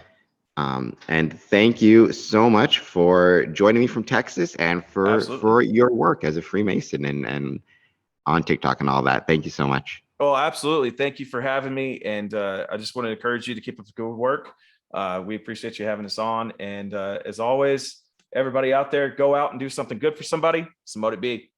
And thank you so much for joining me from Texas and for your work as a Freemason and on TikTok and all that. Thank you so much. Oh, absolutely. Thank you for having me. And I just want to encourage you to keep up the good work. We appreciate you having us on. And as always, everybody out there, go out and do something good for somebody. So Mote it be.